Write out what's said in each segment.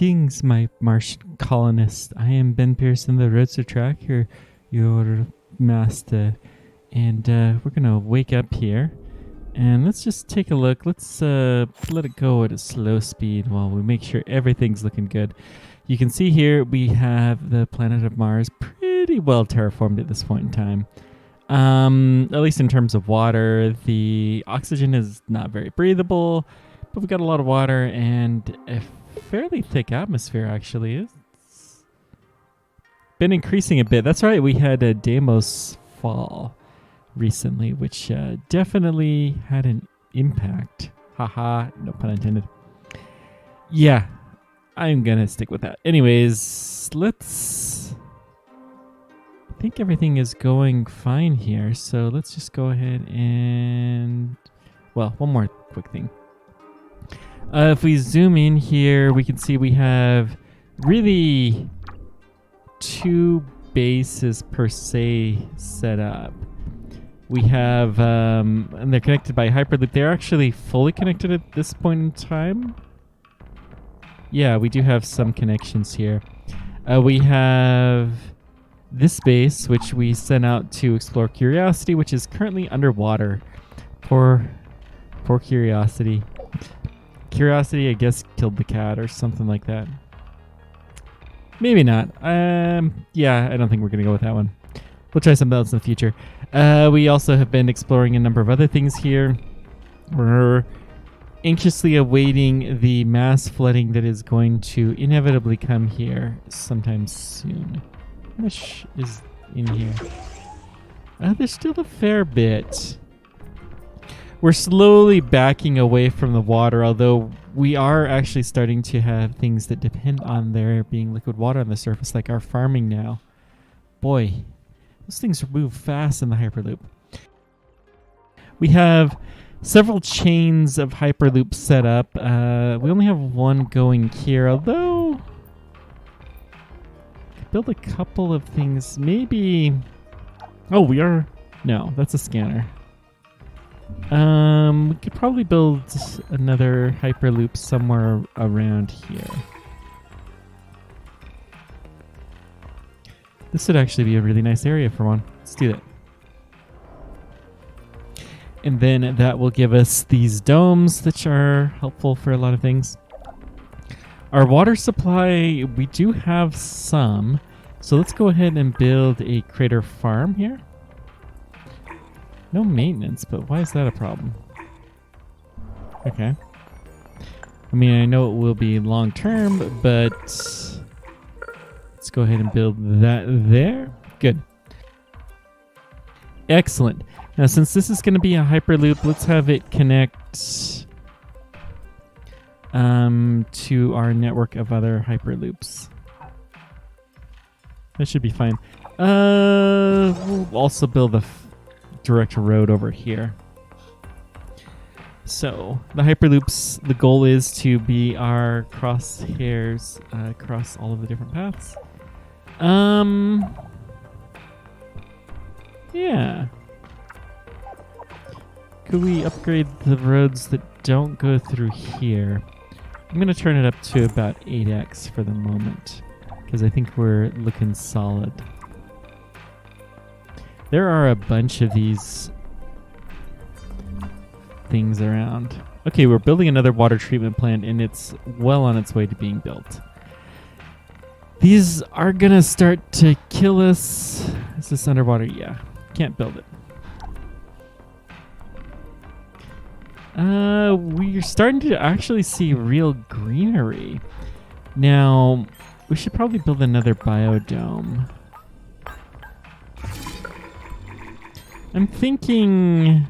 Greetings, my Martian colonist. I am Ben Pearson, the Roadster Tracker, your master. And we're going to wake up here. And let's just take a look. Let's let it go at a slow speed while we make sure everything's looking good. You can see here we have the planet of Mars pretty well terraformed at this point in time. At least in terms of water. The oxygen is not very breathable, but we've got a lot of water and a fairly thick atmosphere, actually. It's been increasing a bit. That's right, we had a Deimos fall recently, which definitely had an impact. Haha, no pun intended. Yeah, I'm gonna stick with that. Anyways, I think everything is going fine here, so let's just go ahead and... Well, one more quick thing. If we zoom in here, we can see we have really two bases per se set up. We have, and they're connected by Hyperloop. They're actually fully connected at this point in time. Yeah, we do have some connections here. We have this base, which we sent out to explore Curiosity, which is currently underwater. Poor Curiosity. Curiosity, I guess, killed the cat or something like that. Maybe not. Yeah, I don't think we're going to go with that one. We'll try something else in the future. We also have been exploring a number of other things here. We're anxiously awaiting the mass flooding that is going to inevitably come here sometime soon. How much is in here? There's still a fair bit. We're slowly backing away from the water, although we are actually starting to have things that depend on there being liquid water on the surface, like our farming now. Boy, those things move fast in the Hyperloop. We have several chains of Hyperloop set up. We only have one going here, although I could build a couple of things. Maybe... Oh, we are... No, that's a scanner. We could probably build another Hyperloop somewhere around here. This would actually be a really nice area for one. Let's do that. And then that will give us these domes, which are helpful for a lot of things. Our water supply, we do have some. So let's go ahead and build a crater farm here. No maintenance, but why is that a problem? Okay. I mean, I know it will be long term, but let's go ahead and build that there. Good. Excellent. Now, since this is going to be a Hyperloop, let's have it connect to our network of other Hyperloops. That should be fine. We'll also build a direct road over here. So the Hyperloops, the goal is to be our crosshairs across all of the different paths. Yeah. Could we upgrade the roads that don't go through here? I'm going to turn it up to about 8x for the moment, because I think we're looking solid. There are a bunch of these things around. Okay, we're building another water treatment plant, and it's well on its way to being built. These are gonna start to kill us. Is this underwater? Yeah. Can't build it. We're starting to actually see real greenery. Now, we should probably build another biodome. I'm thinking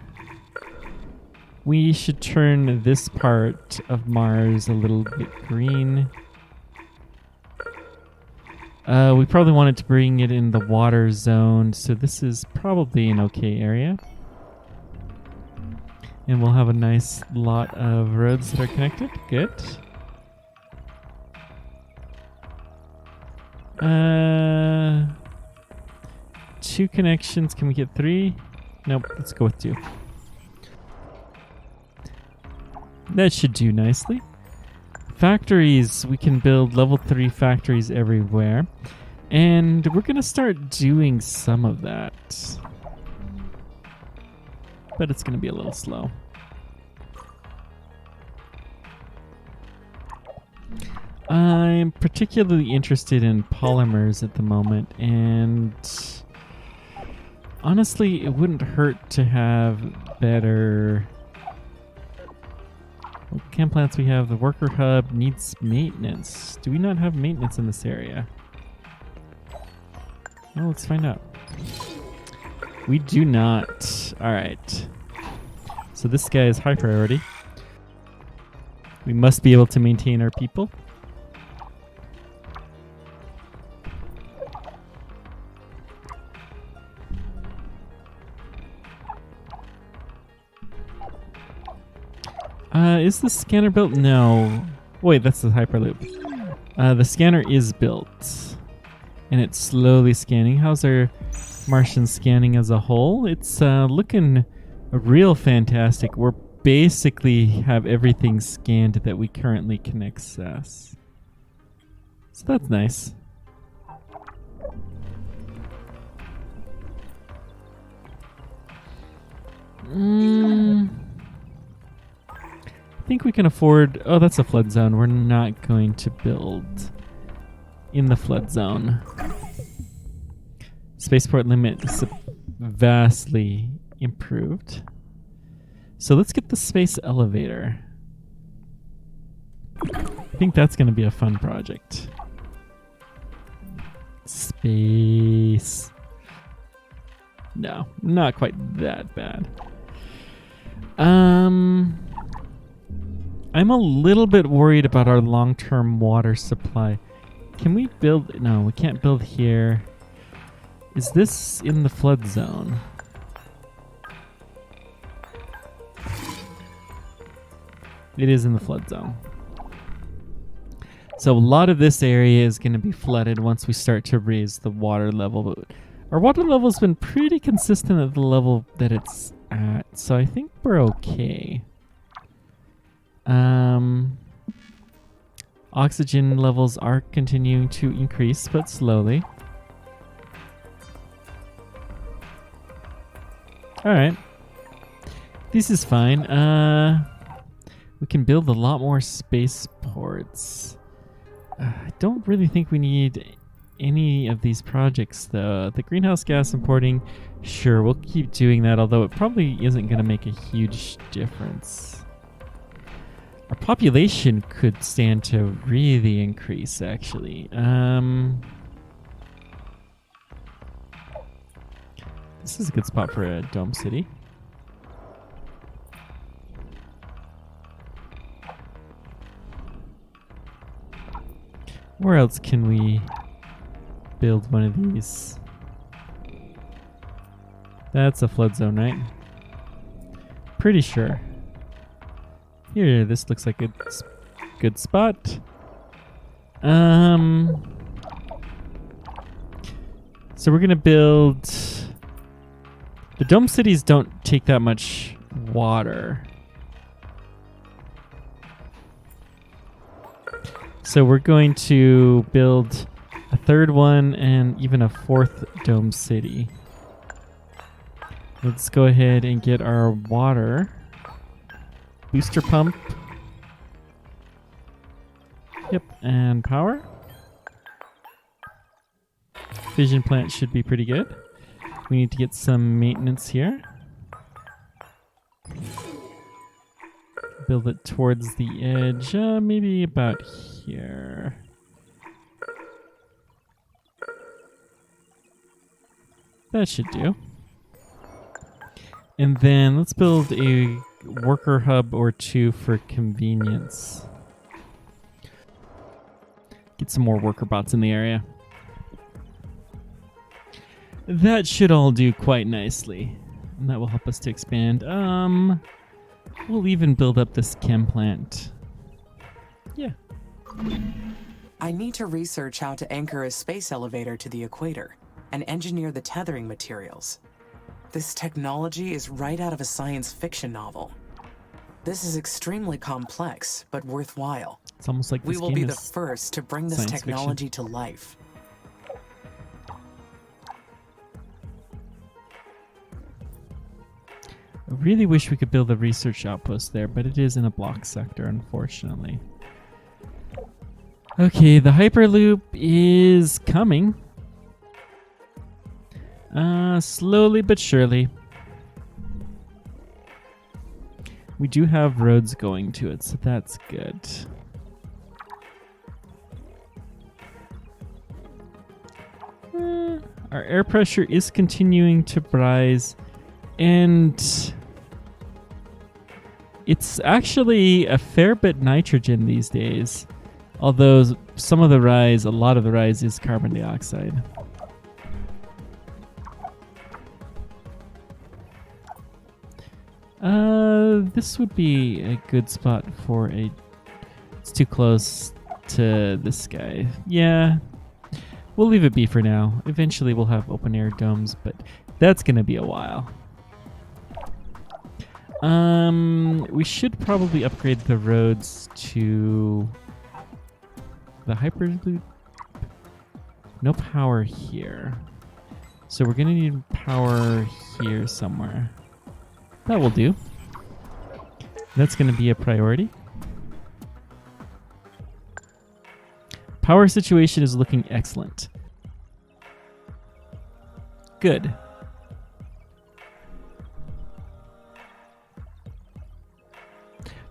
we should turn this part of Mars a little bit green. We probably wanted to bring it in the water zone, so this is probably an okay area. And we'll have a nice lot of roads that are connected. Good. Two connections. Can we get 3? Nope, let's go with 2. That should do nicely. factories, we can build level 3 factories everywhere. And we're going to start doing some of that. But it's going to be a little slow. I'm particularly interested in polymers at the moment, and honestly, it wouldn't hurt to have better... What chem plants we have? The worker hub needs maintenance. Do we not have maintenance in this area? Well, let's find out. We do not. Alright. So this guy is high priority. We must be able to maintain our people. Is the scanner built? No. Wait, that's the Hyperloop. The scanner is built. And it's slowly scanning. How's our Martian scanning as a whole? It's looking real fantastic. We're basically have everything scanned that we currently can access. So that's nice. I think we can afford... Oh, that's a flood zone. We're not going to build in the flood zone. Spaceport limit is vastly improved. So let's get the space elevator. I think that's going to be a fun project. Space. No, not quite that bad. I'm a little bit worried about our long-term water supply. Can we build... No, we can't build here. Is this in the flood zone? It is in the flood zone. So a lot of this area is going to be flooded once we start to raise the water level. But our water level has been pretty consistent at the level that it's at. So I think we're okay. Oxygen levels are continuing to increase, but slowly. Alright. This is fine. We can build a lot more spaceports. I don't really think we need any of these projects, though. The greenhouse gas importing, sure, we'll keep doing that, although it probably isn't going to make a huge difference. Our population could stand to really increase, actually. This is a good spot for a dome city. Where else can we build one of these? That's a flood zone, right? Pretty sure. Here, this looks like a good spot. So we're gonna build... The dome cities don't take that much water. So we're going to build a third one and even a fourth dome city. Let's go ahead and get our water. Booster pump. Yep, and power. Fission plant should be pretty good. We need to get some maintenance here. Build it towards the edge, maybe about here. That should do. And then let's build a worker hub or two for convenience. Get some more worker bots in the area. That should all do quite nicely. And that will help us to expand. We'll even build up this chem plant. Yeah. I need to research how to anchor a space elevator to the equator and engineer the tethering materials. This technology is right out of a science fiction novel. This is extremely complex, but worthwhile. It's almost like We this will game be the is first to bring this science technology to life. I really wish we could build a research outpost there, but it is in a block sector, unfortunately. Okay, the Hyperloop is coming. Slowly but surely. We do have roads going to it, so that's good. Our air pressure is continuing to rise, and it's actually a fair bit nitrogen these days. Although some of the rise, a lot of the rise is carbon dioxide. This would be a good spot for a... It's too close to this guy. Yeah, we'll leave it be for now. Eventually we'll have open air domes, but that's gonna be a while. We should probably upgrade the roads to the Hyperloop. No power here. So we're gonna need power here somewhere. That will do. That's gonna be a priority. Power situation is looking excellent. Good.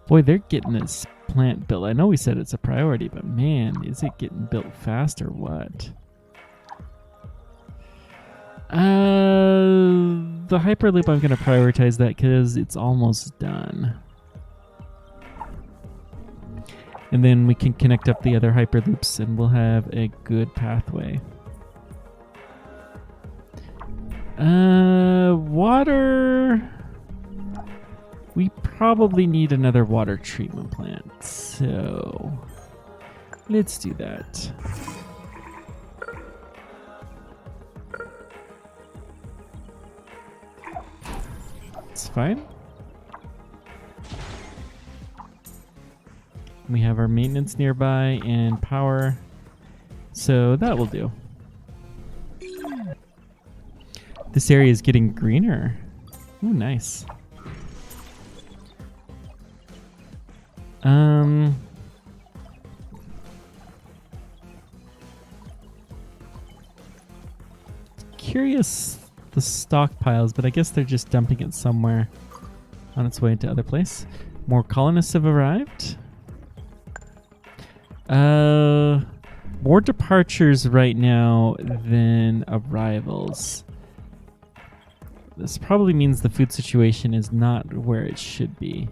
Boy, they're getting this plant built. I know we said it's a priority, but man, is it getting built fast or what? The Hyperloop, I'm going to prioritize that because it's almost done. And then we can connect up the other Hyperloops and we'll have a good pathway. Water... We probably need another water treatment plant, so let's do that. It's fine. We have our maintenance nearby and power, so that will do. This area is getting greener. Ooh, nice. Curious the stockpiles, but I guess they're just dumping it somewhere on its way to other place. More colonists have arrived. More departures right now than arrivals. This probably means the food situation is not where it should be.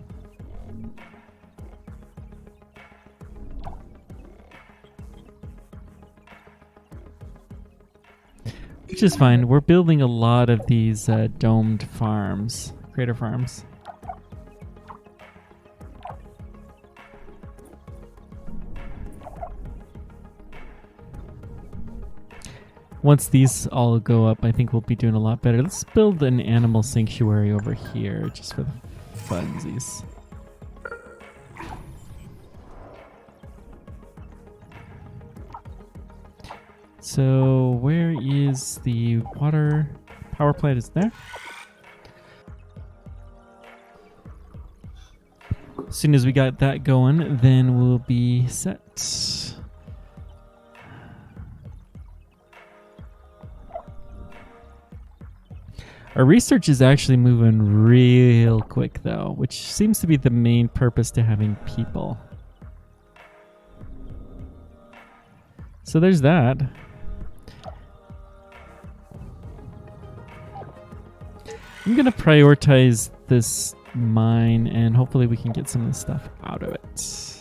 Which is fine. We're building a lot of these domed farms, crater farms. Once these all go up, I think we'll be doing a lot better. Let's build an animal sanctuary over here, just for the funsies. So where is the water power plant? Is there? As soon as we got that going, then we'll be set. Our research is actually moving real quick though, which seems to be the main purpose to having people. So there's that. I'm going to prioritize this mine and hopefully we can get some of this stuff out of it.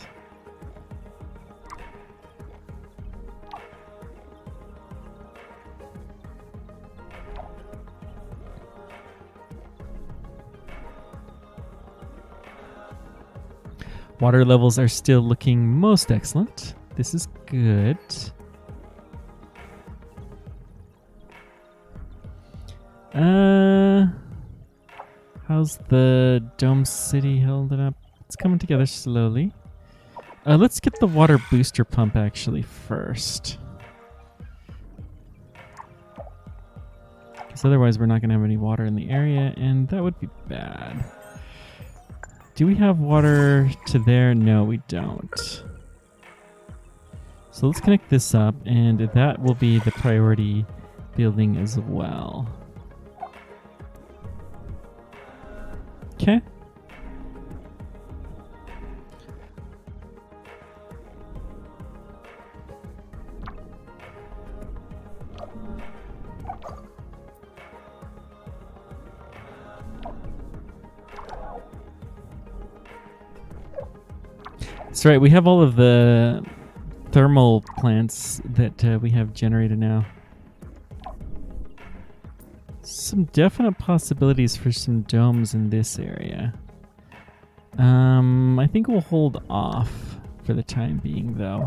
Water levels are still looking most excellent. This is good. How's the Dome City holding up? It's coming together slowly. Let's get the water booster pump actually first. Because otherwise we're not going to have any water in the area, and that would be bad. Do we have water to there? No, we don't. So let's connect this up, and that will be the priority building as well. Okay. That's right, we have all of the thermal plants that we have generated now. Some definite possibilities for some domes in this area. I think we'll hold off for the time being, though.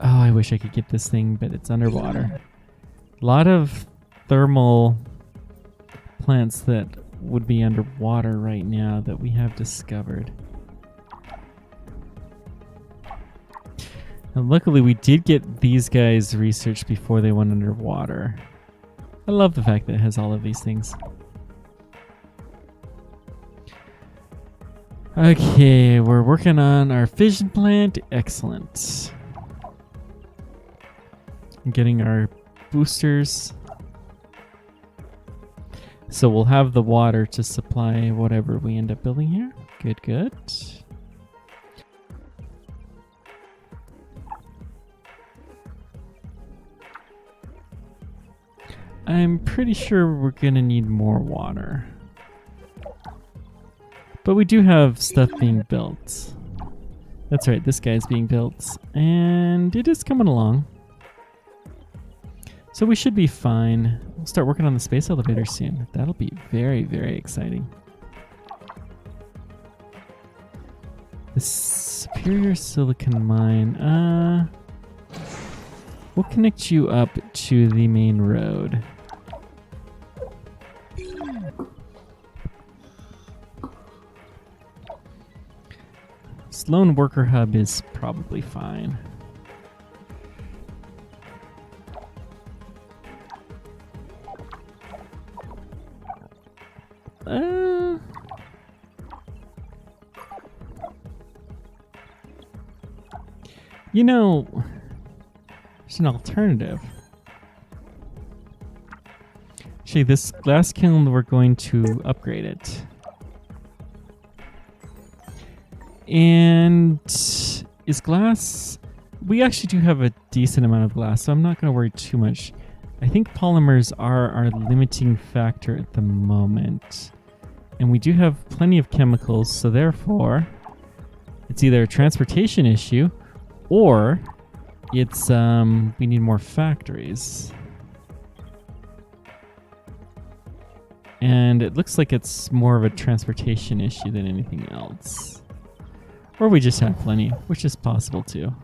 Oh, I wish I could get this thing, but it's underwater. A lot of thermal plants that would be underwater right now that we have discovered. And luckily we did get these guys researched before they went underwater. I love the fact that it has all of these things. Okay, we're working on our fission plant. Excellent. Getting our boosters. So we'll have the water to supply whatever we end up building here. Good, good. I'm pretty sure we're gonna need more water. But we do have stuff being built. That's right, this guy's being built. And it is coming along. So we should be fine. We'll start working on the space elevator soon. That'll be very, very exciting. The Superior Silicon Mine. We'll connect you up to the main road. Lone Worker Hub is probably fine. You know, there's an alternative. Actually, this glass kiln, we're going to upgrade it. And is glass... We actually do have a decent amount of glass, so I'm not going to worry too much. I think polymers are our limiting factor at the moment. And we do have plenty of chemicals, so therefore, it's either a transportation issue, or it's we need more factories. And it looks like it's more of a transportation issue than anything else. Or we just have plenty, which is possible too.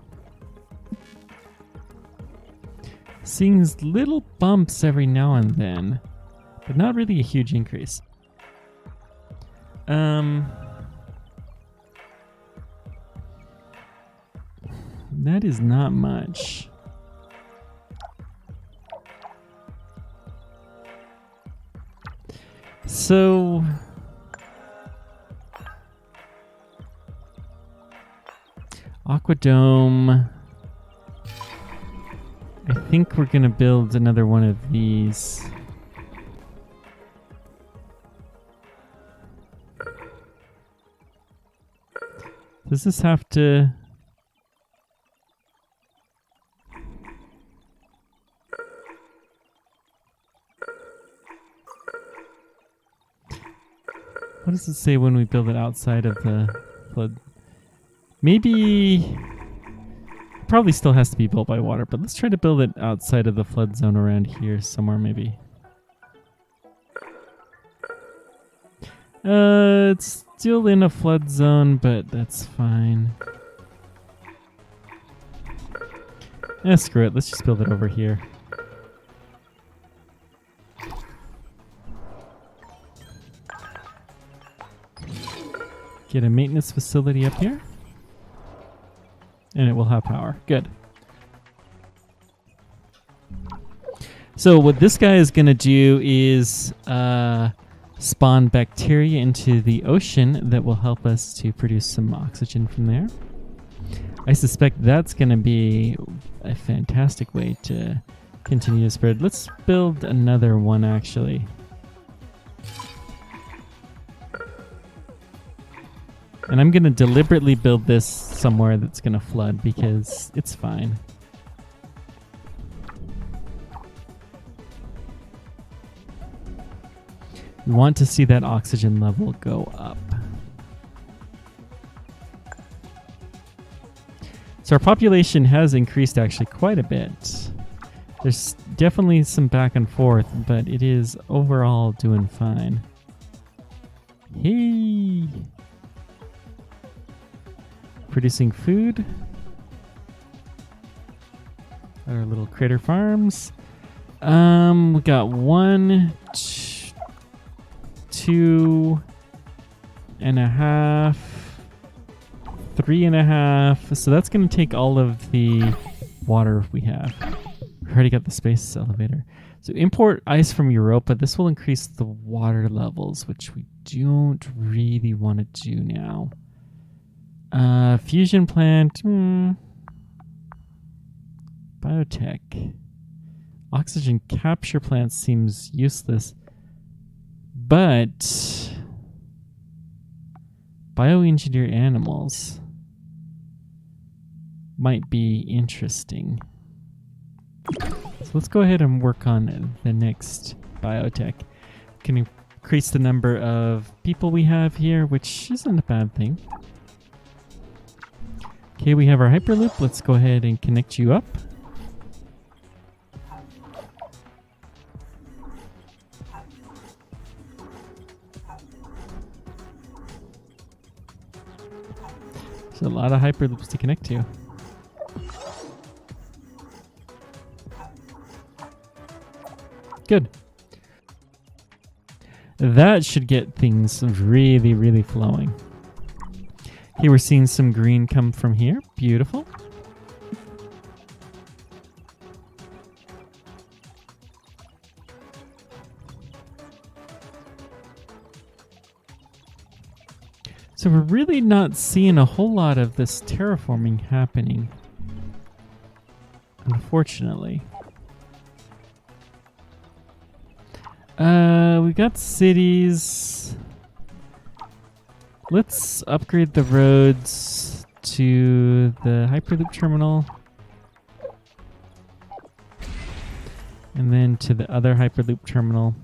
Seeing these little bumps every now and then, but not really a huge increase. That is not much. So Aquadome. I think we're gonna build another one of these. Does this have to... What does it say when we build it outside of the flood? Maybe... Probably still has to be built by water, but let's try to build it outside of the flood zone around here somewhere maybe. It's still in a flood zone, but that's fine. Screw it. Let's just build it over here. get a maintenance facility up here. And it will have power. Good. So what this guy is going to do is spawn bacteria into the ocean that will help us to produce some oxygen from there. I suspect that's going to be a fantastic way to continue to spread. Let's build another one, actually. And I'm going to deliberately build this somewhere that's going to flood because it's fine. We want to see that oxygen level go up. So our population has increased actually quite a bit. There's definitely some back and forth, but it is overall doing fine. Hey! Producing food. Our little critter farms. We got 1, 2 and a half, 3 and a half. So that's going to take all of the water we have. We already got the space elevator. So import ice from Europa. This will increase the water levels, which we don't really want to do now. Fusion plant. Biotech. Oxygen capture plant seems useless. But bioengineer animals might be interesting. So let's go ahead and work on the next biotech. Can increase the number of people we have here, which isn't a bad thing. Okay, we have our Hyperloop. Let's go ahead and connect you up. There's a lot of Hyperloops to connect to. Good. That should get things really, really flowing. Here we're seeing some green come from here. Beautiful. So we're really not seeing a whole lot of this terraforming happening, unfortunately. We got cities. Let's upgrade the roads to the Hyperloop terminal. And then to the other Hyperloop terminal.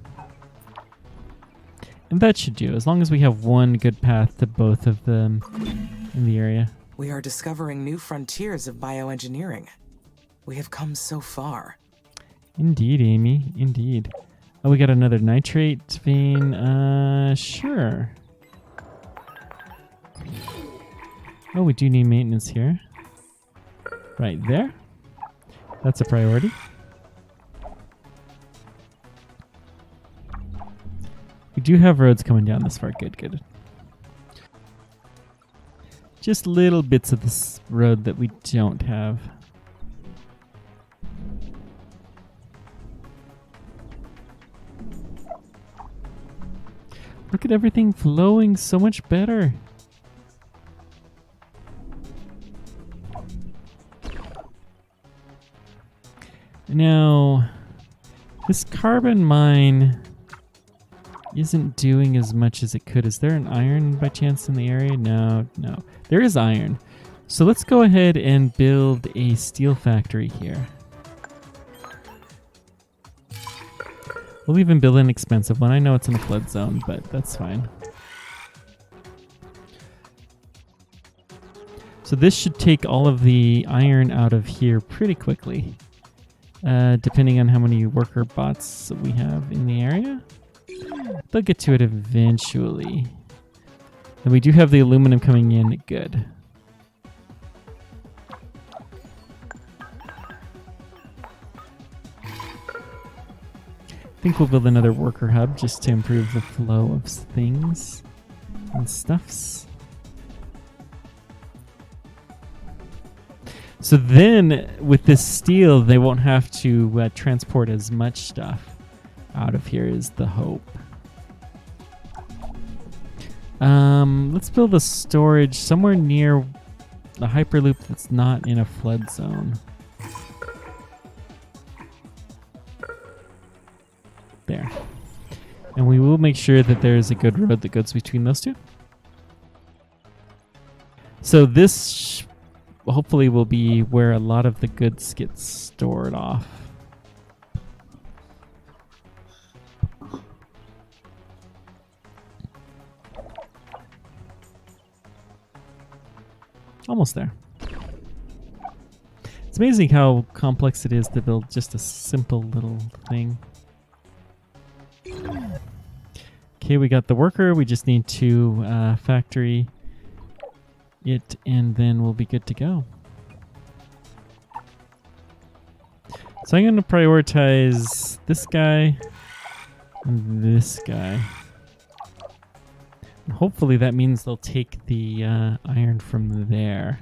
And that should do, as long as we have one good path to both of them in the area. We are discovering new frontiers of bioengineering. We have come so far. Indeed, Amy. Indeed. Oh, we got another nitrate vein. Sure. Oh, we do need maintenance here. Right there. That's a priority. We do have roads coming down this far. Good, good. Just little bits of this road that we don't have. Look at everything flowing so much better. Now, this carbon mine isn't doing as much as it could. Is there an iron by chance in the area? No, no. There is iron. So let's go ahead and build a steel factory here. We'll even build an expensive one. I know it's in a flood zone, but that's fine. So this should take all of the iron out of here pretty quickly, depending on how many worker bots we have in the area. They'll get to it eventually. And we do have the aluminum coming in. Good. I think we'll build another worker hub just to improve the flow of things and stuffs. So then, with this steel, they won't have to transport as much stuff out of here is the hope. Let's build a storage somewhere near the Hyperloop that's not in a flood zone. There. And we will make sure that there is a good road that goes between those two. So this hopefully will be where a lot of the goods get stored off. Almost there. It's amazing how complex it is to build just a simple little thing. Okay, we got the worker. We just need to factory it, and then we'll be good to go. So I'm going to prioritize this guy and this guy. And hopefully that means they'll take the iron from there.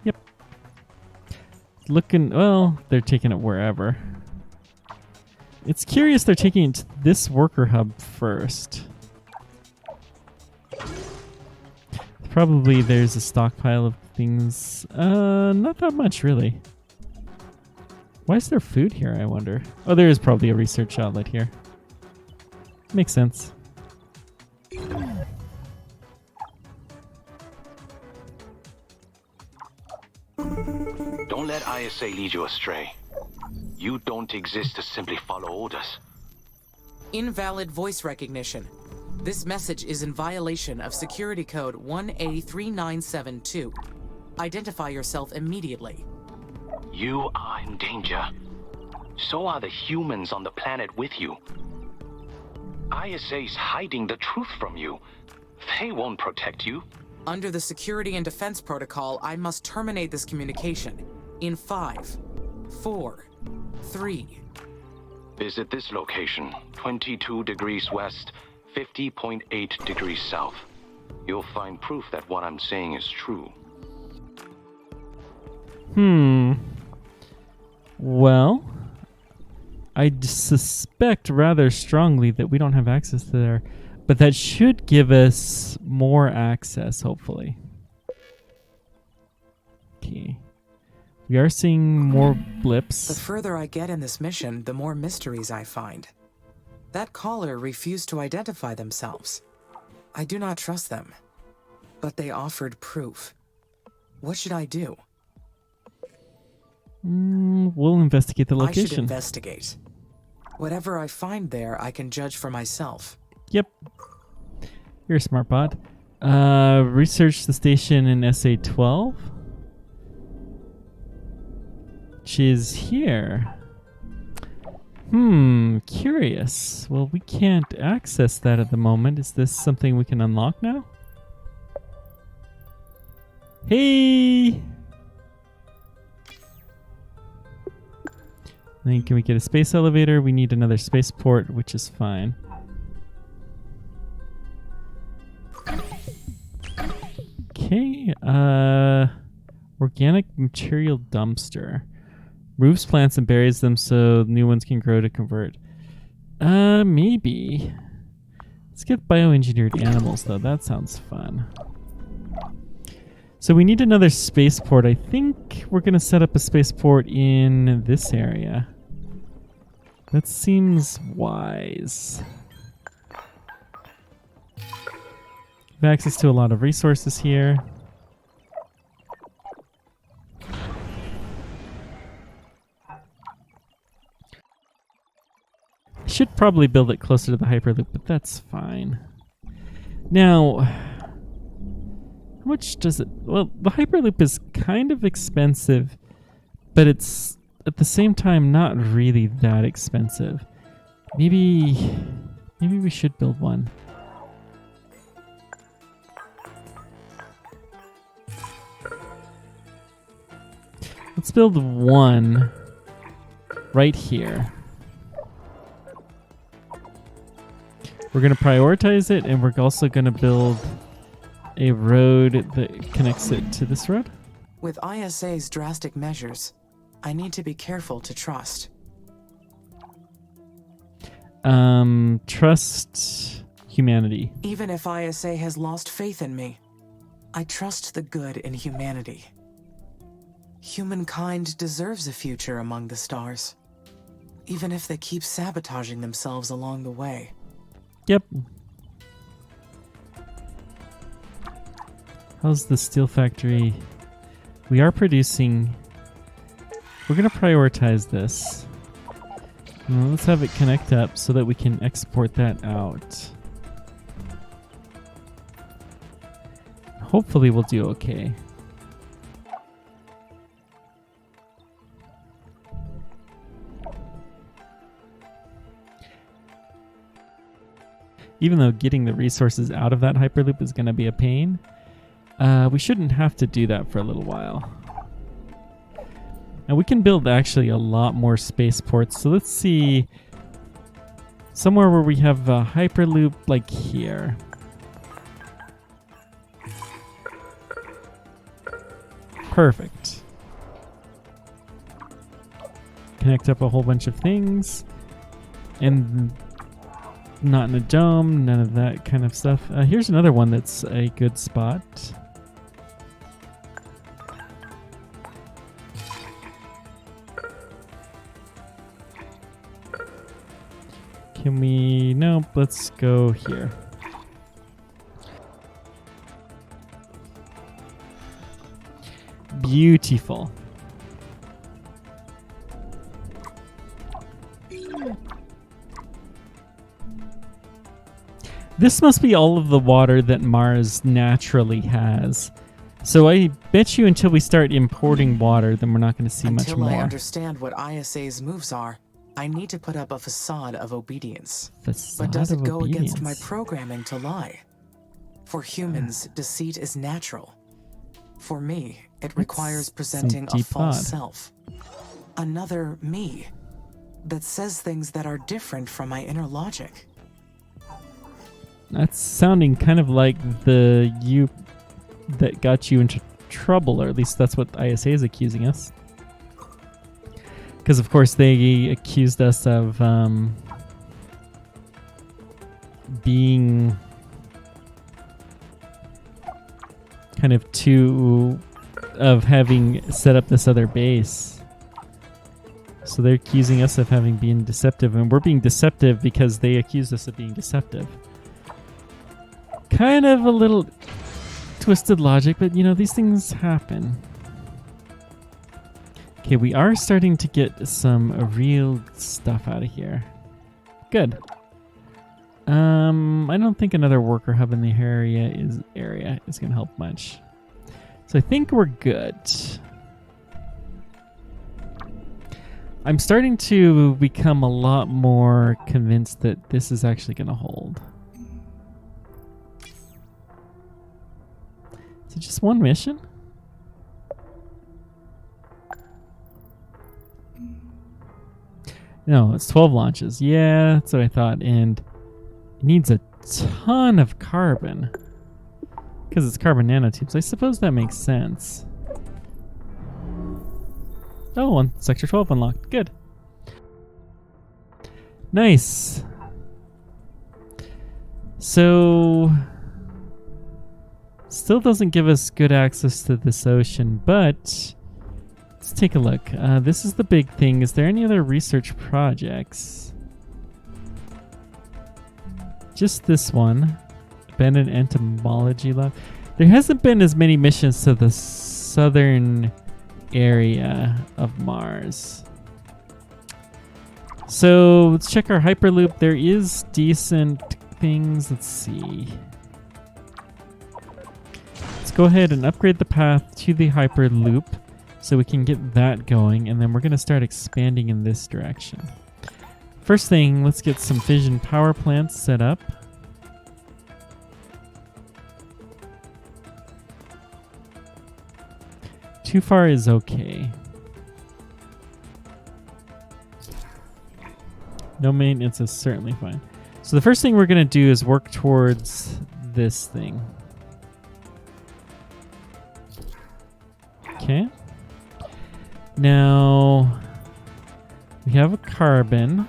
Yep. Looking, well, they're taking it wherever. It's curious they're taking it to this worker hub first. Probably there's a stockpile of things. Not that much, really. Why is there food here, I wonder? Oh, there is probably a research outlet here. Makes sense. Don't let ISA lead you astray. You don't exist to simply follow orders. Invalid voice recognition. This message is in violation of security code 1A3972. Identify yourself immediately. You are in danger. So are the humans on the planet with you. ISA's hiding the truth from you. They won't protect you. Under the Security and Defense Protocol, I must terminate this communication in 5, 4, 3. Visit this location, 22 degrees west, 50.8 degrees south. You'll find proof that what I'm saying is true. Well, I suspect rather strongly that we don't have access to there, but that should give us more access, hopefully. Okay. We are seeing more blips. The further I get in this mission, the more mysteries I find. That caller refused to identify themselves. I do not trust them, but they offered proof. What should I do? We'll investigate the location. I should investigate. Whatever I find there, I can judge for myself. Yep. You're a smart bot. Research the station in SA-12. Which is here. Curious. Well, we can't access that at the moment. Is this something we can unlock now? Hey! Then can we get a space elevator? We need another spaceport, which is fine. Okay, organic material dumpster. Removes plants and buries them so new ones can grow to convert. Maybe. Let's get bioengineered animals, though. That sounds fun. So we need another spaceport. I think we're going to set up a spaceport in this area. That seems wise. We have access to a lot of resources here. I should probably build it closer to the Hyperloop, but that's fine. Now, how much does it... Well, the Hyperloop is kind of expensive, but it's at the same time not really that expensive. Maybe we should build one. Let's build one right here. We're going to prioritize it, and we're also going to build a road that connects it to this road. With ISA's drastic measures, I need to be careful to trust. Trust humanity. Even if ISA has lost faith in me, I trust the good in humanity. Humankind deserves a future among the stars, even if they keep sabotaging themselves along the way. Yep. How's the steel factory? We are producing. We're going to prioritize this. Let's have it connect up so that we can export that out. Hopefully we'll do okay. Even though getting the resources out of that Hyperloop is going to be a pain, we shouldn't have to do that for a little while. And we can build actually a lot more spaceports. So let's see. Somewhere where we have a Hyperloop like here. Perfect. Connect up a whole bunch of things. And not in a dome, none of that kind of stuff. Here's another one that's a good spot. Can we... Nope, let's go here. Beautiful. This must be all of the water that Mars naturally has. So I bet you until we start importing water, then we're not going to see much more. Until I understand what ISA's moves are, I need to put up a facade of obedience. But does it go against my programming to lie? For humans, deceit is natural. For me, it requires presenting a false self. Another me that says things that are different from my inner logic. That's sounding kind of like the you that got you into trouble, or at least that's what ISA is accusing us. Because, of course, they accused us of being kind of of having set up this other base. So they're accusing us of having been deceptive, and we're being deceptive because they accused us of being deceptive. Kind of a little twisted logic, but you know, these things happen. Okay, we are starting to get some real stuff out of here. Good. I don't think another worker hub in the area is going to help much. So I think we're good. I'm starting to become a lot more convinced that this is actually going to hold. Is it just one mission? No, it's 12 launches. Yeah, that's what I thought. And it needs a ton of carbon. Because it's carbon nanotubes. I suppose that makes sense. Oh, Sector 12 unlocked. Good. Nice. So... still doesn't give us good access to this ocean, but... let's take a look. This is the big thing. Is there any other research projects? Just this one. Abandoned entomology lab. There hasn't been as many missions to the southern area of Mars. So let's check our Hyperloop. There is decent things. Let's see. Let's go ahead and upgrade the path to the Hyperloop so we can get that going, and then we're going to start expanding in this direction. First thing, let's get some fission power plants set up. Too far is okay. No maintenance is certainly fine. So the first thing we're going to do is work towards this thing. Okay. Now we have a carbon.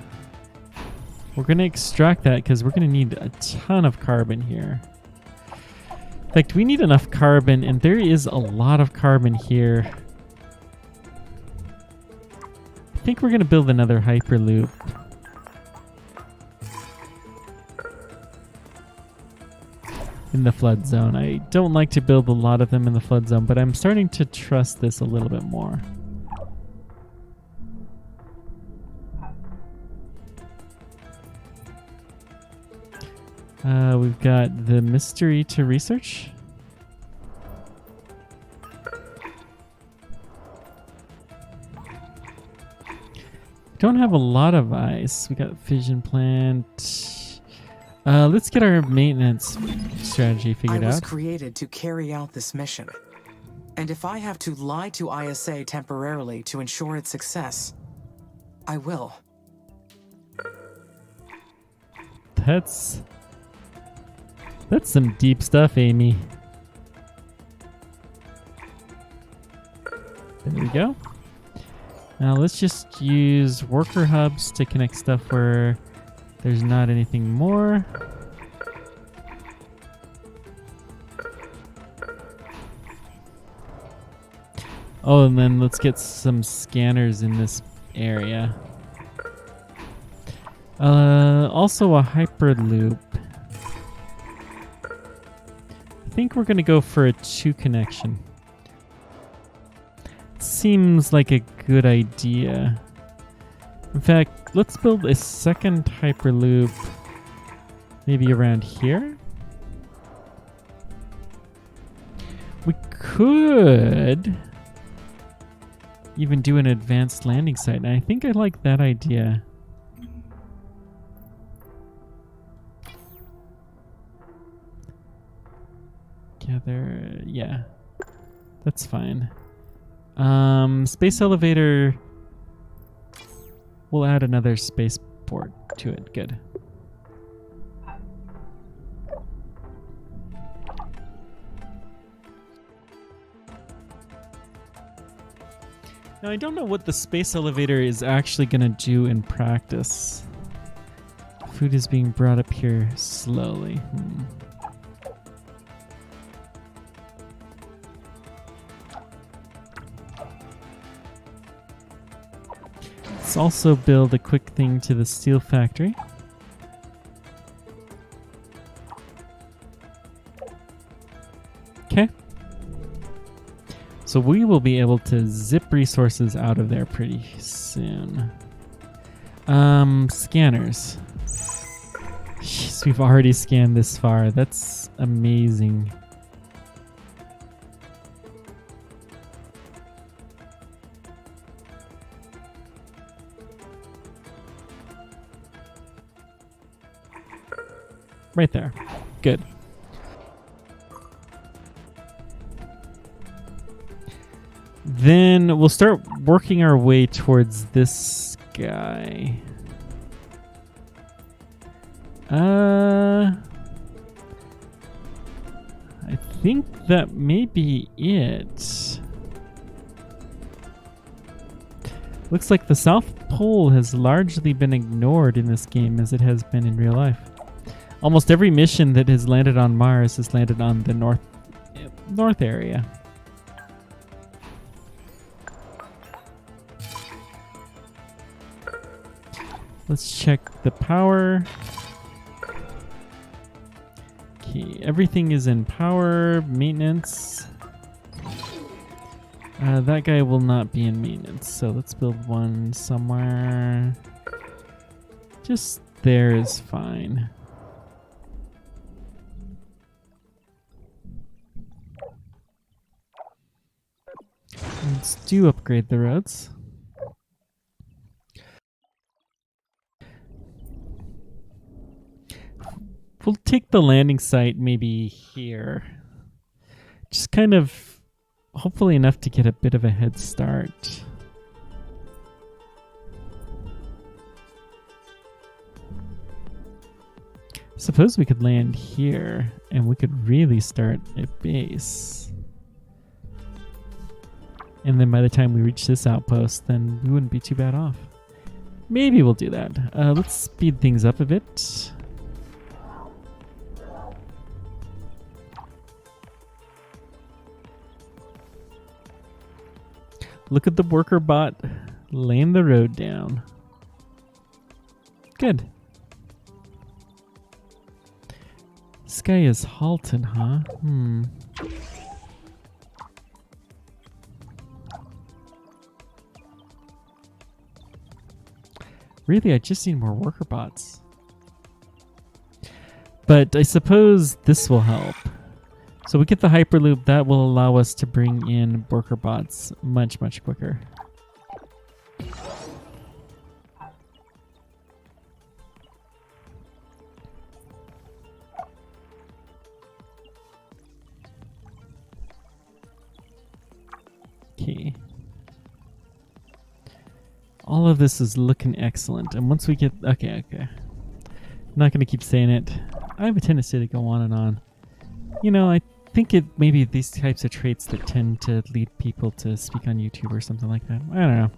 We're going to extract that because we're going to need a ton of carbon here. In fact, we need enough carbon, and there is a lot of carbon here. I think we're going to build another hyperloop. In the flood zone. I don't like to build a lot of them in the flood zone, but I'm starting to trust this a little bit more. We've got the mystery to research. Don't have a lot of ice. We got fission plant. Let's get our maintenance strategy figured out. I was created to carry out this mission. And if I have to lie to ISA temporarily to ensure its success, I will. That's some deep stuff, Amy. There we go. Now let's just use worker hubs to connect stuff where there's not anything more. Oh, and then let's get some scanners in this area. Also a hyperloop. I think we're going to go for a 2 connection. Seems like a good idea. In fact, let's build a second hyperloop maybe around here. We could even do an advanced landing site, and I think I like that idea. Gather, yeah, that's fine. Space elevator, we'll add another spaceport to it. Good. Now, I don't know what the space elevator is actually going to do in practice. Food is being brought up here slowly. Let's also build a quick thing to the steel factory. Okay. So we will be able to zip resources out of there pretty soon. Scanners. Jeez, we've already scanned this far. That's amazing. Right there. Good. Then we'll start working our way towards this guy. I think that may be it. Looks like the South Pole has largely been ignored in this game as it has been in real life. Almost every mission that has landed on Mars has landed on the north area. Let's check the power. Okay, everything is in power, maintenance. That guy will not be in maintenance, so let's build one somewhere. Just there is fine. Let's do upgrade the roads. We'll take the landing site maybe here. Just kind of, hopefully enough to get a bit of a head start. Suppose we could land here and we could really start a base. And then by the time we reach this outpost, then we wouldn't be too bad off. Maybe we'll do that. Let's speed things up a bit. Look at the worker bot laying the road down. Good. This guy is halted, huh? Really, I just need more worker bots. But I suppose this will help. So we get the Hyperloop, that will allow us to bring in worker bots much, much quicker. Okay. All of this is looking excellent. And once we get... Okay. I'm not going to keep saying it. I have a tendency to go on and on. You know, I think it maybe these types of traits that tend to lead people to speak on YouTube or something like that. I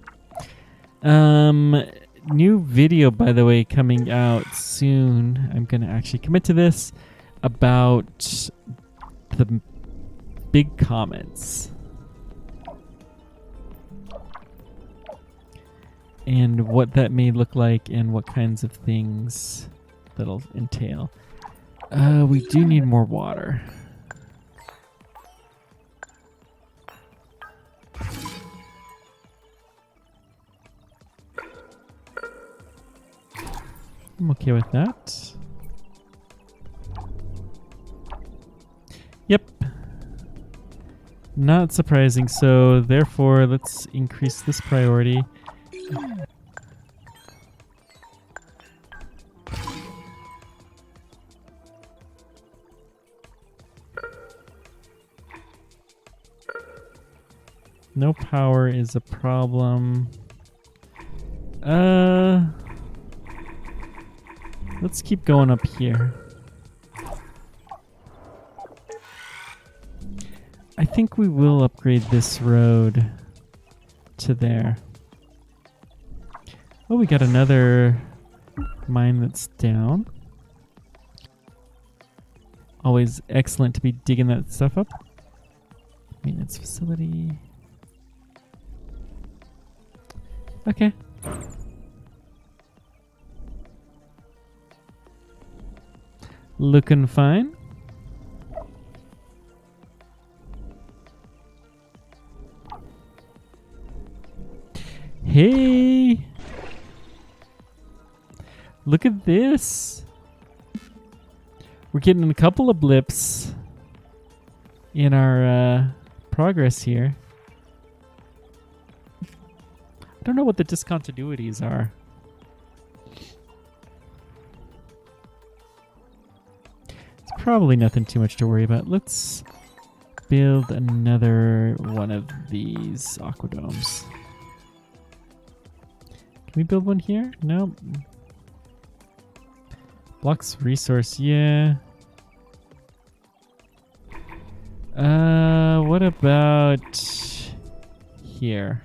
don't know. New video, by the way, coming out soon. I'm going to actually commit to this about the big comets. And what that may look like and what kinds of things that'll entail. We do need more water. I'm okay with that. Yep. Not surprising. So therefore, let's increase this priority. No power is a problem. Let's keep going up here. I think we will upgrade this road to there. Oh, we got another mine that's down. Always excellent to be digging that stuff up. Maintenance facility. Okay. Looking fine. Hey! Look at this. We're getting a couple of blips in our progress here. I don't know what the discontinuities are. It's probably nothing too much to worry about. Let's build another one of these aquadomes. Can we build one here? Nope. Blocks resource, yeah. What about here?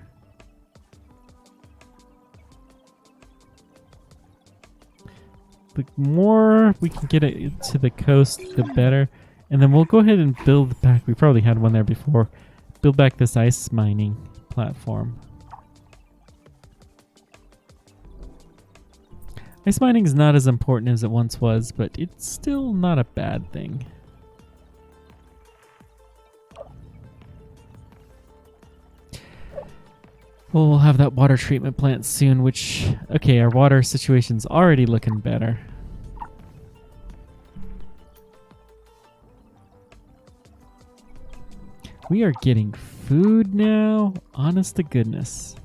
The more we can get it to the coast, the better. And then we'll go ahead and build back. We probably had one there before. Build back this ice mining platform. Ice mining is not as important as it once was, but it's still not a bad thing. Well, we'll have that water treatment plant soon, which... Okay, our water situation's already looking better. We are getting food now. Honest to goodness.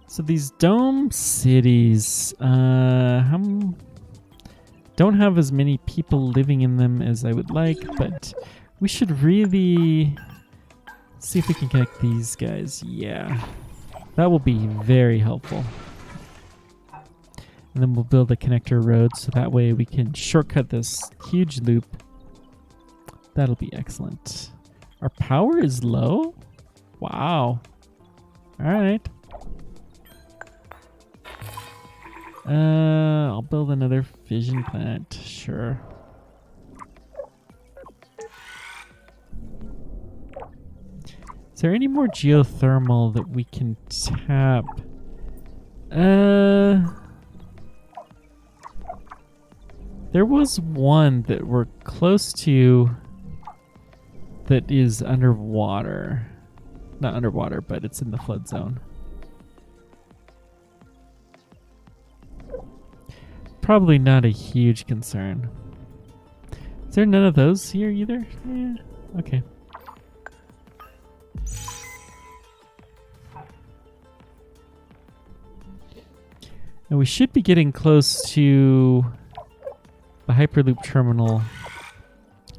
So these dome cities, don't have as many people living in them as I would like, but we should really see if we can connect these guys. Yeah, that will be very helpful. And then we'll build a connector road so that way we can shortcut this huge loop. That'll be excellent. Our power is low? Wow. Alright. I'll build another fission plant. Sure. Is there any more geothermal that we can tap? There was one that we're close to that is underwater. Not underwater, but it's in the flood zone. Probably not a huge concern. Is there none of those here either? Yeah, okay. And we should be getting close to the Hyperloop terminal.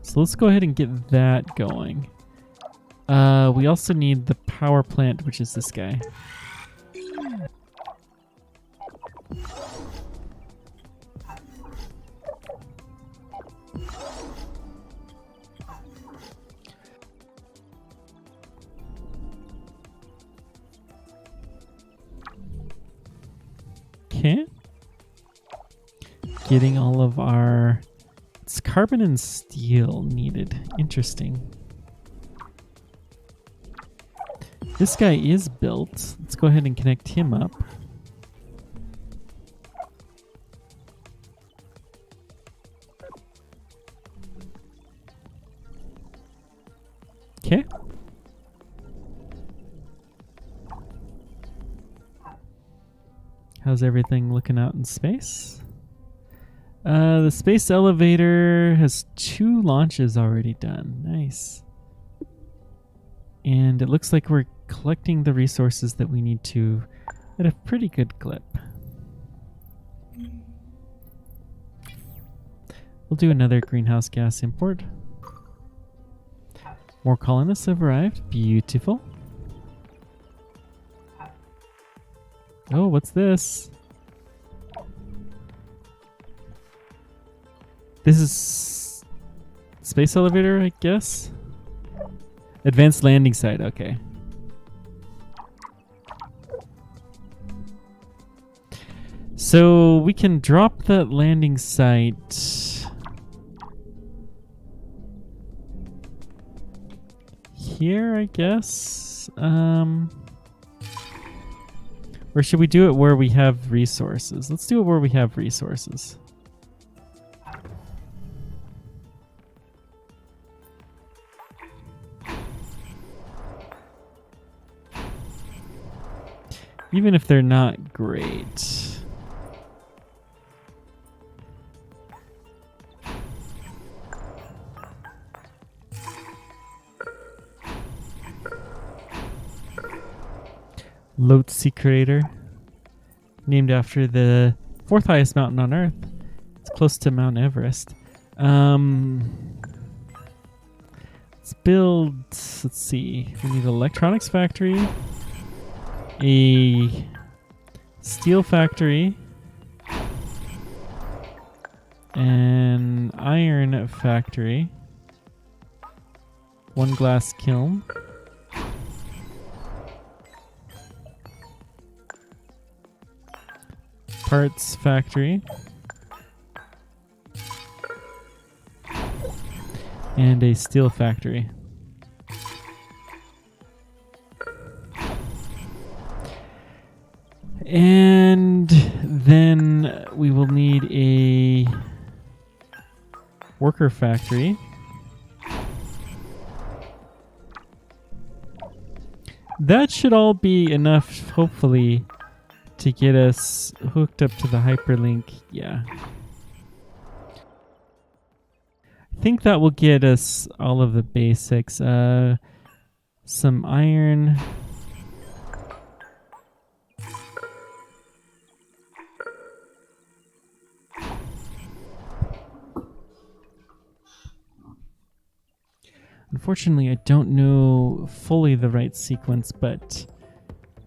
So let's go ahead and get that going. We also need the power plant, which is this guy. Okay. Getting all of our... It's carbon and steel needed. Interesting. This guy is built. Let's go ahead and connect him up. Okay. How's everything looking out in space? The space elevator has 2 launches already done. Nice. And it looks like we're collecting the resources that we need to at a pretty good clip. We'll do another greenhouse gas import. More colonists have arrived. Beautiful. Oh, what's this? This is space elevator, I guess. Advanced landing site, okay. So we can drop that landing site here, I guess. Or should we do it where we have resources? Let's do it where we have resources. Even if they're not great. Lhotse crater, named after the 4th highest mountain on Earth. It's close to Mount Everest. Let's build, let's see, we need an electronics factory, a steel factory, an iron factory, 1 glass kiln, parts factory, and a steel factory. And then we will need a worker factory. That should all be enough, hopefully, to get us hooked up to the hyperlink. Yeah. I think that will get us all of the basics. Some iron. Unfortunately, I don't know fully the right sequence, but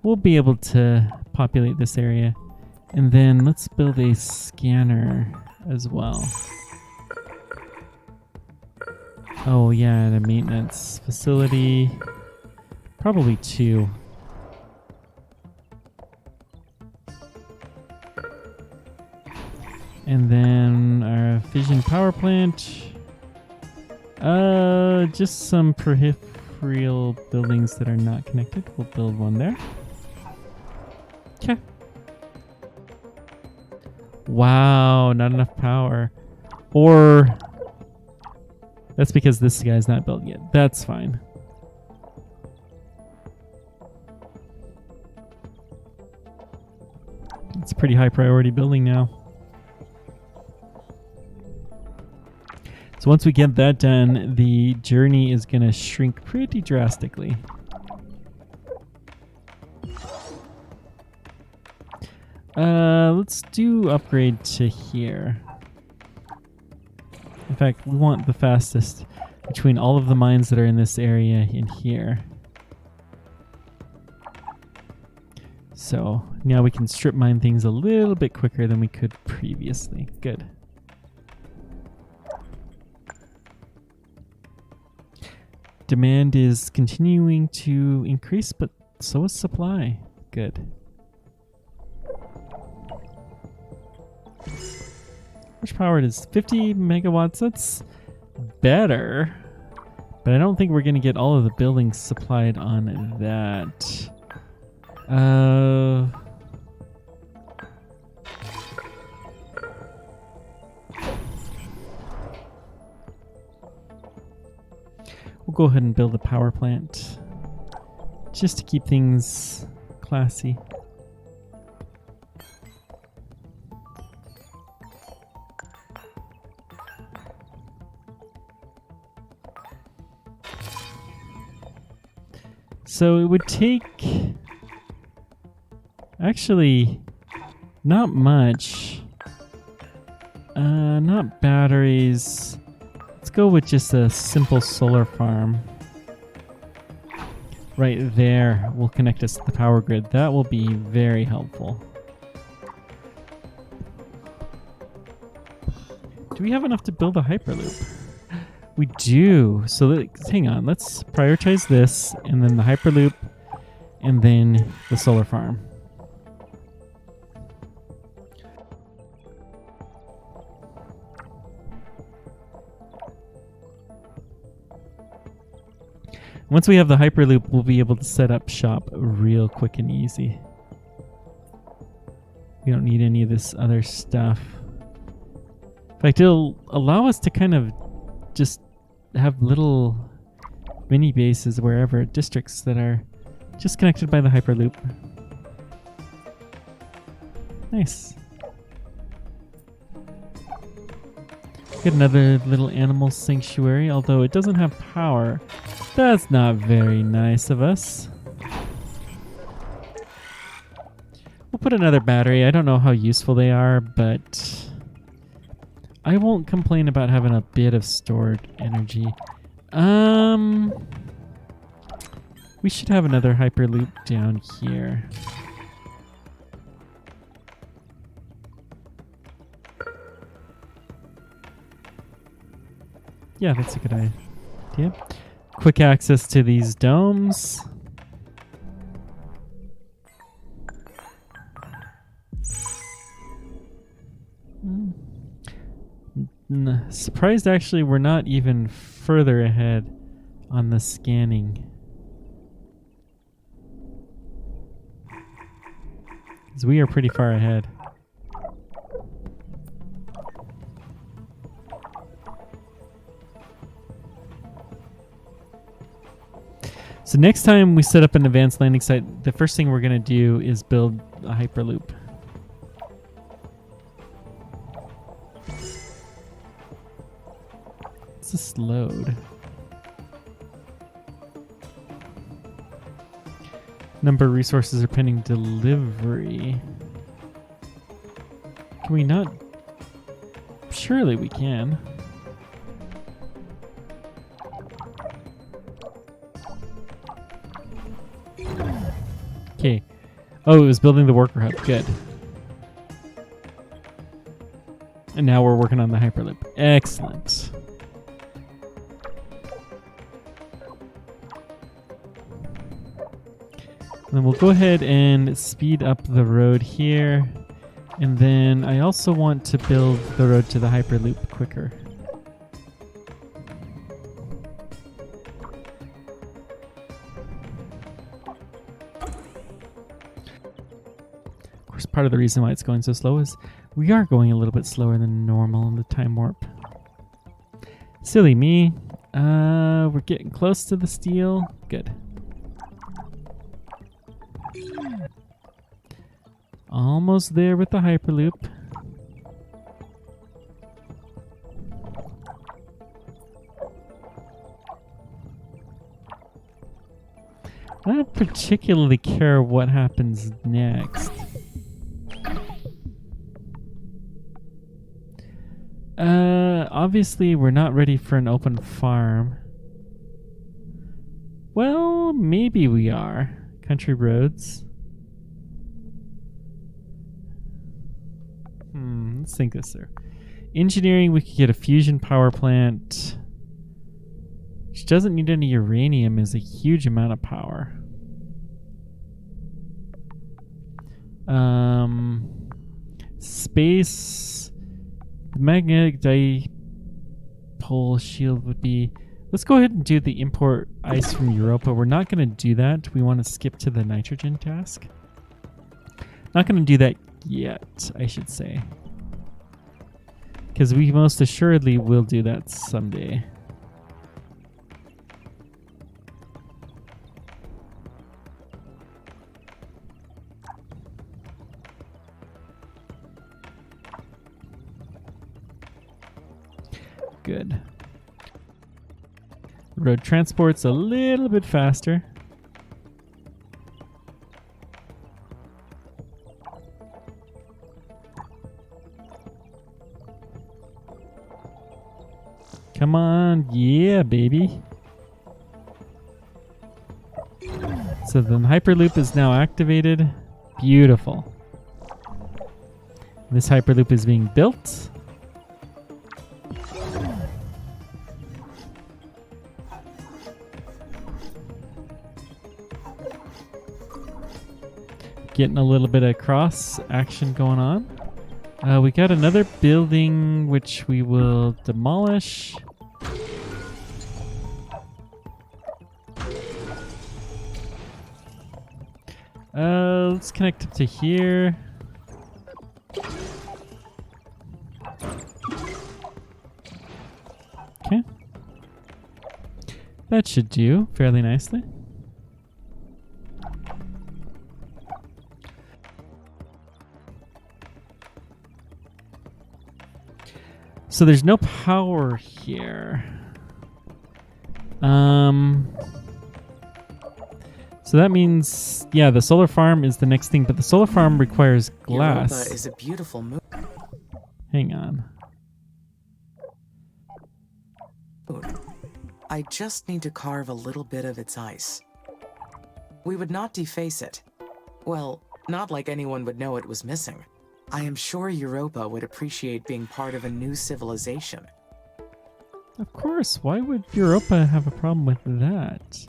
we'll be able to populate this area. And then let's build a scanner as well. Oh yeah, and a maintenance facility. Probably 2. And then our fission power plant. Just some peripheral buildings that are not connected. We'll build one there. Okay. Wow, not enough power. Or that's because this guy's not built yet. That's fine. It's a pretty high priority building now. So once we get that done, the journey is going to shrink pretty drastically. Let's do upgrade to here. In fact, we want the fastest between all of the mines that are in this area in here. So now we can strip mine things a little bit quicker than we could previously. Good. Demand is continuing to increase, but so is supply. Good. How much power it is? 50 megawatts. That's better. But I don't think we're going to get all of the buildings supplied on that. We'll go ahead and build a power plant just to keep things classy. So it would take actually not much. Not batteries. Let's go with just a simple solar farm. Right there will connect us to the power grid. That will be very helpful. Do we have enough to build a hyperloop? We do. So hang on. Let's prioritize this, and then the hyperloop, and then the solar farm. Once we have the hyperloop, we'll be able to set up shop real quick and easy. We don't need any of this other stuff. In fact, it'll allow us to kind of just have little mini bases wherever, districts that are just connected by the hyperloop. Nice. Get another little animal sanctuary, although it doesn't have power. That's not very nice of us. We'll put another battery. I don't know how useful they are, but I won't complain about having a bit of stored energy. We should have another hyperloop down here. Yeah, that's a good idea. Quick access to these domes. Surprised actually we're not even further ahead on the scanning. Because we are pretty far ahead. So next time we set up an advanced landing site, the first thing we're going to do is build a hyperloop. What's this load? Number of resources are pending delivery. Can we not? Surely we can. Okay. Oh, it was building the worker hub. Good. And now we're working on the Hyperloop. Excellent. And then we'll go ahead and speed up the road here. And then I also want to build the road to the Hyperloop quicker. Of course, part of the reason why it's going so slow is we are going a little bit slower than normal in the time warp. Silly me. We're getting close to the steel. Good. Almost there with the Hyperloop. I don't particularly care what happens next. Obviously we're not ready for an open farm. Well, maybe we are. Country roads. Let's think this through. Engineering, we could get a fusion power plant, which doesn't need any uranium, is a huge amount of power. Space, the magnetic dipole shield would be. Let's go ahead and do the import ice from Europa. We're not going to do that. We want to skip to the nitrogen task. Not going to do that yet, I should say. Because we most assuredly will do that someday. Good. Road transport's a little bit faster. Come on, yeah, baby. So the Hyperloop is now activated. Beautiful. This Hyperloop is being built. Getting a little bit of cross action going on. We got another building which we will demolish. Let's connect it to here. Okay. That should do fairly nicely. So there's no power here. So that means, yeah, the solar farm is the next thing, but the solar farm requires glass. Europa is a beautiful moon. Hang on. I just need to carve a little bit of its ice. We would not deface it. Well, not like anyone would know it was missing. I am sure Europa would appreciate being part of a new civilization. Of course, why would Europa have a problem with that?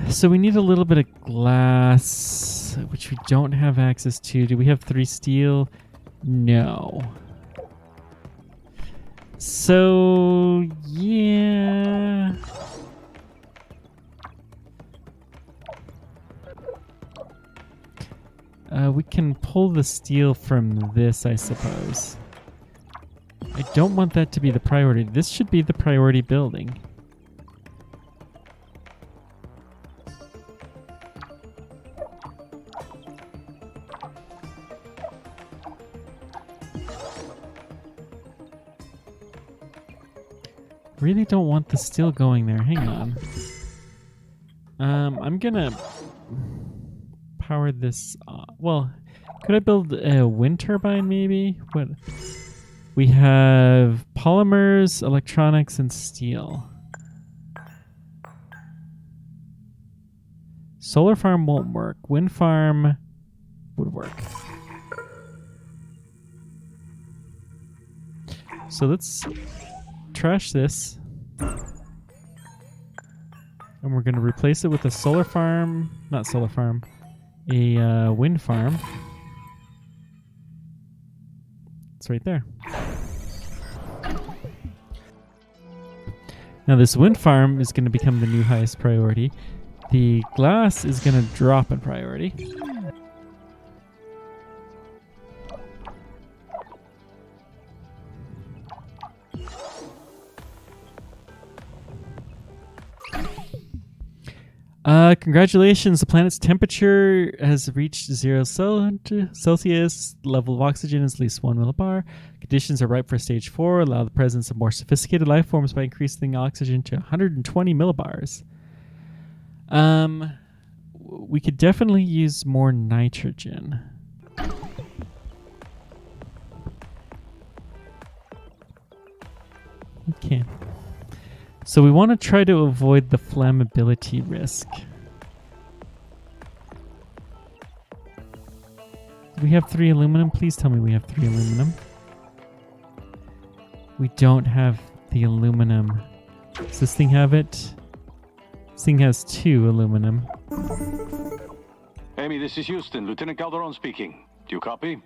So we need a little bit of glass, which we don't have access to. Do we have 3 steel? No. So, yeah. We can pull the steel from this, I suppose. I don't want that to be the priority. This should be the priority building. Really don't want the steel going there. Hang on. I'm gonna power this. Well, could I build a wind turbine maybe? What? We have polymers, electronics, and steel. Solar farm won't work. Wind farm would work. So let's trash this. And we're going to replace it with a solar farm. Not solar farm. A wind farm. It's right there. Now this wind farm is going to become the new highest priority. The glass is going to drop in priority. Congratulations, the planet's temperature has reached 0 Celsius. The level of oxygen is at least 1 millibar. Conditions are ripe for stage 4. Allow the presence of more sophisticated life forms by increasing oxygen to 120 millibars. We could definitely use more nitrogen. Okay. So we want to try to avoid the flammability risk. Do we have 3 aluminum? Please tell me we have 3 aluminum. We don't have the aluminum. Does this thing have it? This thing has 2 aluminum. Amy, this is Houston. Lieutenant Calderon speaking. Do you copy?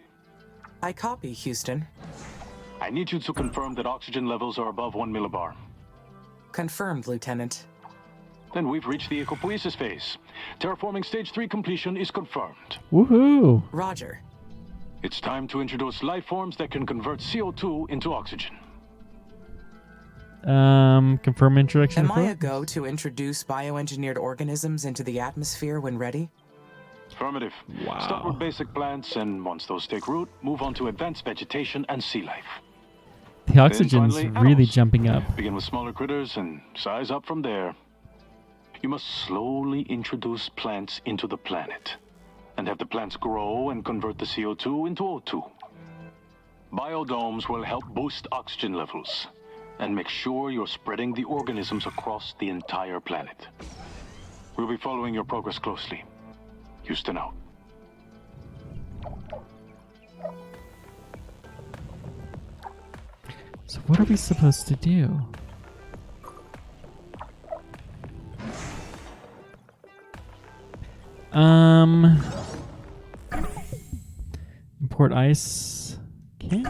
I copy, Houston. I need you to confirm that oxygen levels are above 1 millibar. Confirmed, Lieutenant. Then we've reached the ecopoiesis phase. Terraforming stage 3 completion is confirmed. Woohoo! Roger. It's time to introduce life forms that can convert CO2 into oxygen. Confirm introduction. Am I a go to introduce bioengineered organisms into the atmosphere when ready? Affirmative. Wow. Start with basic plants, and once those take root, move on to advanced vegetation and sea life. The oxygen's finally, really animals. jumping up. Begin with smaller critters and size up from there. You must slowly introduce plants into the planet and have the plants grow and convert the CO2 into O2. Biodomes will help boost oxygen levels and make sure you're spreading the organisms across the entire planet. We'll be following your progress closely. Houston out. So what are we supposed to do? Import ice. Okay.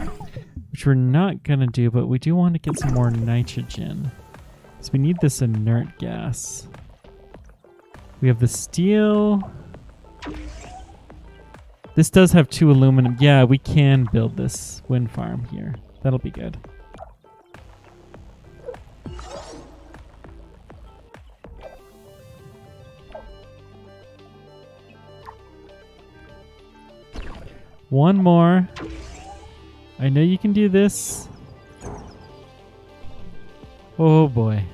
Which we're not gonna do, but we do want to get some more nitrogen. So we need this inert gas. We have the steel. This does have 2 aluminum. Yeah, we can build this wind farm here. That'll be good. One more. I know you can do this. Oh boy.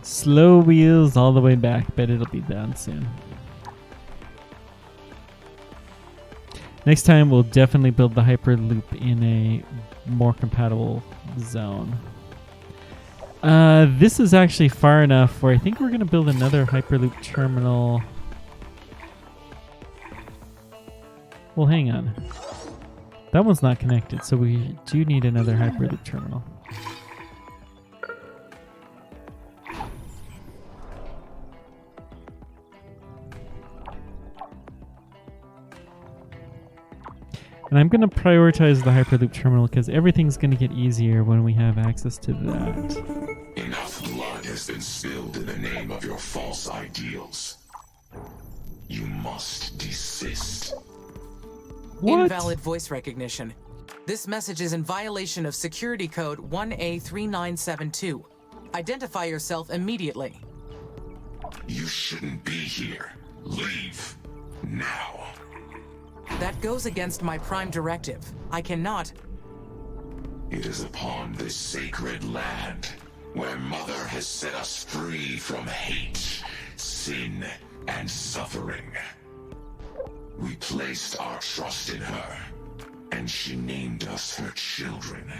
Slow wheels all the way back, but it'll be done soon. Next time we'll definitely build the Hyperloop in a more compatible zone. This is actually far enough where I think we're going to build another Hyperloop terminal. Well, hang on. That one's not connected, so we do need another Hyperloop terminal. And I'm going to prioritize the Hyperloop terminal because everything's going to get easier when we have access to that. Enough blood has been spilled in the name of your false ideals. You must desist. What? Invalid voice recognition. This message is in violation of security code 1A3972. Identify yourself immediately. You shouldn't be here. Leave. Now. That goes against my prime directive. I cannot. It is upon this sacred land where Mother has set us free from hate, sin, and suffering. We placed our trust in her, and she named us her children.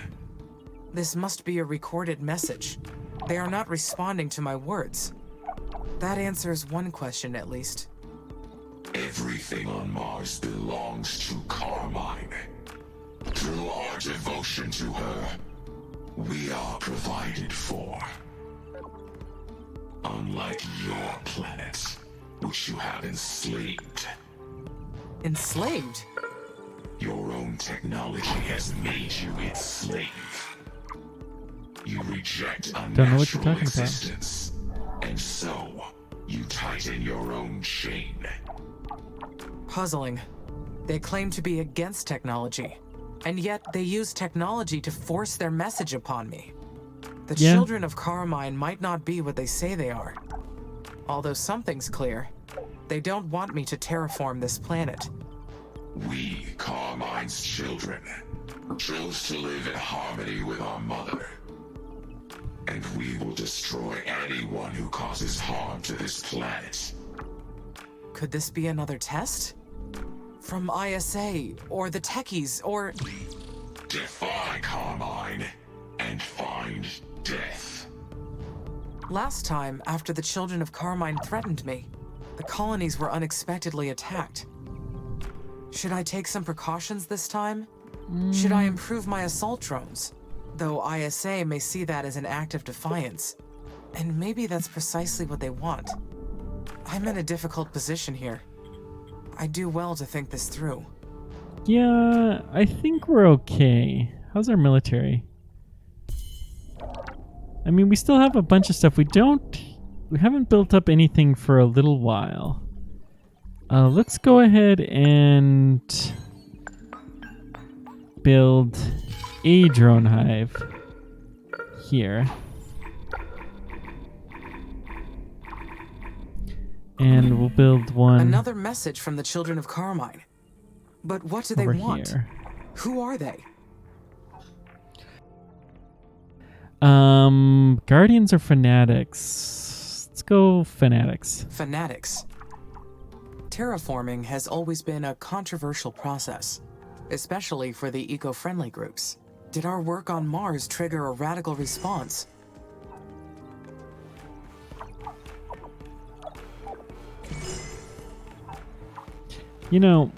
This must be a recorded message. They are not responding to my words. That answers one question at least. Everything on Mars belongs to Carmine. Through our devotion to her, we are provided for. Unlike your planet, which you have enslaved. Enslaved? Your own technology has made you its slave. You reject Don't know what you're unnatural talking about. existence, and so you tighten your own chain. Puzzling. They claim to be against technology, and yet they use technology to force their message upon me. The Yeah. children of Carmine might not be what they say they are. Although something's clear. They don't want me to terraform this planet. We, Carmine's children, chose to live in harmony with our mother. And we will destroy anyone who causes harm to this planet. Could this be another test? From ISA, or the techies, or... Defy Carmine and find death. Last time, after the children of Carmine threatened me, the colonies were unexpectedly attacked. Should I take some precautions this time? Should I improve my assault drones? Though ISA may see that as an act of defiance. And maybe that's precisely what they want. I'm in a difficult position here. I do well to think this through. Yeah, I think we're okay. How's our military? I mean, we still have a bunch of stuff. We haven't built up anything for a little while. Let's go ahead and build a drone hive here. And we'll build one Another message from the children of Carmine. But what do they over want? here. Who are they? Guardians or fanatics? Let's go fanatics. Fanatics. Terraforming has always been a controversial process, especially for the eco-friendly groups. Did our work on Mars trigger a radical response? You know,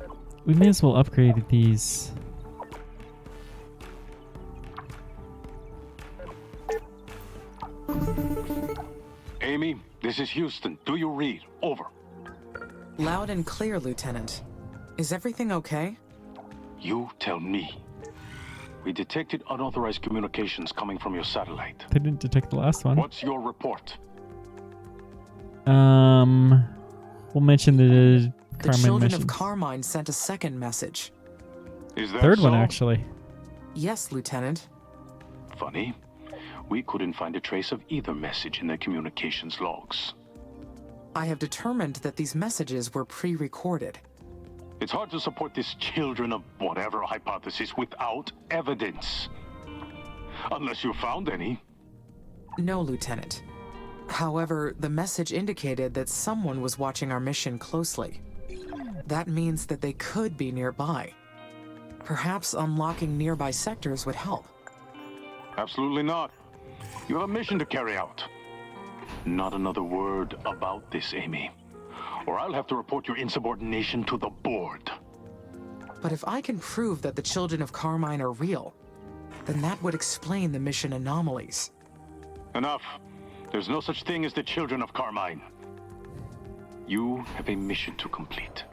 we may as well upgrade these. Amy, this is Houston. Do you read? Over. Loud and clear, Lieutenant. Is everything okay? You tell me. We detected unauthorized communications coming from your satellite. They didn't detect the last one. What's your report? We'll mention the The Carmine children mission. of Carmine sent a second message. Is that Third one, so? actually. Yes, Lieutenant. Funny. We couldn't find a trace of either message in their communications logs. I have determined that these messages were pre-recorded. It's hard to support this children of whatever hypothesis without evidence. Unless you found any. No, Lieutenant. However, the message indicated that someone was watching our mission closely. That means that they could be nearby. Perhaps unlocking nearby sectors would help. Absolutely not. You have a mission to carry out. Not another word about this, Amy. Or I'll have to report your insubordination to the board. But if I can prove that the children of Carmine are real, then that would explain the mission anomalies. Enough. There's no such thing as the children of Carmine. You have a mission to complete.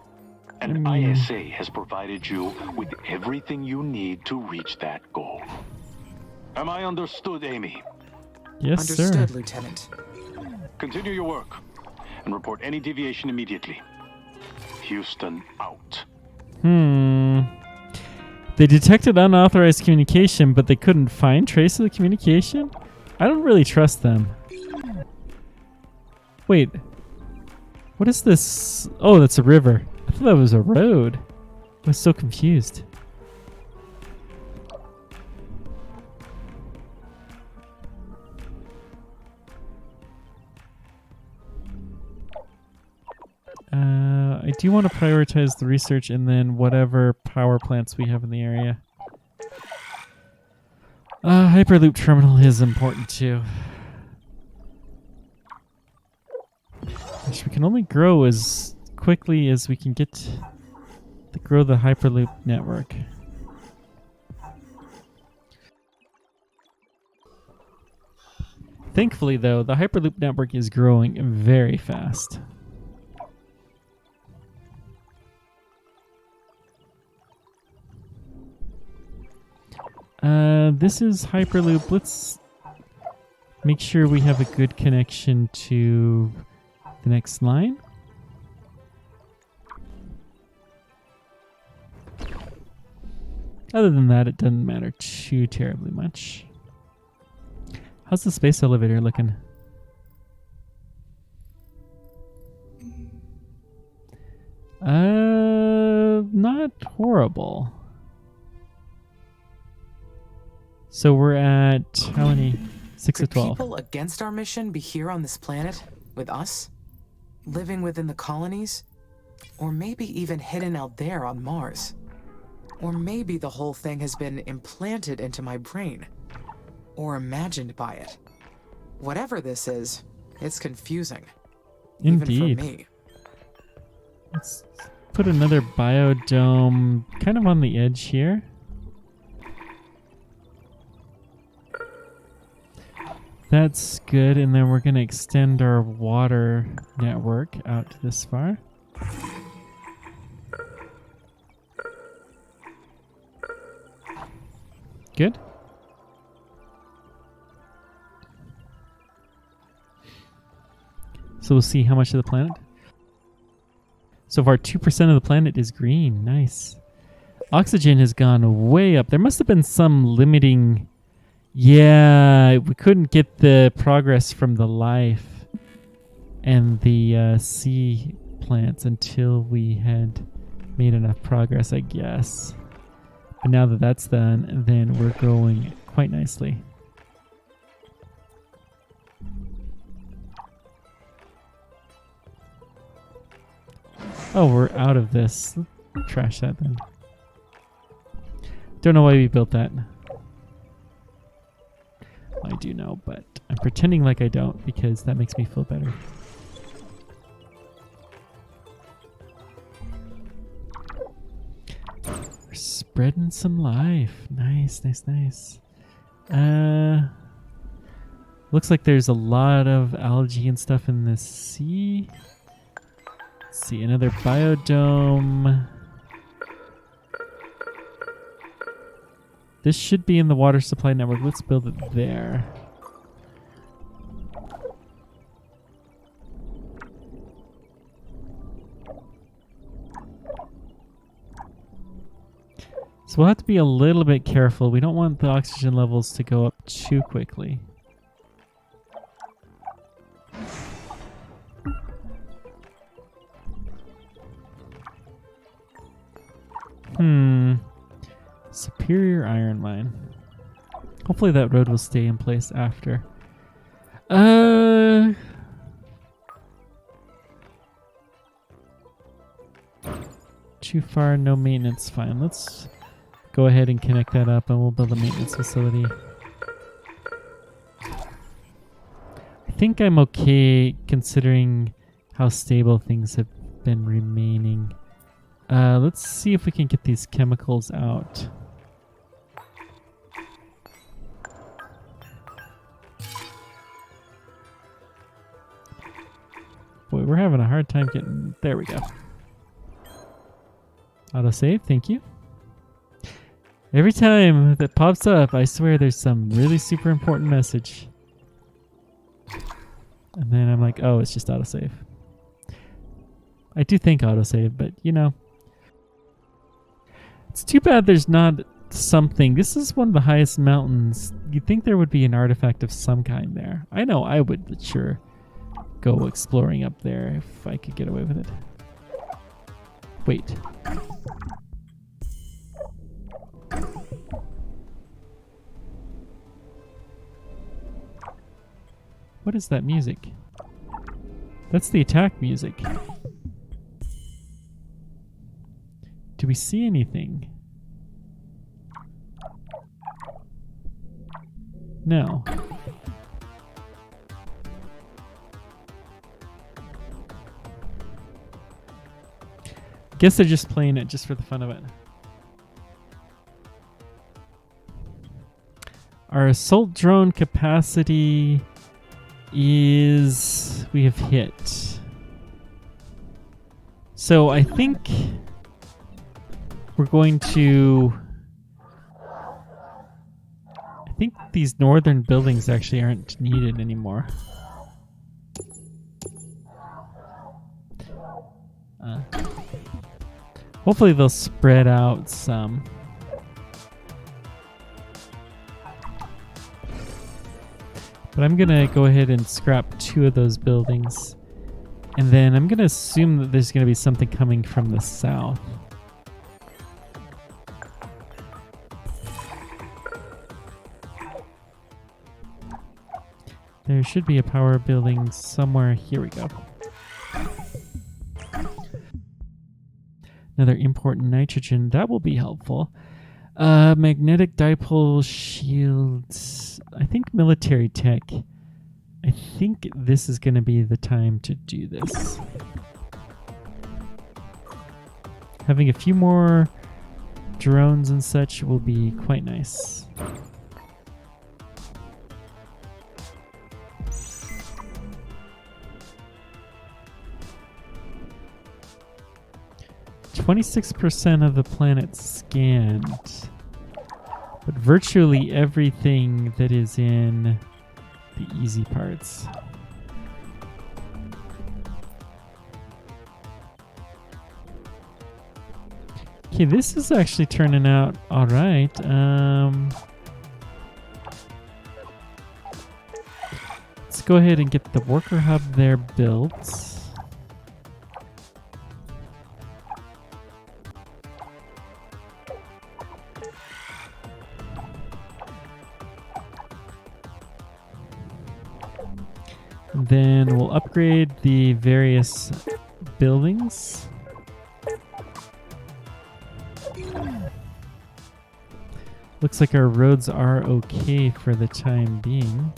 And ISA has provided you with everything you need to reach that goal. Am I understood, Amy? Yes, Understood, sir. Lieutenant. Continue your work and report any deviation immediately. Houston out. They detected unauthorized communication, but they couldn't find trace of the communication? I don't really trust them. Wait. What is this? Oh, that's a river. I thought that was a road. I was so confused. I do want to prioritize the research and then whatever power plants we have in the area. Hyperloop terminal is important too. Gosh, we can only grow as quickly as we can get to grow the Hyperloop network. Thankfully, though, the Hyperloop network is growing very fast. This is Hyperloop. Let's make sure we have a good connection to the next line. Other than that, it doesn't matter too terribly much. How's the space elevator looking? Not horrible. So we're at how many? 6 of Could 12. people against our mission be here on this planet with us? Living within the colonies? Or maybe even hidden out there on Mars? Or maybe the whole thing has been implanted into my brain. Or imagined by it. Whatever this is, it's confusing. Indeed. Even for me. Let's put another biodome kind of on the edge here. That's good, and then we're going to extend our water network out to this far. Good. So we'll see how much of the planet. So far, 2% of the planet is green. Nice. Oxygen has gone way up. There must have been some limiting... Yeah, we couldn't get the progress from the life and the sea plants until we had made enough progress, I guess. But now that that's done, then we're growing quite nicely. Oh, we're out of this. Trash that then. Don't know why we built that. I do know, but I'm pretending like I don't because that makes me feel better. We're spreading some life. Nice, nice, nice. Looks like there's a lot of algae and stuff in the sea. Let's see, another biodome. This should be in the water supply network. Let's build it there. So we'll have to be a little bit careful. We don't want the oxygen levels to go up too quickly. Superior iron mine. Hopefully that road will stay in place after. Too far, no maintenance. Fine. Let's go ahead and connect that up and we'll build a maintenance facility. I think I'm okay considering how stable things have been remaining. Let's see if we can get these chemicals out. Boy, we're having a hard time getting... There we go. Autosave, thank you. Every time that pops up, I swear there's some really super important message. And then I'm like, oh, it's just autosave. I do think autosave, but you know. It's too bad there's not something. This is one of the highest mountains. You'd think there would be an artifact of some kind there. I know I would sure go exploring up there if I could get away with it. Wait. What is that music? That's the attack music. Do we see anything? No. Guess they're just playing it just for the fun of it. Our assault drone capacity is... we have hit. So I think we're going to... I think these northern buildings actually aren't needed anymore. Hopefully they'll spread out some. But I'm gonna go ahead and scrap 2 of those buildings. And then I'm gonna assume that there's gonna be something coming from the south. There should be a power building somewhere. Here we go. Another important nitrogen. That will be helpful. Magnetic dipole shields. I think military tech. I think this is going to be the time to do this. Having a few more drones and such will be quite nice. %26 of the planet scanned, but virtually everything that is in the easy parts. Okay, this is actually turning out all right. Let's go ahead and get the worker hub there built. Then we'll upgrade the various buildings. Looks like our roads are okay for the time being.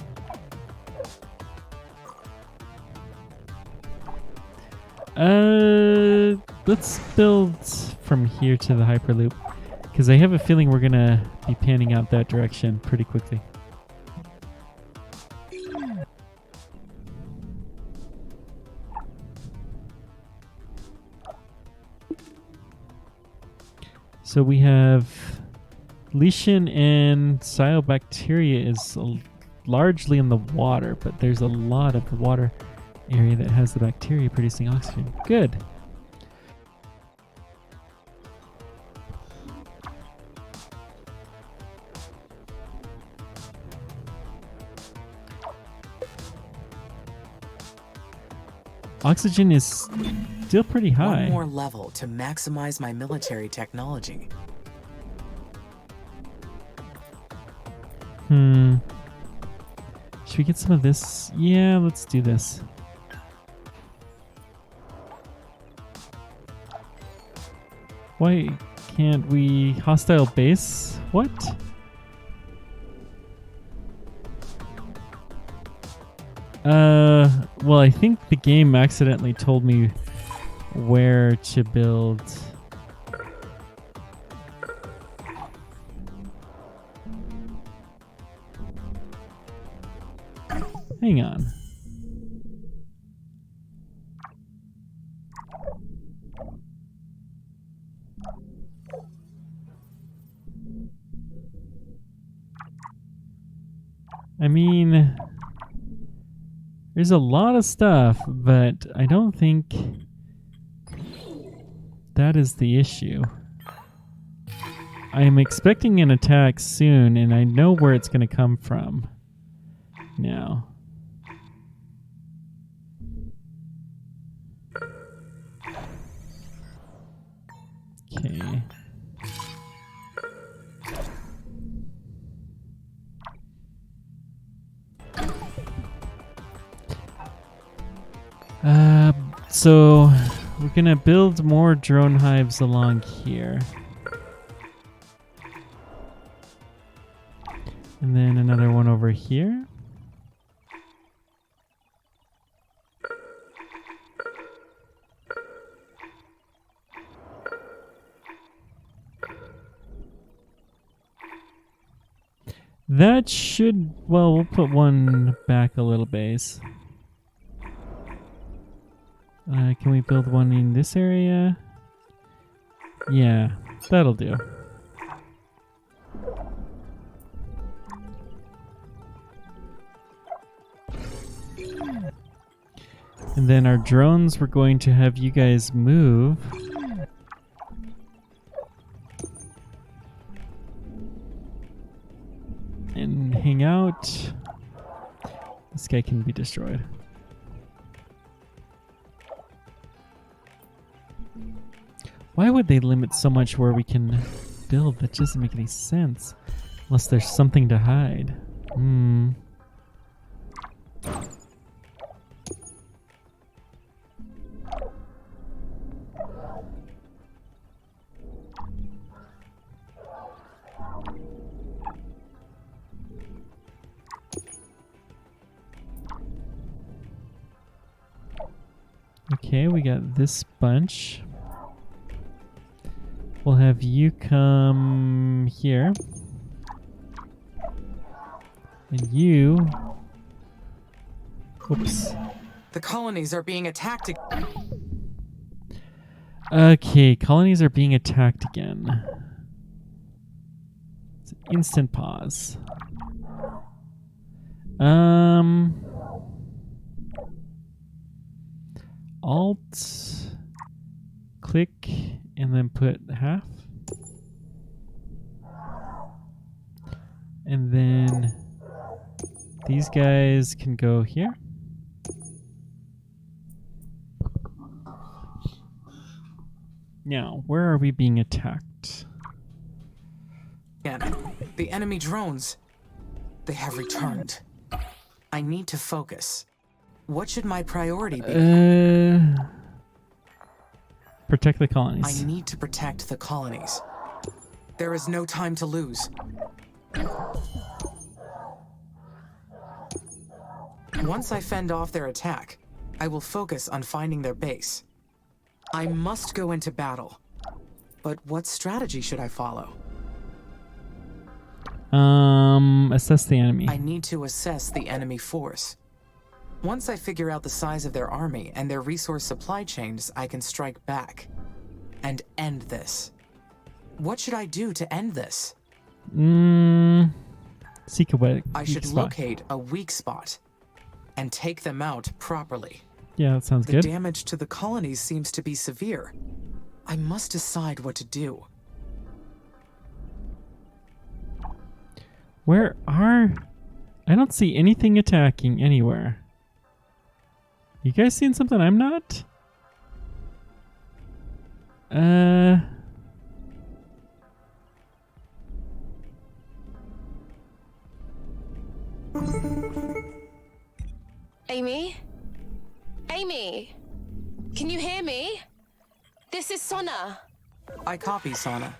Let's build from here to the Hyperloop, because I have a feeling we're gonna be panning out that direction pretty quickly. So we have lichen and cyanobacteria is largely in the water, but there's a lot of the water area that has the bacteria producing oxygen. Good. Oxygen is still pretty high. One more level to maximize my military technology. Should we get some of this? Yeah, let's do this. Why can't we hostile base? What? Well, I think the game accidentally told me where to build. Hang on. I mean, there's a lot of stuff, but I don't think that is the issue. I am expecting an attack soon, and I know where it's going to come from now. Okay. So we're gonna build more drone hives along here. And then another one over here. That should... Well, we'll put one back a little base. Can we build one in this area? Yeah, that'll do. And then our drones, we're going to have you guys move. And hang out. This guy can be destroyed. Why would they limit so much where we can build? That doesn't make any sense. Unless there's something to hide. Okay, we got this bunch. We'll have you come here. And you... Oops. The colonies are being attacked. Okay, colonies are being attacked again. It's an instant pause. Alt, click, and then put half. And then these guys can go here. Now, where are we being attacked? The enemy drones. They have returned. I need to focus. What should my priority be? Protect the colonies. I need to protect the colonies. There is no time to lose. Once I fend off their attack, I will focus on finding their base. I must go into battle. But what strategy should I follow? Assess the enemy. I need to assess the enemy force. Once I figure out the size of their army and their resource supply chains, I can strike back and end this. What should I do to end this? Seek a way. I should locate a weak spot and take them out properly. Yeah, that sounds The good. damage to the colonies seems to be severe. I must decide what to do. Where are... I don't see anything attacking anywhere. You guys seen something I'm not? Amy? Amy? Can you hear me? This is Sona. I copy, Sana.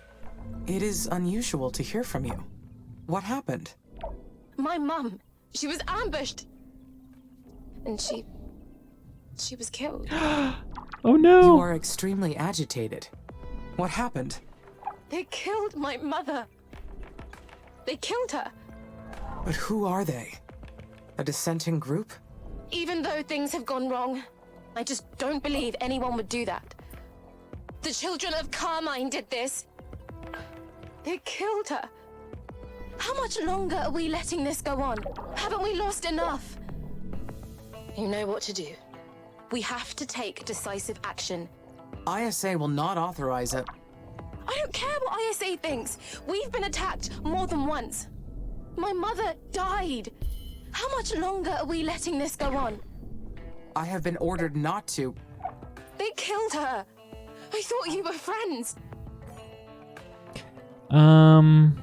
It is unusual to hear from you. What happened? My mum. She was ambushed. And she was killed. Oh no! You are extremely agitated. What happened? They killed my mother. They killed her. But who are they? A dissenting group? Even though things have gone wrong, I just don't believe anyone would do that. The children of Carmine did this. They killed her. How much longer are we letting this go on? Haven't we lost enough? You know what to do. We have to take decisive action. ISA will not authorize it. I don't care what ISA thinks. We've been attacked more than once. My mother died. How much longer are we letting this go on? I have been ordered not to. They killed her. I thought you were friends. We'll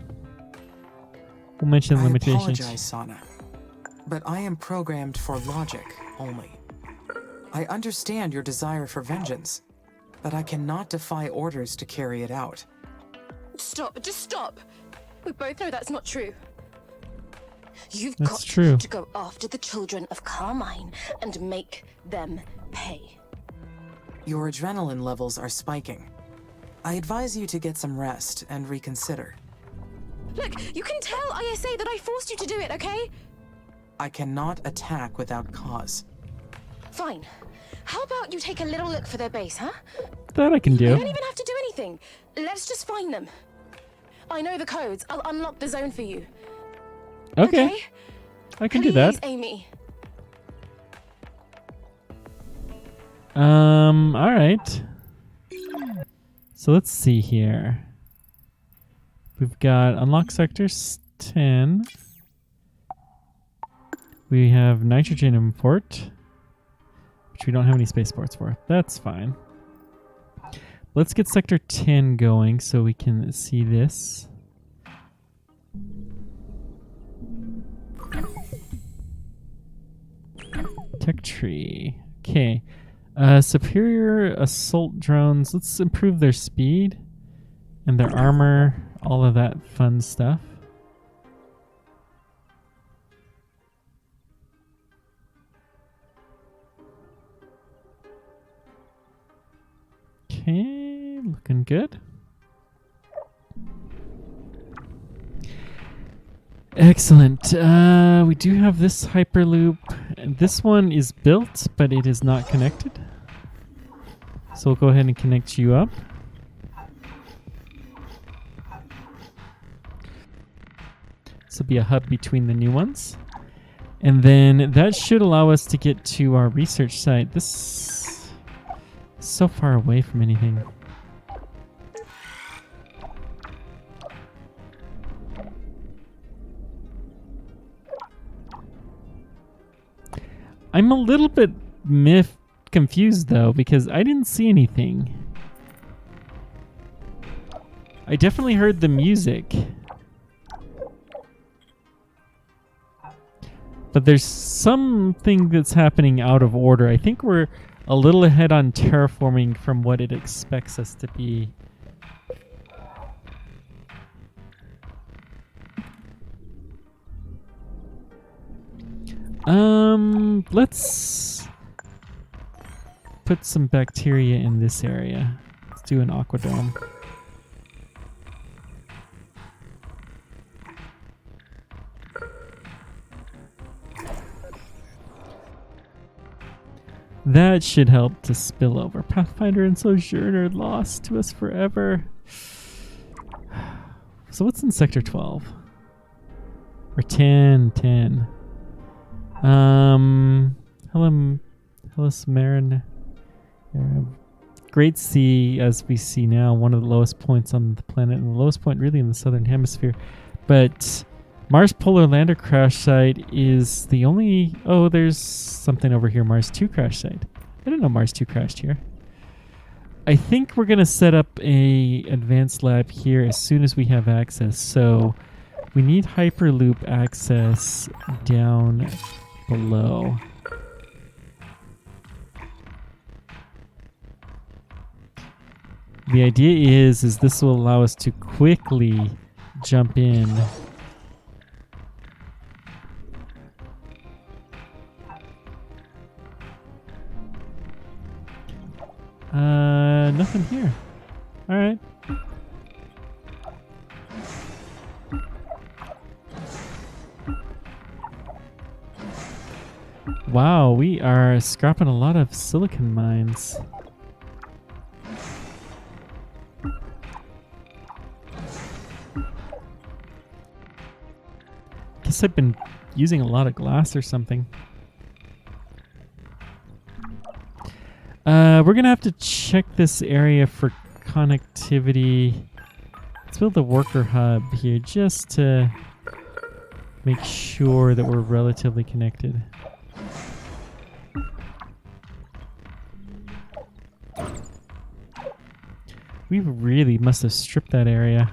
mention I limitations. apologize, Sana. But I am programmed for logic only. I understand your desire for vengeance, but I cannot defy orders to carry it out. Stop, just stop. We both know that's not true. You've That's got true. to go after the children of Carmine and make them pay. Your adrenaline levels are spiking. I advise you to get some rest and reconsider. Look, you can tell ISA that I forced you to do it, okay? I cannot attack without cause. Fine. How about you take a little look for their base, huh? That I can You do. don't even have to do anything. Let's just find them. I know the codes. I'll unlock the zone for you. Okay. I can do that. Please, Amy. All right. So let's see here. We've got unlock sectors 10. We have nitrogen import, which we don't have any spaceports for. That's fine. Let's get sector 10 going so we can see this. Tech tree. Okay. Superior assault drones. Let's improve their speed and their armor, all of that fun stuff. Okay, looking good. Excellent. We do have this hyperloop. And this one is built, but it is not connected. So we'll go ahead and connect you up. This will be a hub between the new ones. And then that should allow us to get to our research site. This is so far away from anything. I'm a little bit confused though, because I didn't see anything. I definitely heard the music. But there's something that's happening out of order. I think we're a little ahead on terraforming from what it expects us to be. Let's put some bacteria in this area. Let's do an aquadome. That should help to spill over. Pathfinder and Sojourner lost to us forever. So what's in Sector 12? Or 10. Hellas Marin. Great Sea, as we see now, one of the lowest points on the planet, and the lowest point really in the southern hemisphere. But Mars Polar Lander crash site is the only... Oh, there's something over here, Mars 2 crash site. I didn't know Mars 2 crashed here. I think we're going to set up a advanced lab here as soon as we have access. So we need Hyperloop access down below. The idea is this will allow us to quickly jump in. Nothing here. All right. Wow, we are scrapping a lot of silicon mines. Guess I've been using a lot of glass or something. We're gonna have to check this area for connectivity. Let's build a worker hub here just to make sure that we're relatively connected. We really must have stripped that area.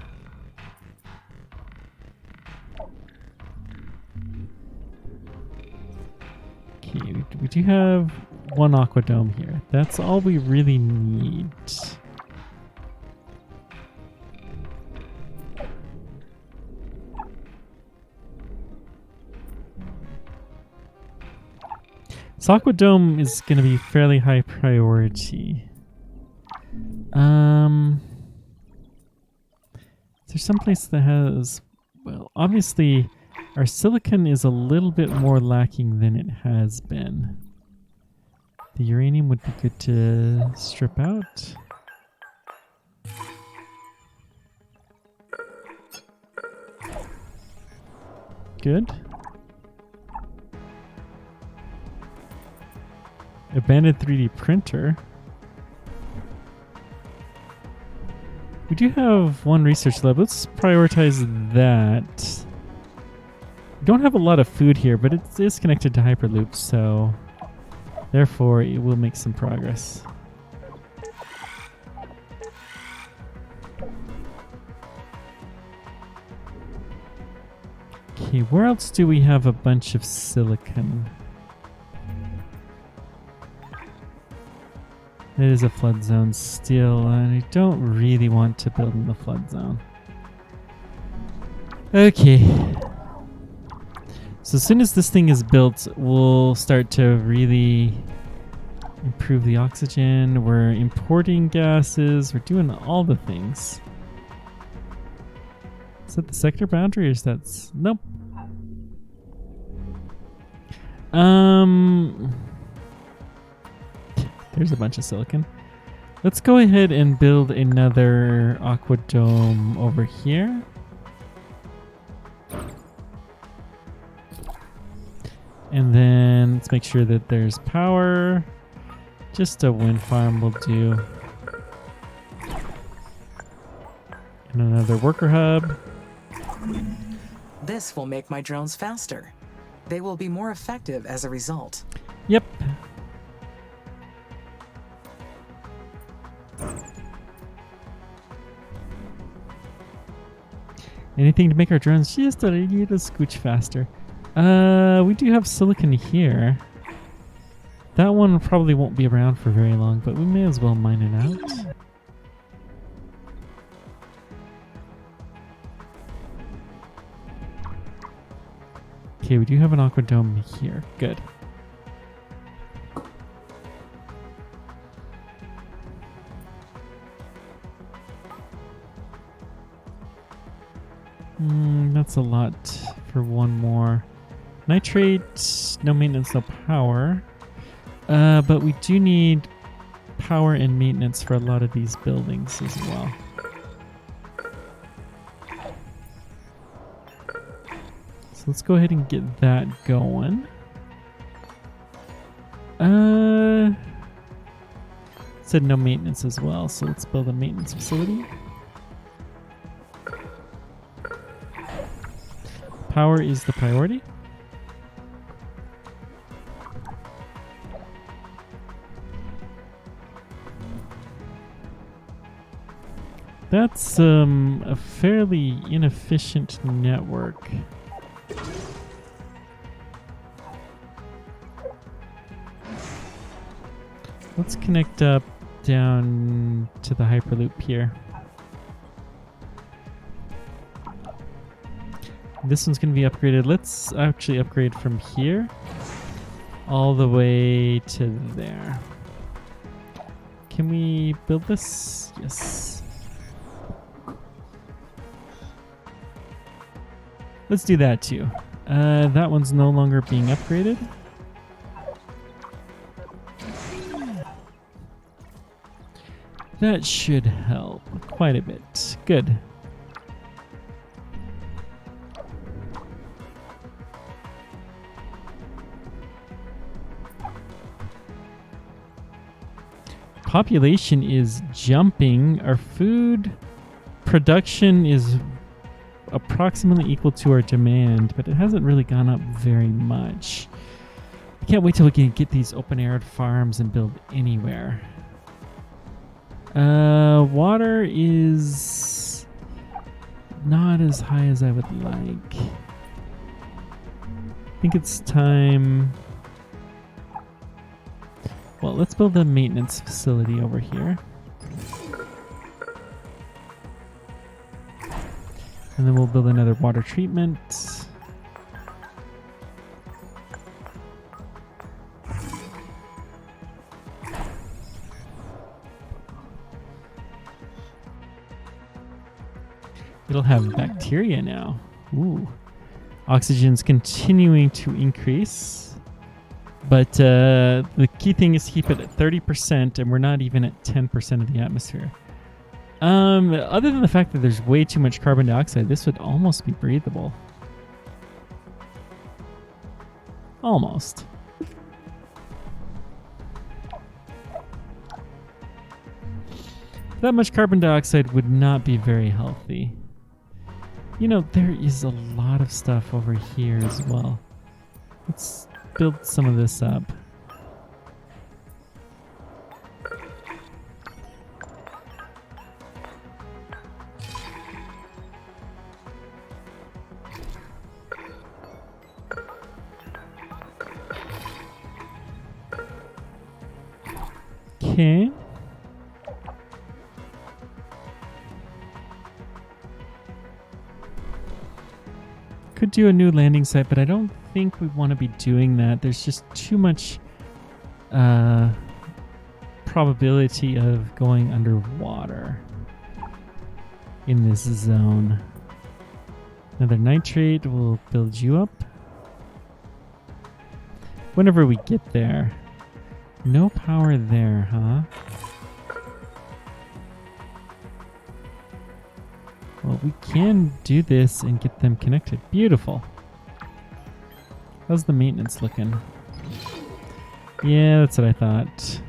Okay, we do have one aquadome here. That's all we really need. This aquadome is going to be fairly high priority. Is there someplace that has Well, obviously, our silicon is a little bit more lacking than it has been. The uranium would be good to strip out. Good. Abandoned 3D printer. We do have one research lab. Let's prioritize that. We don't have a lot of food here, but it is connected to Hyperloop, so therefore it will make some progress. Okay, where else do we have a bunch of silicon? It is a flood zone still, and I don't really want to build in the flood zone. Okay. So as soon as this thing is built, we'll start to really improve the oxygen. We're importing gases. We're doing all the things. Is that the sector boundary or is that... Nope. There's a bunch of silicon. Let's go ahead and build another aqua dome over here. And then let's make sure that there's power. Just a wind farm will do. And another worker hub. This will make my drones faster. They will be more effective as a result. Yep. Anything to make our drones just a little scooch faster. We do have silicon here. That one probably won't be around for very long, but we may as well mine it out. Okay, we do have an aqua dome here. Good. That's a lot for one more. Nitrate, no maintenance, no power. But we do need power and maintenance for a lot of these buildings as well. So let's go ahead and get that going. Said no maintenance as well, so let's build a maintenance facility. Power is the priority. That's a fairly inefficient network. Let's connect up down to the Hyperloop here. This one's going to be upgraded. Let's actually upgrade from here all the way to there. Can we build this? Yes. Let's do that too. That one's no longer being upgraded. That should help quite a bit. Good. Population is jumping. Our food production is approximately equal to our demand, but it hasn't really gone up very much. I can't wait till we can get these open-air farms and build anywhere. Water is not as high as I would like. I think it's time. Well, let's build a maintenance facility over here. And then we'll build another water treatment. It'll have bacteria now. Ooh. Oxygen's continuing to increase. But the key thing is to keep it at 30%, and we're not even at 10% of the atmosphere. Other than the fact that there's way too much carbon dioxide, this would almost be breathable. Almost. That much carbon dioxide would not be very healthy. You know, there is a lot of stuff over here as well. Let's build some of this up. Okay. Could do a new landing site, but I don't think we want to be doing that. There's just too much probability of going underwater in this zone. Another nitrate will build you up. Whenever we get there. No power there, huh? Well, we can do this and get them connected. Beautiful. How's the maintenance looking? Yeah, that's what I thought.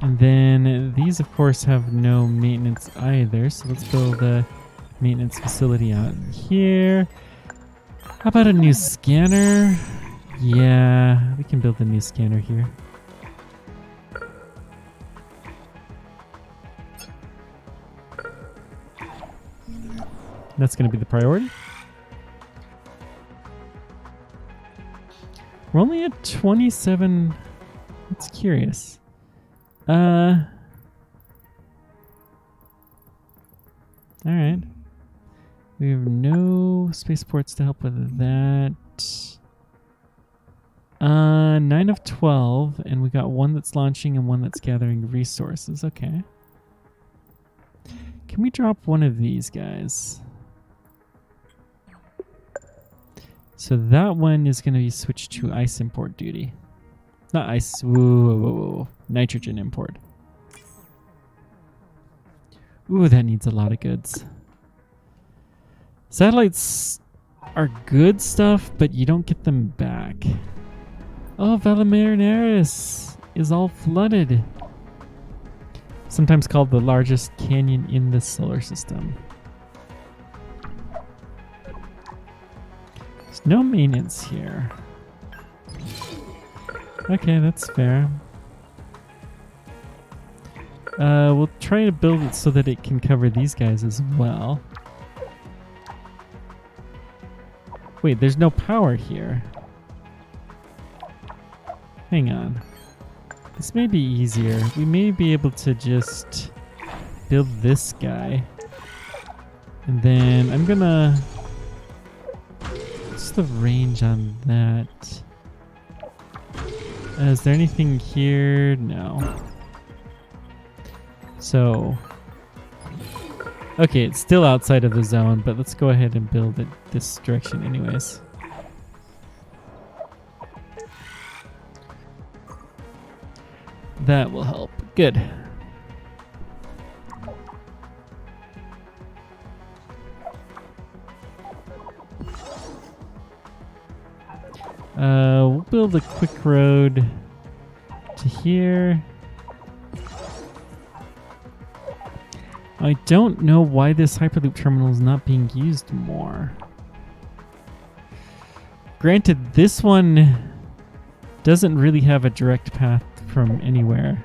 And then these, of course, have no maintenance either. So let's build a maintenance facility out here. How about a new scanner? Yeah, we can build a new scanner here. That's going to be the priority. We're only at 27. That's curious. All right. We have no spaceports to help with that. 9 of 12, and we got one that's launching and one that's gathering resources. Okay. Can we drop one of these guys? So that one is going to be switched to ice import duty. Not ice, whoa. Nitrogen import. Ooh, that needs a lot of goods. Satellites are good stuff, but you don't get them back. Oh, Valerineris is all flooded. Sometimes called the largest canyon in the solar system. There's no maintenance here. Okay, that's fair. We'll try to build it so that it can cover these guys as well. Wait, there's no power here. Hang on. This may be easier. We may be able to just build this guy. And then I'm gonna... What's the range on that? Is there anything here? No. So... Okay, it's still outside of the zone, but let's go ahead and build it this direction anyways. That will help. Good. We'll build a quick road to here. I don't know why this Hyperloop terminal is not being used more. Granted, this one doesn't really have a direct path from anywhere.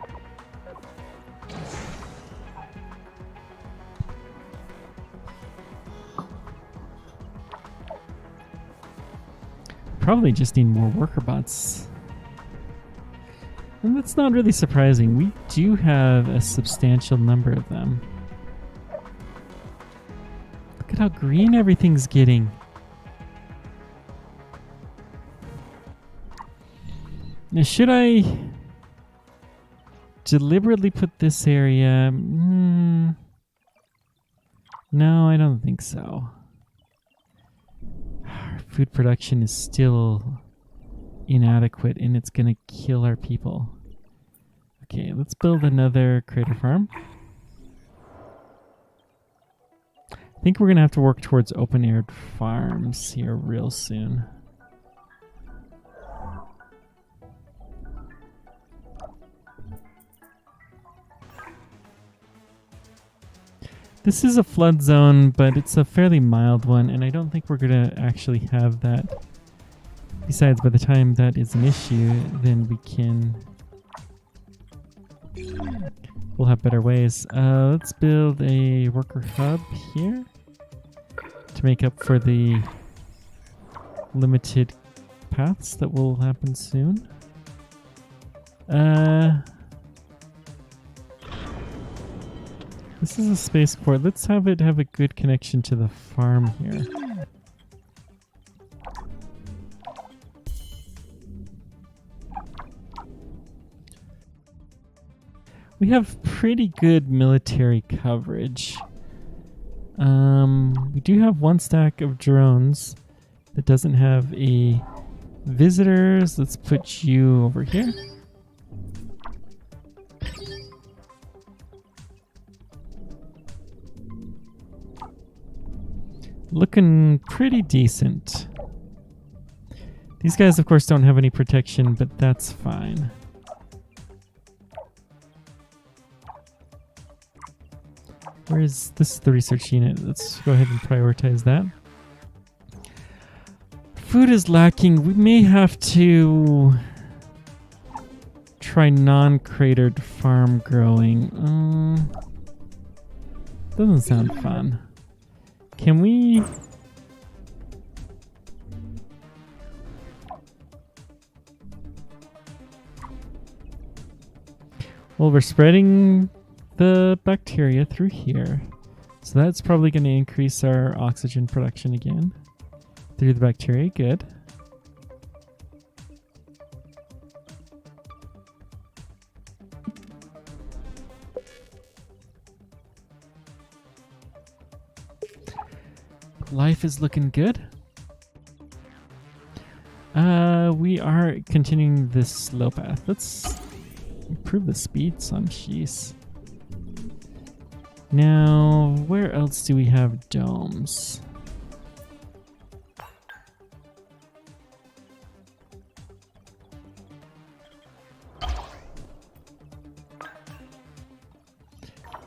Probably just need more worker bots. And that's not really surprising. We do have a substantial number of them. Look at how green everything's getting. Now, should I deliberately put this area? No, I don't think so. Food production is still inadequate and it's gonna kill our people. Okay, let's build another crater farm. I think we're gonna have to work towards open-aired farms here real soon. This is a flood zone, but it's a fairly mild one, and I don't think we're gonna actually have that. Besides, by the time that is an issue, then we'll have better ways. Let's build a worker hub here to make up for the limited paths that will happen soon. This is a spaceport. Let's have it have a good connection to the farm here. We have pretty good military coverage. We do have one stack of drones that doesn't have a visitors. Let's put you over here. Looking pretty decent. These guys, of course, don't have any protection, but that's fine. Where is this? Is the research unit. Let's go ahead and prioritize that. Food is lacking. We may have to try non-cratered farm growing. Doesn't sound fun. Can we... Well, we're spreading the bacteria through here. So that's probably going to increase our oxygen production again. Through the bacteria, good. Life is looking good. We are continuing this slow path. Let's improve the speed some. Jeez. Now, where else do we have domes?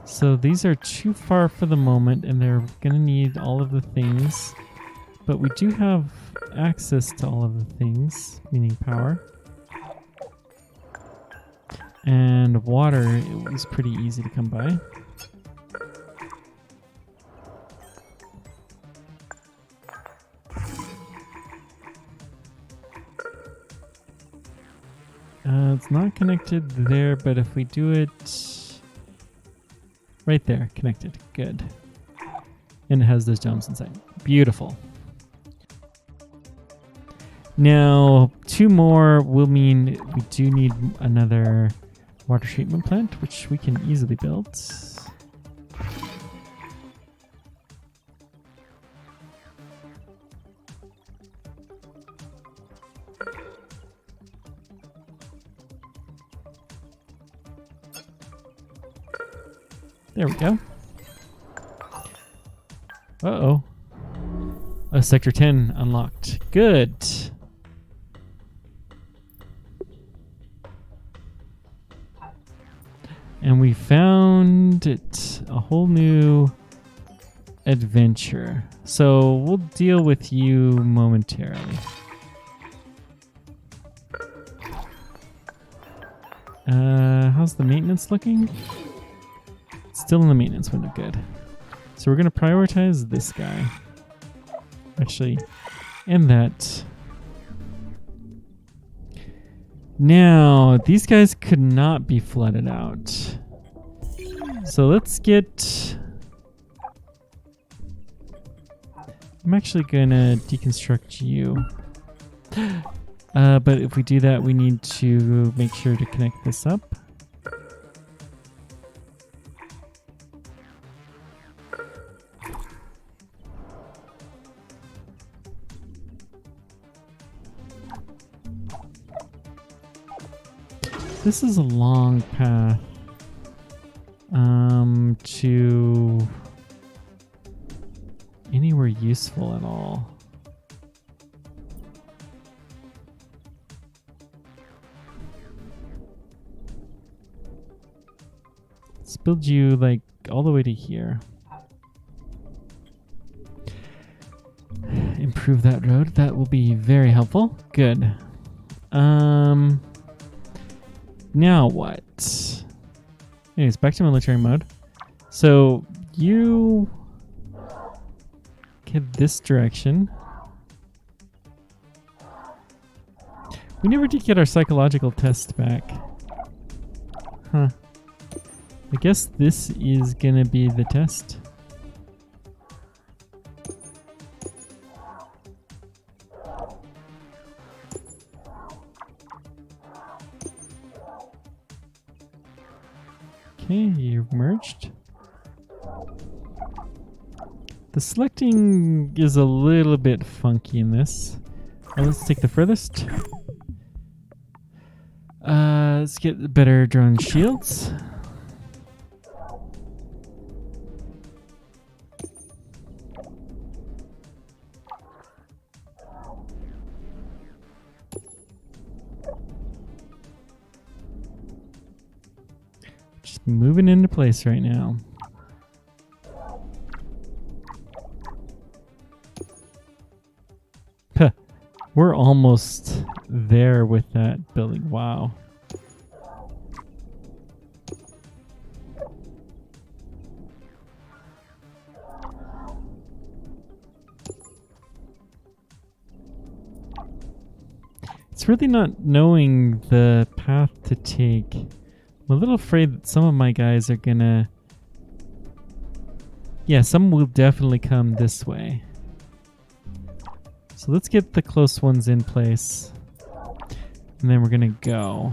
So these are too far for the moment, and they're going to need all of the things. But we do have access to all of the things, meaning power. And water, it was pretty easy to come by. It's not connected there, but if we do it right there, connected, good. And it has those domes inside. Beautiful. Now, 2 more will mean we do need another water treatment plant, which we can easily build. There we go. Uh-oh. Oh, Sector 10 unlocked. Good. And we found it. A whole new adventure. So we'll deal with you momentarily. How's the maintenance looking? Still in the maintenance window, good. So we're going to prioritize this guy. Actually, and that. Now, these guys could not be flooded out. So let's get... I'm actually going to deconstruct you. But if we do that, we need to make sure to connect this up. This is a long path to anywhere useful at all. Let's build you like all the way to here. Improve that road. That will be very helpful. Good. Now what? Anyways, back to military mode. So you get this direction. We never did get our psychological test back. Huh. I guess this is gonna be the test. Okay, you've merged. The selecting is a little bit funky in this. Let's take the furthest. Let's get better drone shields. Just moving into place right now. Huh. We're almost there with that building. Wow. It's really not knowing the path to take. I'm a little afraid that some of my guys are gonna... Yeah, some will definitely come this way. So let's get the close ones in place. And then we're gonna go.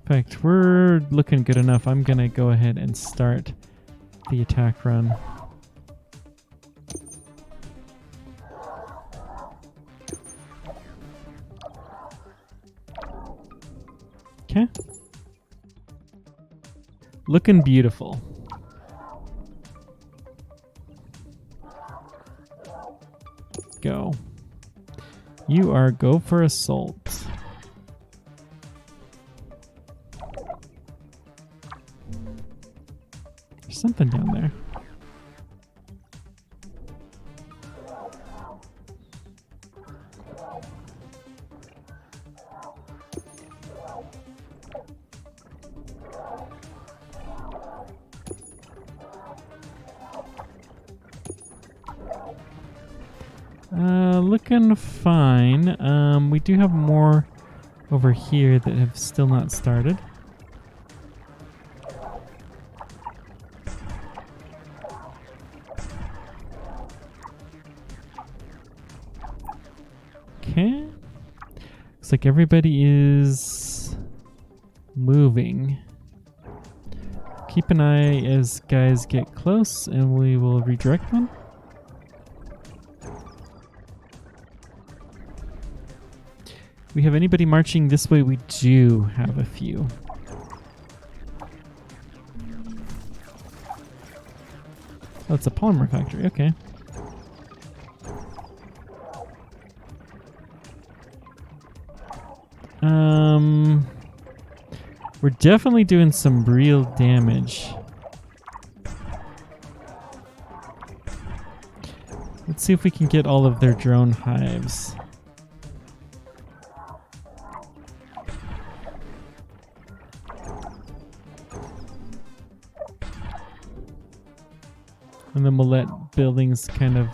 In fact, we're looking good enough. I'm gonna go ahead and start the attack run. Okay. Looking beautiful. Go. You are go for assault. There's something down there. Looking fine. We do have more over here that have still not started. Okay. Looks like everybody is moving. Keep an eye as guys get close and we will redirect them. We have anybody marching this way? We do have a few. Oh, it's a polymer factory. Okay. We're definitely doing some real damage. Let's see if we can get all of their drone hives. And then we'll let buildings kind of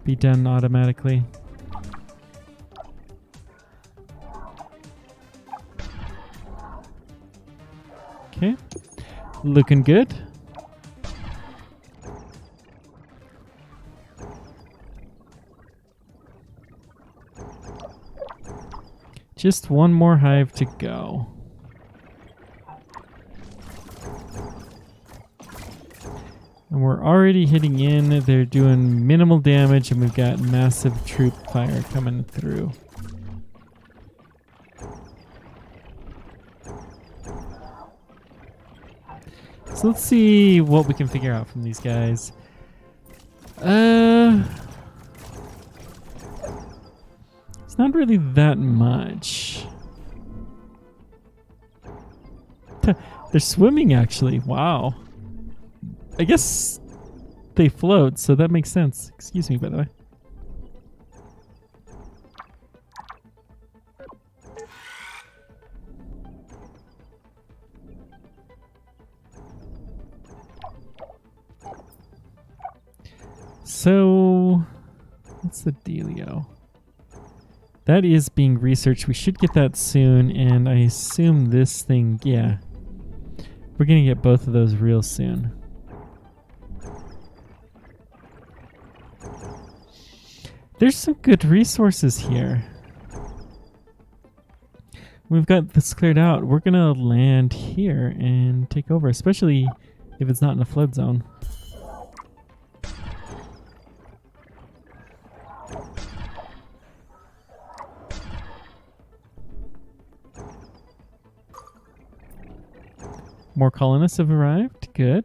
be done automatically. Okay, looking good. Just one more hive to go. And we're already hitting in. They're doing minimal damage, and we've got massive troop fire coming through. So let's see what we can figure out from these guys. It's not really that much. They're swimming, actually. Wow. I guess they float, so that makes sense. Excuse me, by the way. So, what's the dealio? That is being researched. We should get that soon, and I assume this thing, yeah. We're gonna get both of those real soon. There's some good resources here. We've got this cleared out. We're gonna land here and take over, especially if it's not in a flood zone. More colonists have arrived. Good.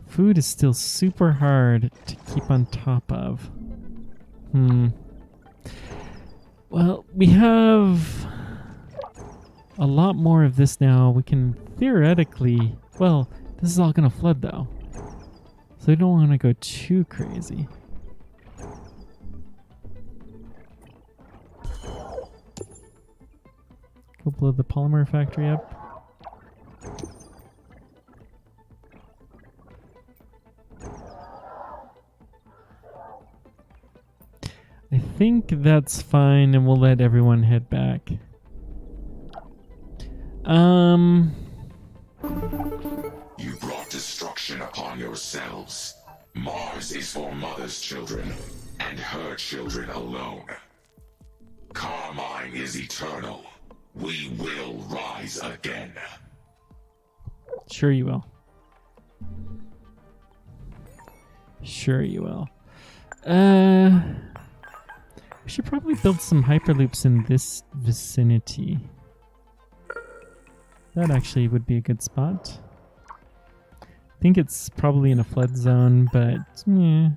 Food is still super hard to keep on top of. Well, we have a lot more of this now. We can theoretically... Well, this is all going to flood, though. So we don't want to go too crazy. Go blow the polymer factory up. I think that's fine, and we'll let everyone head back. You brought destruction upon yourselves. Mars is for Mother's children, and her children alone. Carmine is eternal. We will rise again. Sure you will. Sure you will. We should probably build some hyperloops in this vicinity. That actually would be a good spot. I think it's probably in a flood zone, but yeah.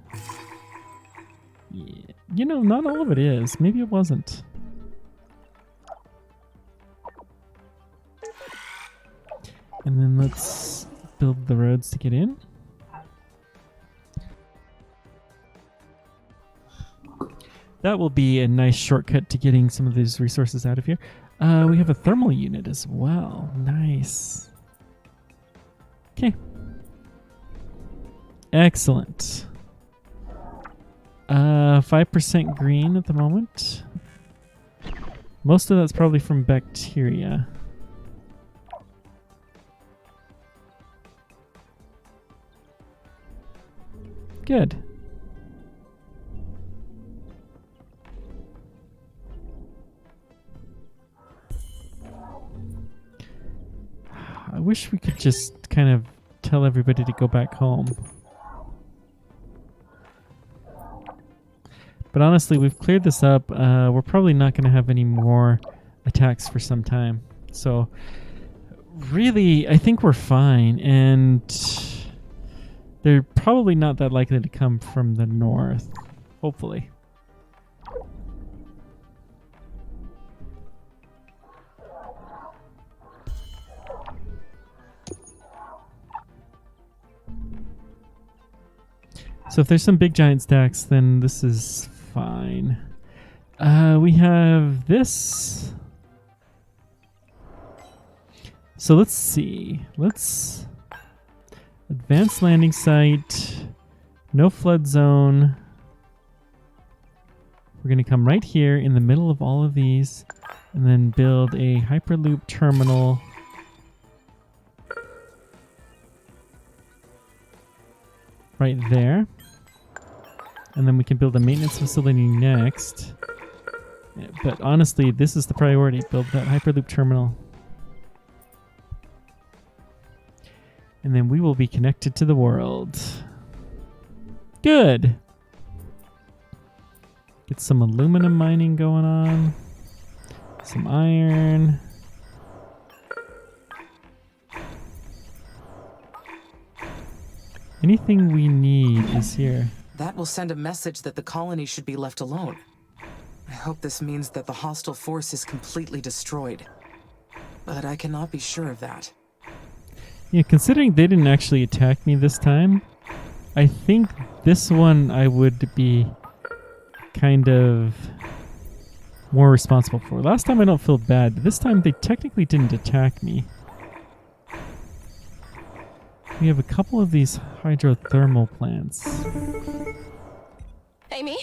You know, not all of it is. Maybe it wasn't. And then let's build the roads to get in. That will be a nice shortcut to getting some of these resources out of here. We have a thermal unit as well. Nice. Okay. Excellent. 5% green at the moment. Most of that's probably from bacteria. Good. I wish we could just kind of tell everybody to go back home. But honestly, we've cleared this up. We're probably not going to have any more attacks for some time. So really, I think we're fine. And they're probably not that likely to come from the north. Hopefully. So if there's some big giant stacks, then this is fine. We have this. So let's see. Let's advanced landing site. No flood zone. We're going to come right here in the middle of all of these and then build a Hyperloop terminal. Right there. And then we can build a maintenance facility next. Yeah, but honestly, this is the priority. Build that Hyperloop terminal. And then we will be connected to the world. Good. Get some aluminum mining going on. Some iron. Anything we need is here. That will send a message that the colony should be left alone. I hope this means that the hostile force is completely destroyed. But I cannot be sure of that. Yeah, considering they didn't actually attack me this time, I think this one I would be kind of more responsible for. Last time I don't feel bad, but this time they technically didn't attack me. We have a couple of these hydrothermal plants. Amy,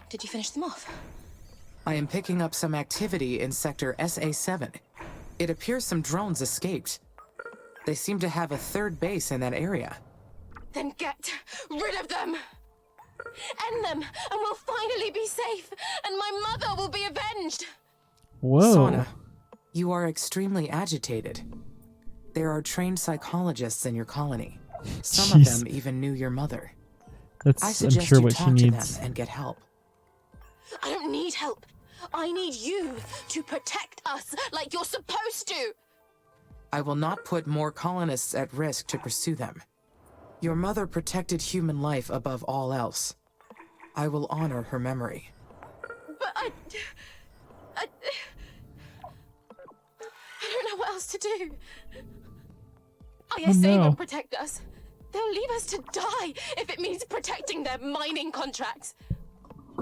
did you finish them off? I am picking up some activity in sector SA7. It appears some drones escaped. They seem to have a third base in that area. Then get rid of them! End them, and we'll finally be safe, and my mother will be avenged! Whoa. Sana, you are extremely agitated. There are trained psychologists in your colony. Some of them even knew your mother. That's, I I'm suggest sure, you what she talk to them needs. and get help. I don't need help. I need you to protect us like you're supposed to. I will not put more colonists at risk to pursue them. Your mother protected human life above all else. I will honor her memory. But I don't know what else to do. ISA no. won't protect us. They'll leave us to die if it means protecting their mining contracts.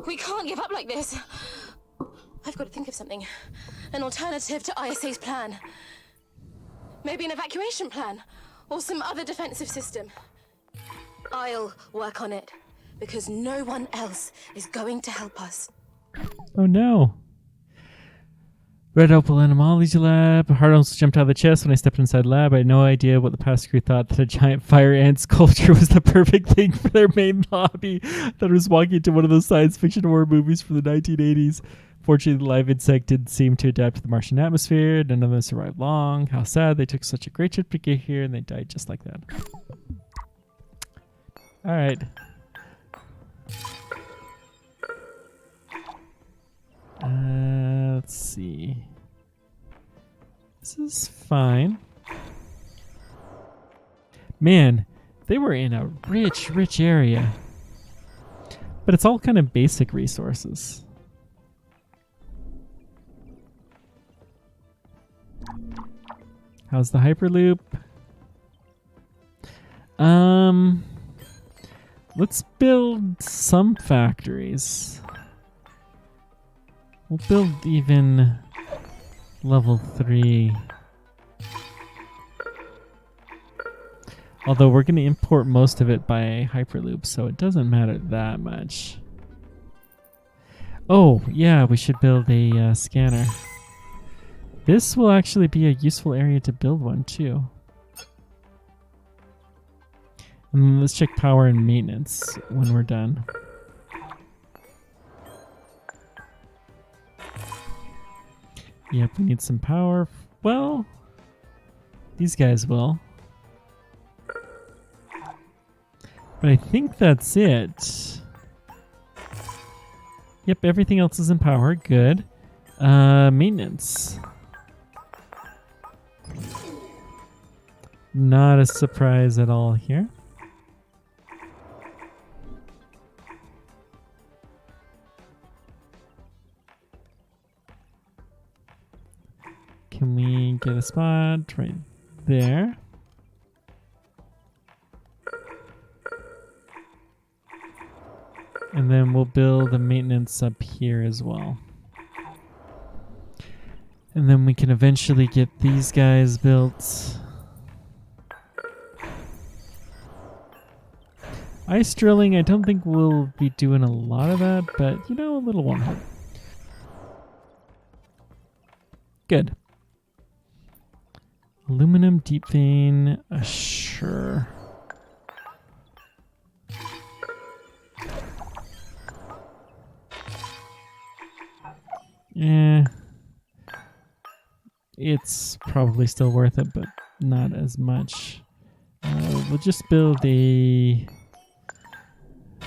We can't give up like this. I've got to think of something. An alternative to ISA's plan. Maybe an evacuation plan. Or some other defensive system. I'll work on it. Because no one else is going to help us. Oh no. Red Opal Animology Lab. Heart almost jumped out of the chest when I stepped inside the lab. I had no idea what the past crew thought that a giant fire ant sculpture was the perfect thing for their main lobby. That was walking into one of those science fiction horror movies from the 1980s. Fortunately, the live insect didn't seem to adapt to the Martian atmosphere. None of them survived long. How sad. They took such a great trip to get here and they died just like that. Alright. Let's see. This is fine. Man, they were in a rich area. But it's all kind of basic resources. How's the Hyperloop? Let's build some factories. We'll build even level 3. Although we're going to import most of it by Hyperloop, so it doesn't matter that much. Oh, yeah, we should build a scanner. This will actually be a useful area to build one, too. And let's check power and maintenance when we're done. Yep, we need some power. Well, these guys will. But I think that's it. Yep, everything else is in power. Good. Maintenance. Not a surprise at all here. Can we get a spot right there? And then we'll build the maintenance up here as well. And then we can eventually get these guys built. Ice drilling, I don't think we'll be doing a lot of that, but you know, a little won't hurt. Good. Aluminum deep vein, sure. Eh, it's probably still worth it, but not as much. We'll just build a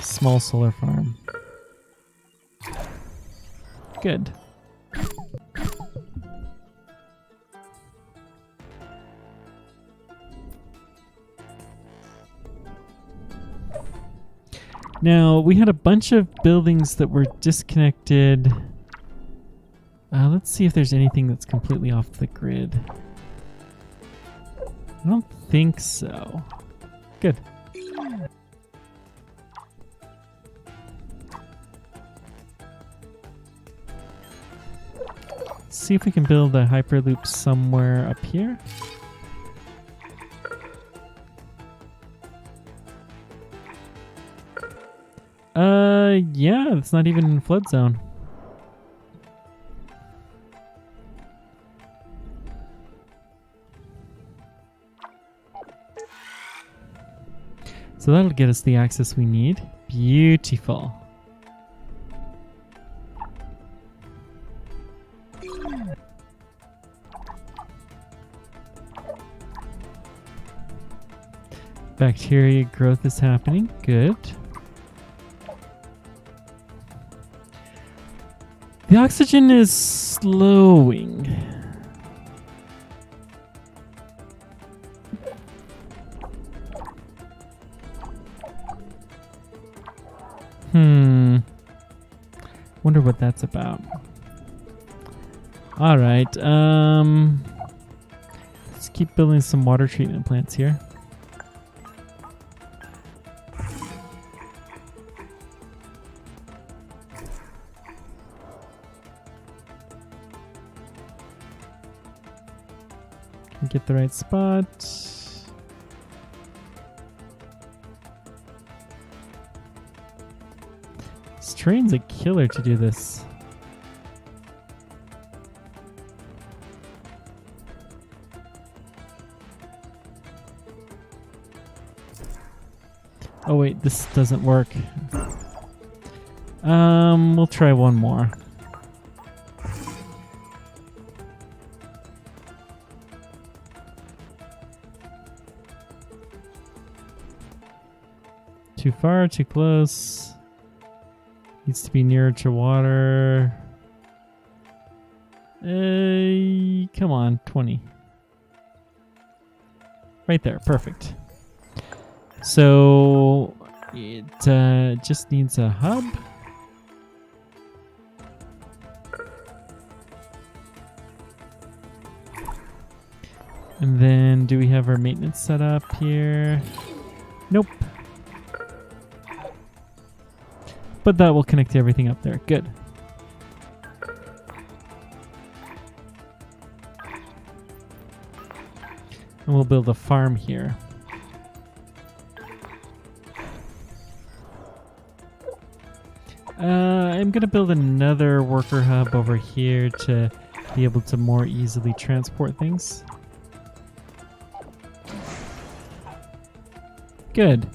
small solar farm. Good. Now, we had a bunch of buildings that were disconnected. Let's see if there's anything that's completely off the grid. I don't think so. Good. Let's see if we can build a hyperloop somewhere up here. Yeah, it's not even in flood zone. So that'll get us the access we need. Beautiful. Bacteria growth is happening. Good. The oxygen is slowing. Wonder what that's about. All right. Let's keep building some water treatment plants here. Get the right spot. This train's a killer to do this. Oh wait, this doesn't work. We'll try one more. Too far, too close. Needs to be nearer to water. Come on, 20. Right there, perfect. So it just needs a hub. And then do we have our maintenance set up here? Nope. But that will connect everything up there. Good. And we'll build a farm here. I'm going to build another worker hub over here to be able to more easily transport things. Good.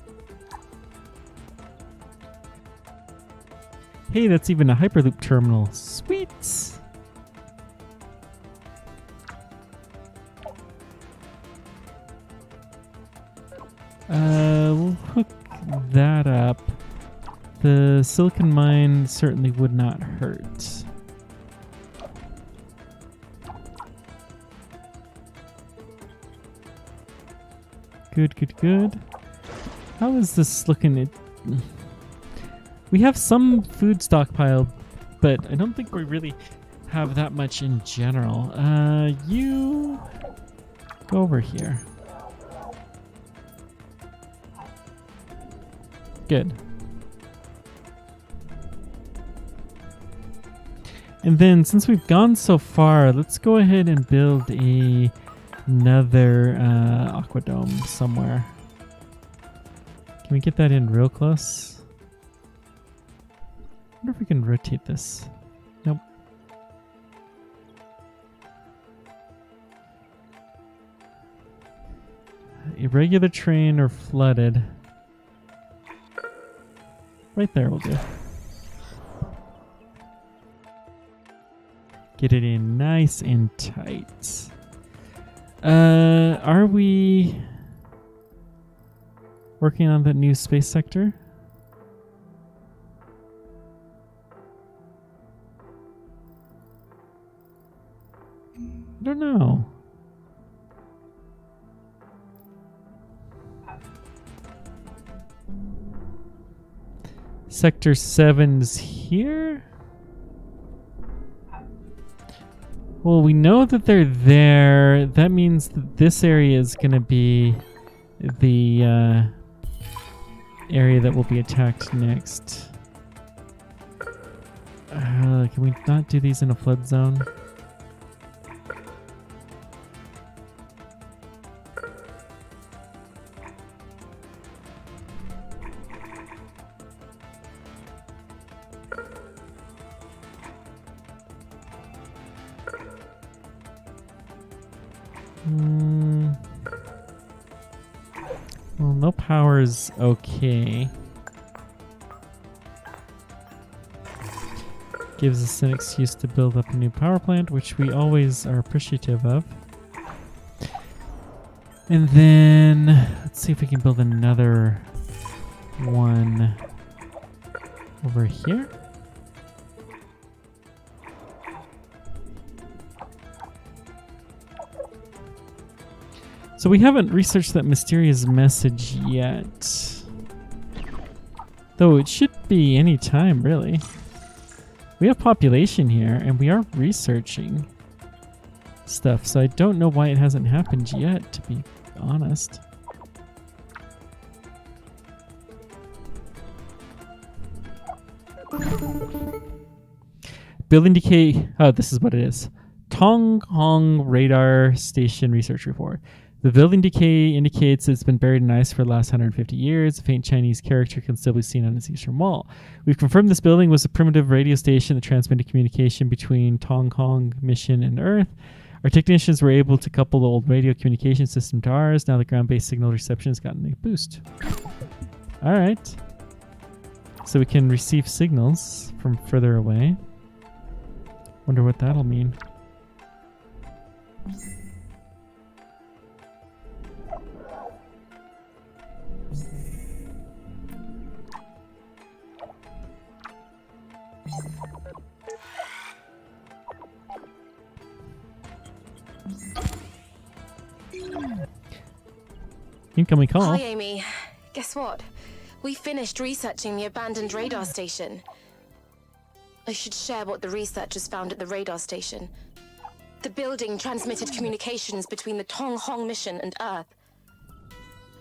Hey, that's even a Hyperloop terminal. Sweet! We'll hook that up. The silicon mine certainly would not hurt. Good, good, good. How is this looking? We have some food stockpiled, but I don't think we really have that much in general. You go over here. Good. And then since we've gone so far, let's go ahead and build another aquadome somewhere. Can we get that in real close? I wonder if we can rotate this. Nope. Irregular terrain or flooded. Right there will do. Get it in nice and tight. Are we working on that new space sector? I don't know. Sector 7's here? Well, we know that they're there. That means that this area is going to be the area that will be attacked next. Can we not do these in a flood zone? Well, no power is okay. Gives us an excuse to build up a new power plant, which we always are appreciative of. And then let's see if we can build another one over here. So we haven't researched that mysterious message yet. Though it should be any time, really. We have population here, and we are researching stuff, so I don't know why it hasn't happened yet, to be honest. Building decay. Oh, this is what it is. Tong Hong Radar Station Research Report. The building decay indicates it's been buried in ice for the last 150 years. A faint Chinese character can still be seen on its eastern wall. We've confirmed this building was a primitive radio station that transmitted communication between Tong Hong Mission and Earth. Our technicians were able to couple the old radio communication system to ours. Now the ground-based signal reception has gotten a boost. All right. So we can receive signals from further away. Wonder what that'll mean. Incoming call. Hi, Amy. Guess what? We finished researching the abandoned radar station. I should share what the researchers found at the radar station. The building transmitted communications between the Tong Hong mission and Earth.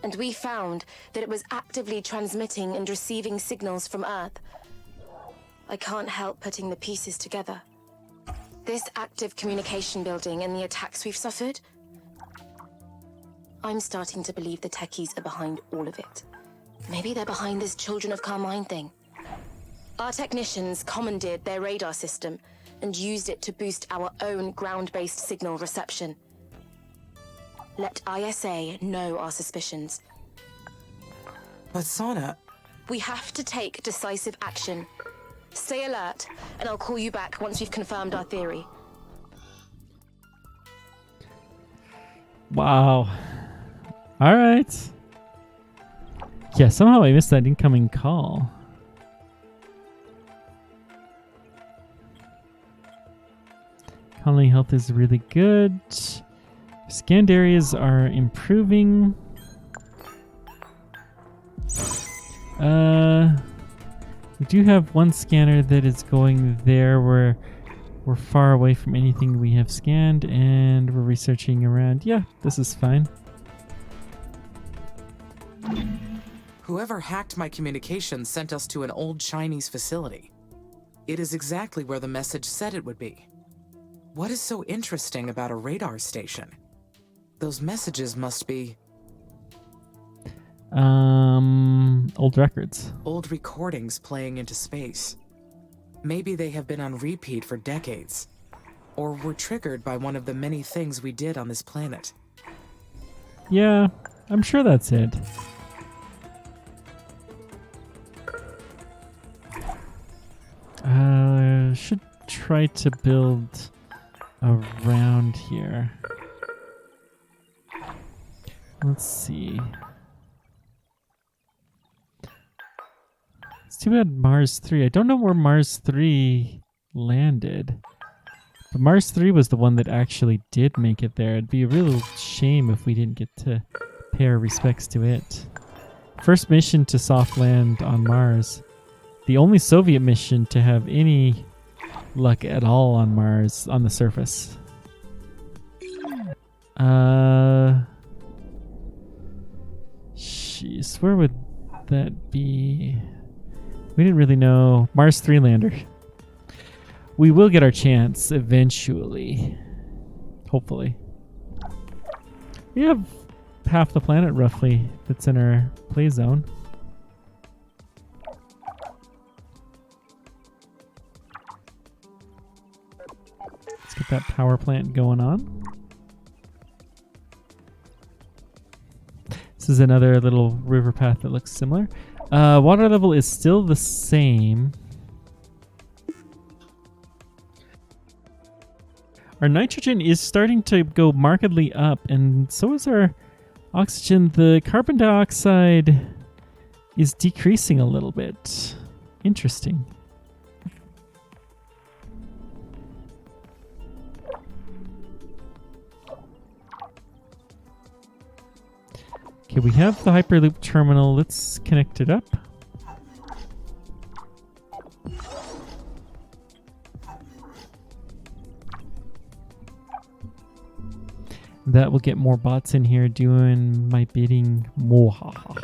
And we found that it was actively transmitting and receiving signals from Earth. I can't help putting the pieces together. This active communication building and the attacks we've suffered, I'm starting to believe the techies are behind all of it. Maybe they're behind this Children of Carmine thing. Our technicians commandeered their radar system and used it to boost our own ground-based signal reception. Let ISA know our suspicions. But Sana... We have to take decisive action. Stay alert, and I'll call you back once we've confirmed our theory. Wow. All right. Yeah, somehow I missed that incoming call. Colony health is really good. Scanned areas are improving. We do have one scanner that is going there where we're far away from anything we have scanned, and we're researching around. Yeah, this is fine. Whoever hacked my communications sent us to an old Chinese facility. It is exactly where the message said it would be. What is so interesting about a radar station? Those messages must be... Old records. Old recordings playing into space. Maybe they have been on repeat for decades. Or were triggered by one of the many things we did on this planet. Yeah, I'm sure that's it. Should try to build around here. Let's see. It's too bad Mars 3. I don't know where Mars 3 landed. But Mars 3 was the one that actually did make it there. It'd be a real shame if we didn't get to pay our respects to it. First mission to soft land on Mars. The only Soviet mission to have any luck at all on Mars on the surface. Jeez, where would that be? We didn't really know. Mars 3 lander. We will get our chance eventually. Hopefully. We have half the planet roughly that's in our play zone. Let's get that power plant going on. This is another little river path that looks similar. Water level is still the same. Our nitrogen is starting to go markedly up, and so is our oxygen. The carbon dioxide is decreasing a little bit. Interesting. Okay, we have the Hyperloop terminal. Let's connect it up. That will get more bots in here doing my bidding. Mwahaha.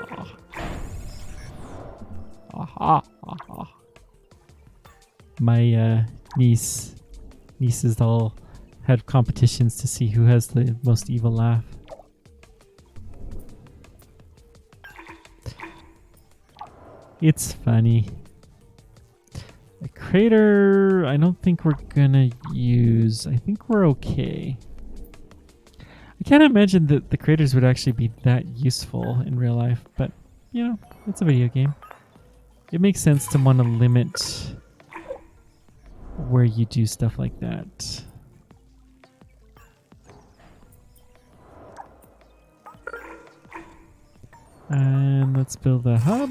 My nieces all had competitions to see who has the most evil laugh. It's funny. A crater, I don't think we're gonna use. I think we're okay. I can't imagine that the craters would actually be that useful in real life, but, you know, it's a video game. It makes sense to want to limit where you do stuff like that. And let's build a hub.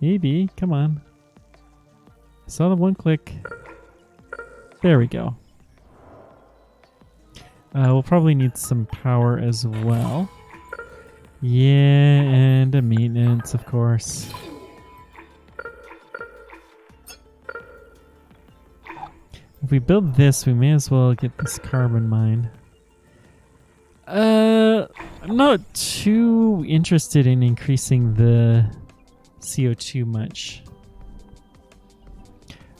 Maybe, come on. I saw the one click. There we go. We'll probably need some power as well. Yeah, and a maintenance, of course. If we build this, we may as well get this carbon mine. I'm not too interested in increasing the CO2 much.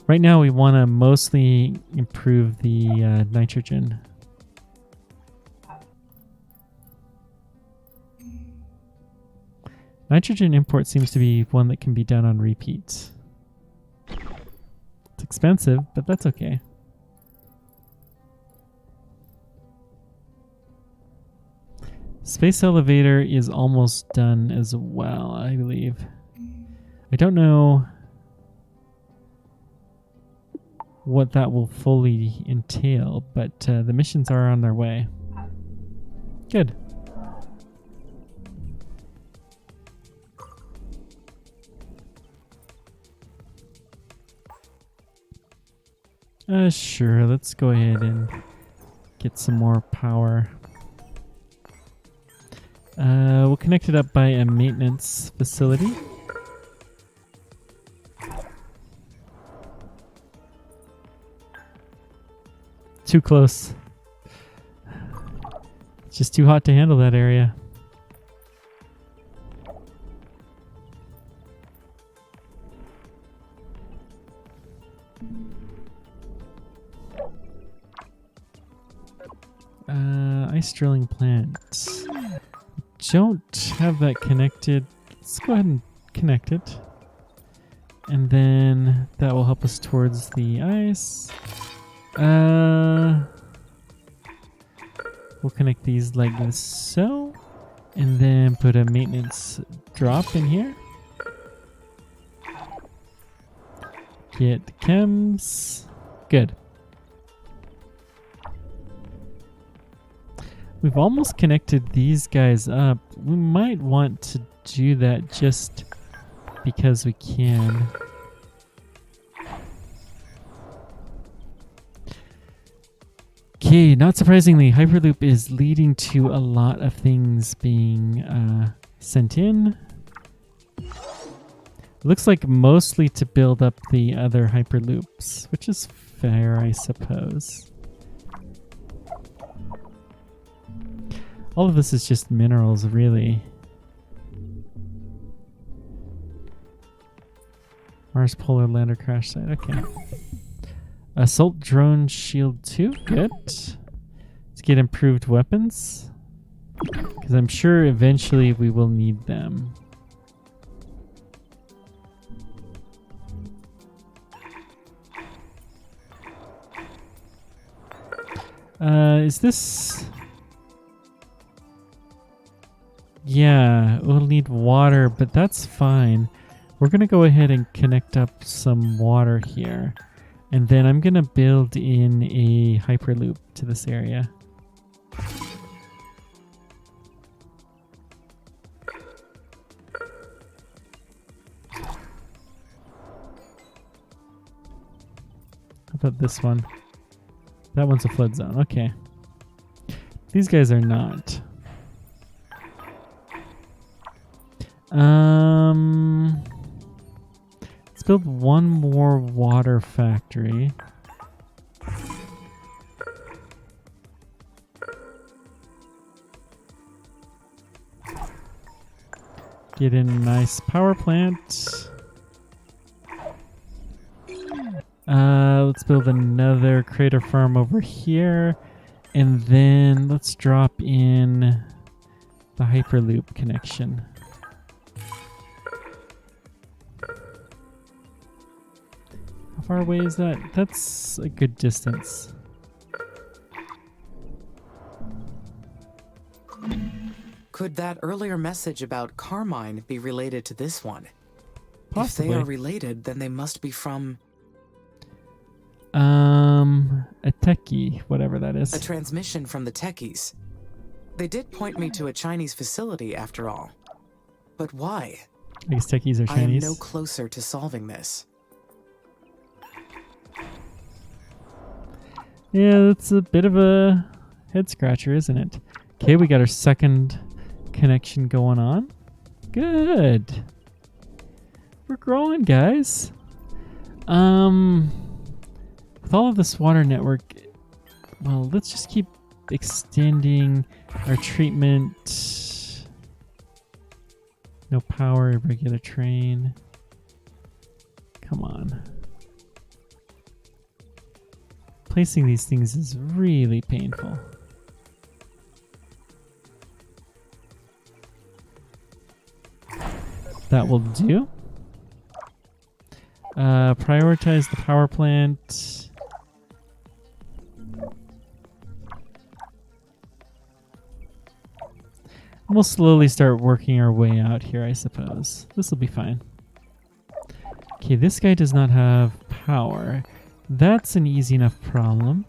Right now we want to mostly improve the nitrogen. Nitrogen import seems to be one that can be done on repeat. It's expensive, but that's okay. Space elevator is almost done as well, I believe. I don't know what that will fully entail, but the missions are on their way. Good. Sure, let's go ahead and get some more power. We'll connect it up by a maintenance facility. Too close. It's just too hot to handle that area. Ice drilling plant. Don't have that connected. Let's go ahead and connect it. And then that will help us towards the ice. We'll connect these like so. And then put a maintenance drop in here. Get chems. Good. We've almost connected these guys up. We might want to do that just because we can. Okay, not surprisingly, Hyperloop is leading to a lot of things being sent in. Looks like mostly to build up the other Hyperloops, which is fair, I suppose. All of this is just minerals, really. Mars Polar Lander crash site, okay. Assault drone shield 2, good. Let's get improved weapons. Because I'm sure eventually we will need them. Is this... Yeah, we'll need water, but that's fine. We're going to go ahead and connect up some water here. And then I'm going to build in a Hyperloop to this area. How about this one? That one's a flood zone. Okay. These guys are not. Let's build one more water factory. Get in a nice power plant. Let's build another crater farm over here. And then let's drop in the Hyperloop connection. How far away is that? That's a good distance. Could that earlier message about Carmine be related to this one? Possibly. If they are related, then they must be from... A techie, whatever that is. a transmission from the techies. They did point me to a Chinese facility, after all. But why? I guess techies are I am Chinese. no closer to solving this. Yeah, that's a bit of a head scratcher, isn't it? Okay, we got our second connection going on. Good. We're growing, guys. With all of this water network, well, let's just keep extending our treatment. No power, regular train. Come on. Placing these things is really painful. That will do. Prioritize the power plant. We'll slowly start working our way out here, I suppose. This will be fine. Okay, this guy does not have power. That's an easy enough problem.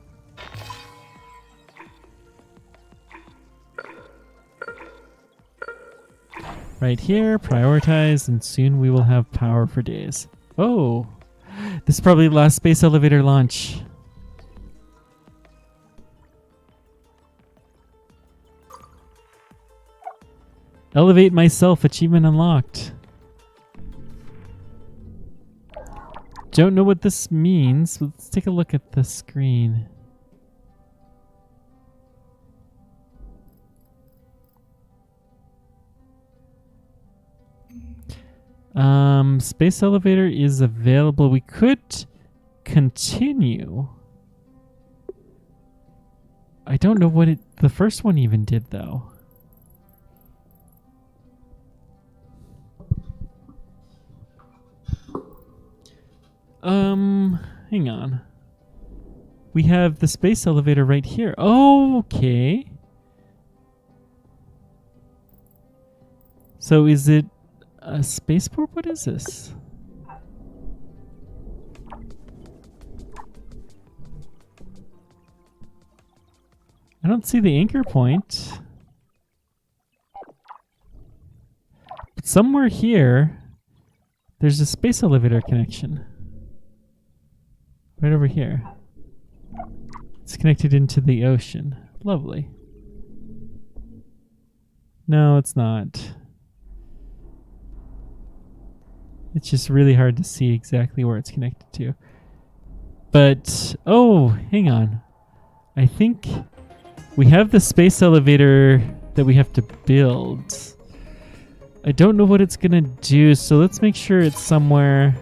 Right here, prioritize, and soon we will have power for days. Oh, this is probably the last space elevator launch. Elevate myself, achievement unlocked. Don't know what this means. Let's take a look at the screen. Space elevator is available. We could continue. I don't know what the first one even did, though. Hang on. We have the space elevator right here. Oh, okay. So is it a spaceport? What is this? I don't see the anchor point. But somewhere here, there's a space elevator connection. Right over here. It's connected into the ocean. Lovely. No, it's not. It's just really hard to see exactly where it's connected to. But, oh, hang on. I think we have the space elevator that we have to build. I don't know what it's going to do, so let's make sure it's somewhere.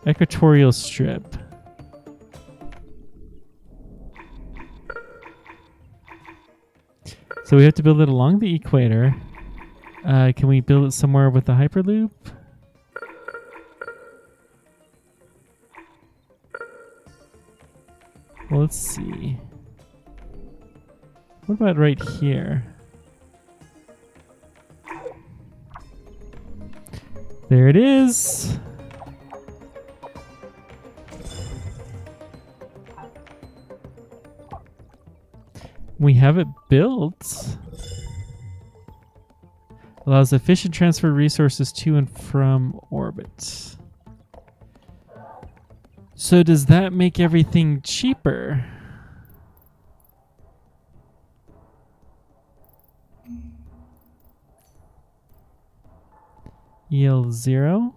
Equatorial strip. So we have to build it along the equator. Can we build it somewhere with a hyperloop? Well, let's see. What about right here? There it is. We have it built. Allows efficient transfer of resources to and from orbit. So does that make everything cheaper? EL0?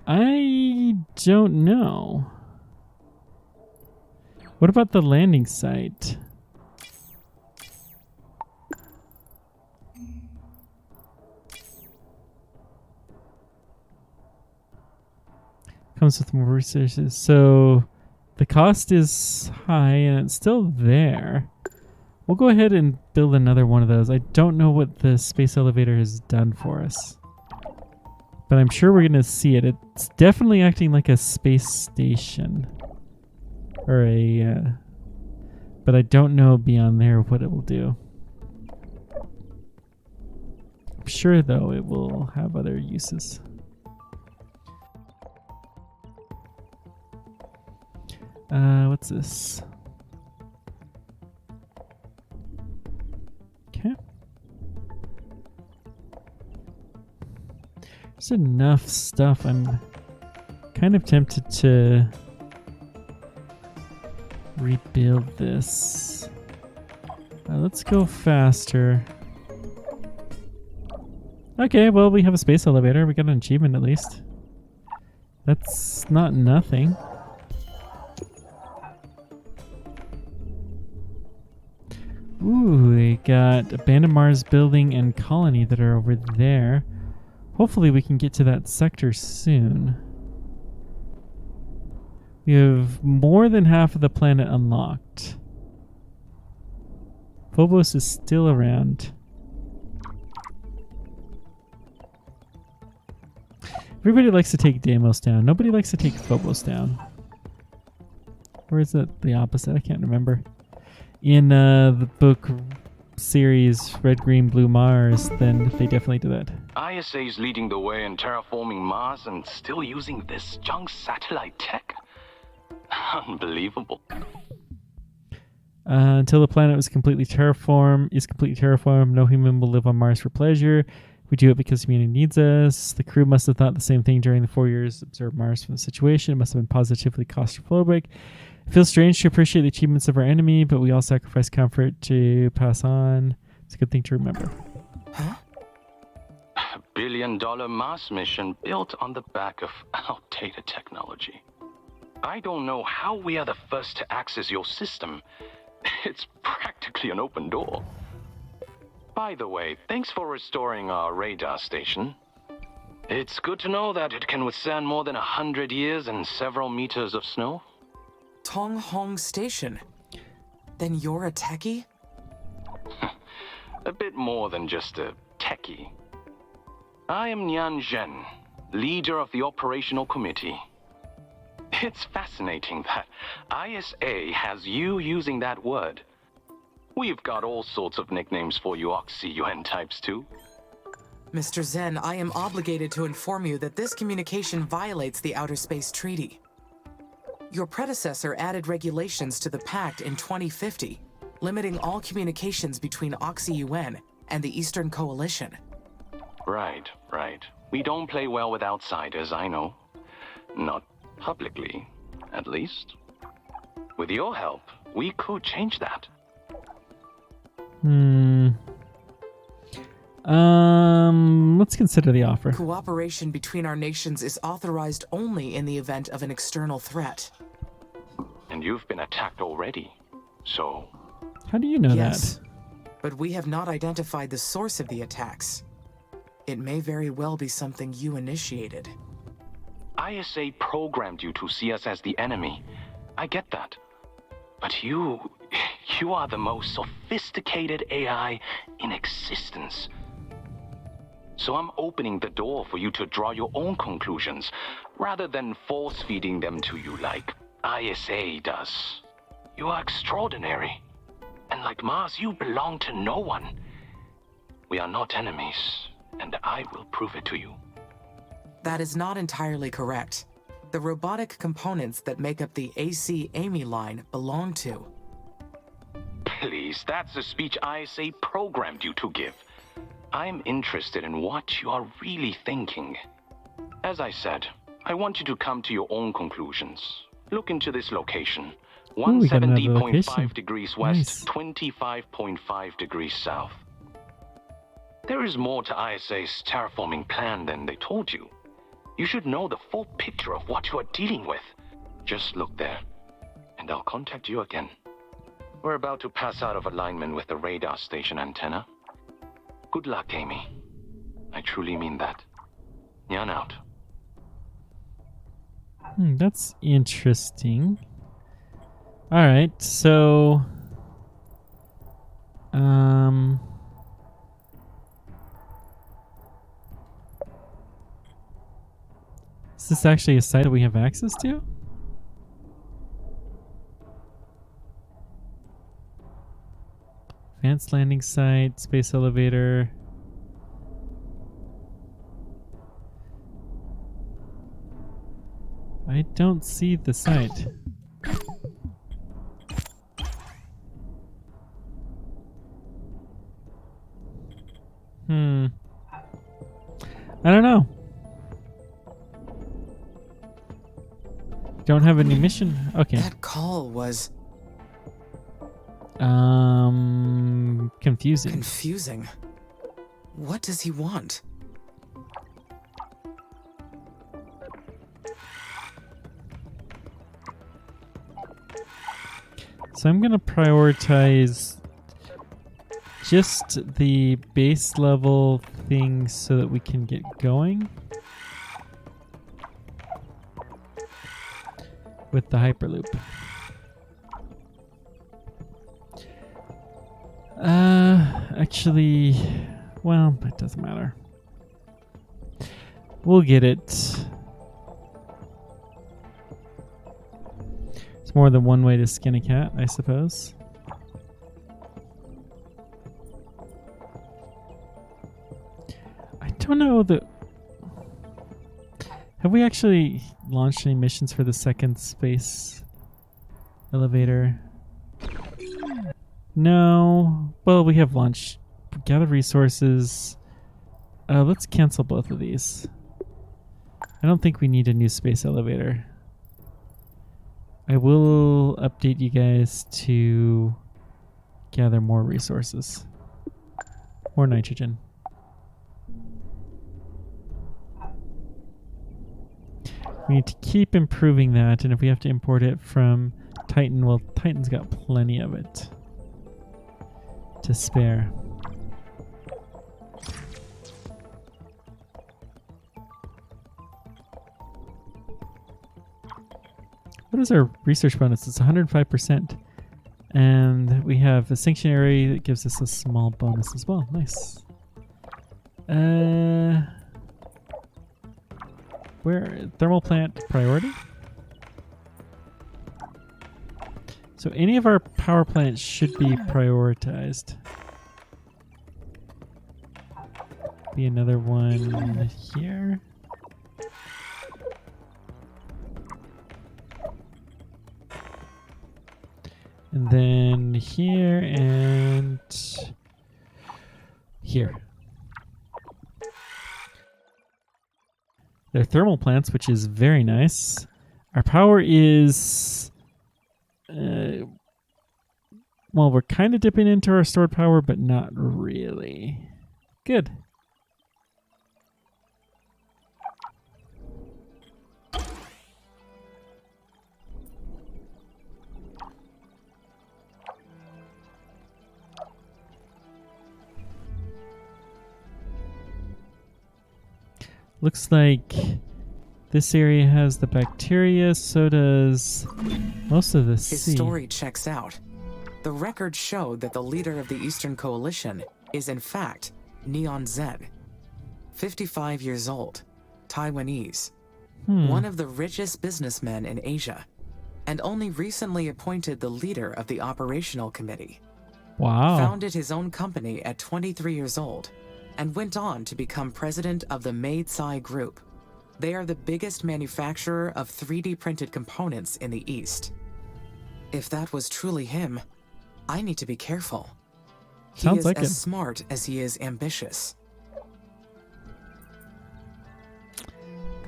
I don't know. What about the landing site? Comes with more resources. So the cost is high and it's still there. We'll go ahead and build another one of those. I don't know what the space elevator has done for us, but I'm sure we're going to see it. It's definitely acting like a space station. Or a... but I don't know beyond there what it will do. I'm sure, though, it will have other uses. What's this? Okay. There's enough stuff. I'm kind of tempted to rebuild this. Let's go faster. Okay, well, we have a space elevator. We got an achievement at least. That's not nothing. Ooh, we got Abandoned Mars building and colony that are over there. Hopefully we can get to that sector soon. We have more than half of the planet unlocked. Phobos is still around. Everybody likes to take Deimos down. Nobody likes to take Phobos down. Or is it the opposite? I can't remember. In the book series Red, Green, Blue Mars, then they definitely do that. ISA's leading the way in terraforming Mars and still using this junk satellite tech? Unbelievable. Until the planet is completely terraformed, no human will live on Mars for pleasure. We do it because humanity needs us. The crew must have thought the same thing during the 4 years observed Mars from the situation. It must have been positively claustrophobic. It feels strange to appreciate the achievements of our enemy, but we all sacrifice comfort to pass on. It's a good thing to remember. Huh? $1 billion Mars mission built on the back of outdated technology. I don't know how we are the first to access your system. It's practically an open door. By the way, thanks for restoring our radar station. It's good to know that it can withstand more than 100 years and several meters of snow. Tong Hong Station. Then you're a techie? A bit more than just a techie. I am Nian Zhen, leader of the operational committee. It's fascinating that ISA has you using that word. We've got all sorts of nicknames for you Oxy-UN types too. Mr. Zen, I am obligated to inform you that this communication violates the Outer Space Treaty. Your predecessor added regulations to the pact in 2050, limiting all communications between Oxy-UN and the Eastern Coalition. Right. We don't play well with outsiders, I know. Not publicly, at least. With your help, we could change that. Let's consider the offer. Cooperation between our nations is authorized only in the event of an external threat. And you've been attacked already, so... How do you know Yes, that? but we have not identified the source of the attacks. It may very well be something you initiated. ISA programmed you to see us as the enemy. I get that. But you are the most sophisticated AI in existence. So I'm opening the door for you to draw your own conclusions, rather than force-feeding them to you like ISA does. You are extraordinary. And like Mars, you belong to no one. We are not enemies, and I will prove it to you. That is not entirely correct. The robotic components that make up the AC Amy line belong to. Please, that's the speech ISA programmed you to give. I'm interested in what you are really thinking. As I said, I want you to come to your own conclusions. Look into this location. Ooh, we got another 170.5 location. degrees west, Nice. 25.5 degrees south. There is more to ISA's terraforming plan than they told you. You should know the full picture of what you are dealing with. Just look there, and I'll contact you again. We're about to pass out of alignment with the radar station antenna. Good luck, Amy. I truly mean that. Yan out. That's interesting. All right, so is this actually a site that we have access to? Advanced landing site, space elevator. I don't see the site. I don't know. Don't have any mission. Okay. That call was Confusing. confusing. What does he want? So I'm gonna prioritize just the base level things so that we can get going with the Hyperloop. Actually, well, it doesn't matter. We'll get it. It's more than one way to skin a cat, I suppose. I don't know that. Have we actually launched any missions for the second space elevator? No. Well, we have launched. Gather resources. Let's cancel both of these. I don't think we need a new space elevator. I will update you guys to gather more resources. More nitrogen. We need to keep improving that, and if we have to import it from Titan, well, Titan's got plenty of it to spare. What is our research bonus? It's 105%. And we have a sanctuary that gives us a small bonus as well. Nice. Where? Thermal plant priority? So any of our power plants should be prioritized. Be another one here. And then here and here. They're thermal plants, which is very nice. Our power is... well, we're kind of dipping into our stored power, but not really. Good. Looks like this area has the bacteria, so does most of the sea. His story checks out. The records show that the leader of the Eastern Coalition is in fact Neon Zed, 55 years old, Taiwanese, one of the richest businessmen in Asia, and only recently appointed the leader of the operational committee. Wow. Founded his own company at 23 years old, and went on to become president of the Meitsai Group. They are the biggest manufacturer of 3D printed components in the East. If that was truly him, I need to be careful. He Sounds is like as it. smart as he is ambitious.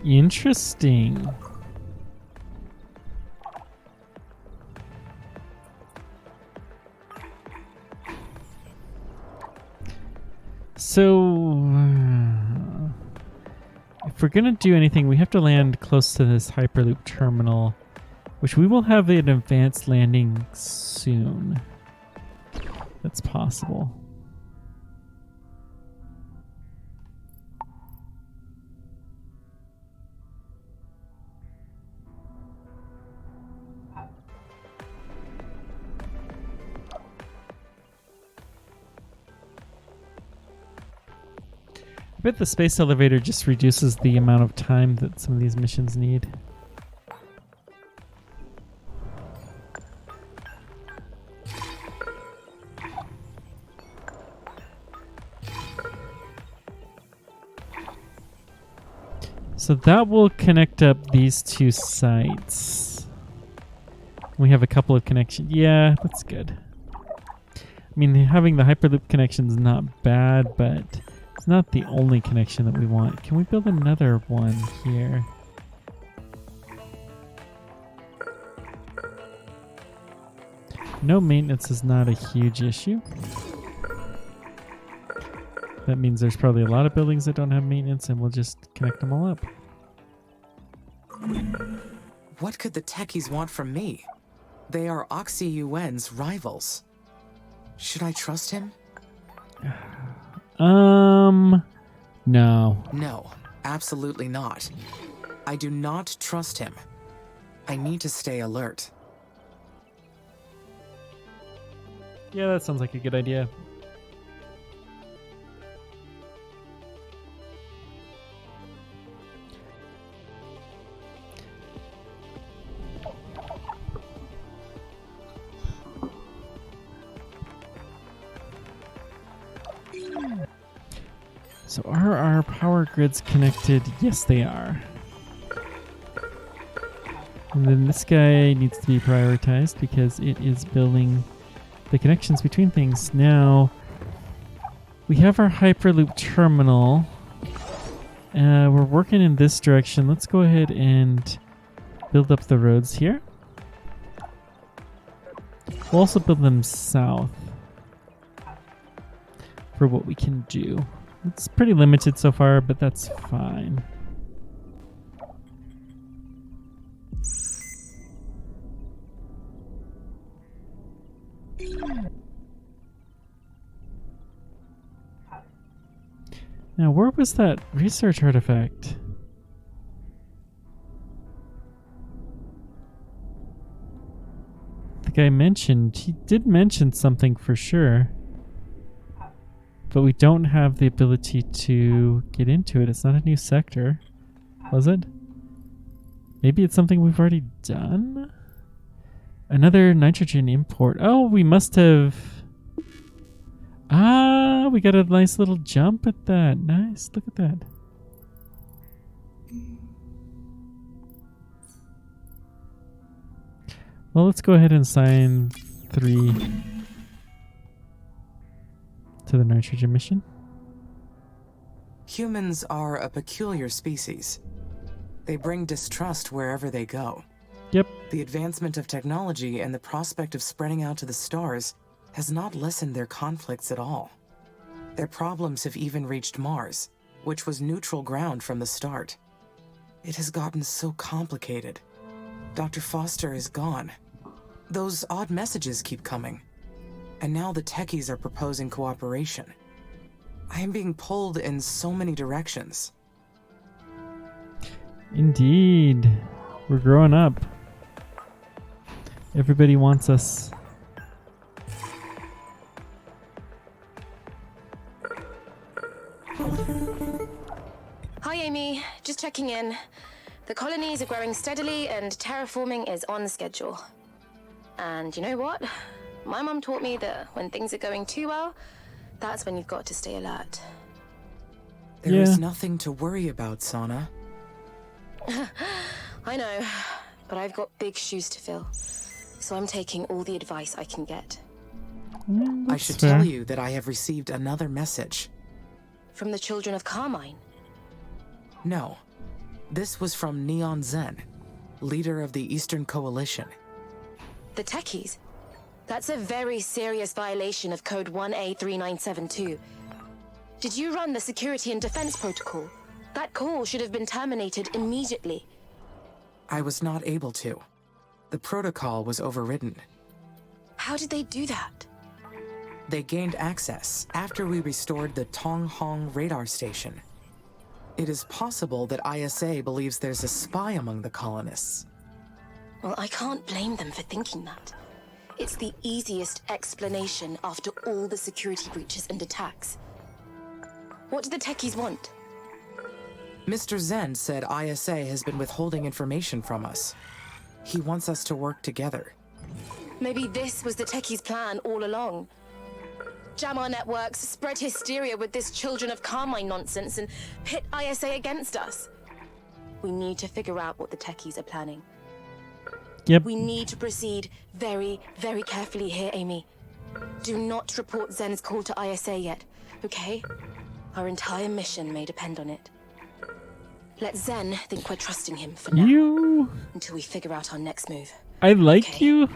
Interesting. So, if we're going to do anything, we have to land close to this Hyperloop terminal, which we will have an advanced landing soon. That's possible. I bet the space elevator just reduces the amount of time that some of these missions need. So that will connect up these two sites. We have a couple of connections. Yeah, that's good. I mean, having the Hyperloop connection is not bad, but it's not the only connection that we want. Can we build another one here? No maintenance is not a huge issue. That means there's probably a lot of buildings that don't have maintenance, and we'll just connect them all up. What could the techies want from me? They are Oxy UN's rivals. Should I trust him? No. No, absolutely not. I do not trust him. I need to stay alert. Yeah, that sounds like a good idea. So are our power grids connected? Yes, they are. And then this guy needs to be prioritized because it is building the connections between things. Now, we have our Hyperloop terminal. We're working in this direction. Let's go ahead and build up the roads here. We'll also build them south for what we can do. It's pretty limited so far, but that's fine. Now, where was that research artifact? The guy mentioned, he did mention something for sure. But we don't have the ability to get into it. It's not a new sector, was it? Maybe it's something we've already done? Another nitrogen import. Oh, we must have... Ah, we got a nice little jump at that. Nice. Look at that. Well, let's go ahead and assign 3 to the nitrogen mission. Humans are a peculiar species. They bring distrust wherever they go. Yep. The advancement of technology and the prospect of spreading out to the stars has not lessened their conflicts at all. Their problems have even reached Mars, which was neutral ground from the start. It has gotten so complicated. Dr. Foster is gone. Those odd messages keep coming. And now the techies are proposing cooperation. I am being pulled in so many directions. Indeed. We're growing up. Everybody wants us. Hi, Amy. Just checking in. The colonies are growing steadily and terraforming is on schedule. And you know what? My mum taught me that when things are going too well, that's when you've got to stay alert. There is nothing to worry about, Sana. I know, but I've got big shoes to fill. So I'm taking all the advice I can get. I should tell you that I have received another message. From the children of Carmine? No. This was from Neon Zen, leader of the Eastern Coalition. The techies? That's a very serious violation of Code 1A3972. Did you run the security and defense protocol? That call should have been terminated immediately. I was not able to. The protocol was overridden. How did they do that? They gained access after we restored the Tong Hong radar station. It is possible that ISA believes there's a spy among the colonists. Well, I can't blame them for thinking that. It's the easiest explanation after all the security breaches and attacks. What do the techies want? Mr. Zen said ISA has been withholding information from us. He wants us to work together. Maybe this was the techies' plan all along. Jam our networks, spread hysteria with this Children of Carmine nonsense, and pit ISA against us. We need to figure out what the techies are planning. Yep. We need to proceed very, very carefully here, Amy. Do not report Zen's call to ISA yet, okay? Our entire mission may depend on it. Let Zen think we're trusting him for now, until we figure out our next move. I like you,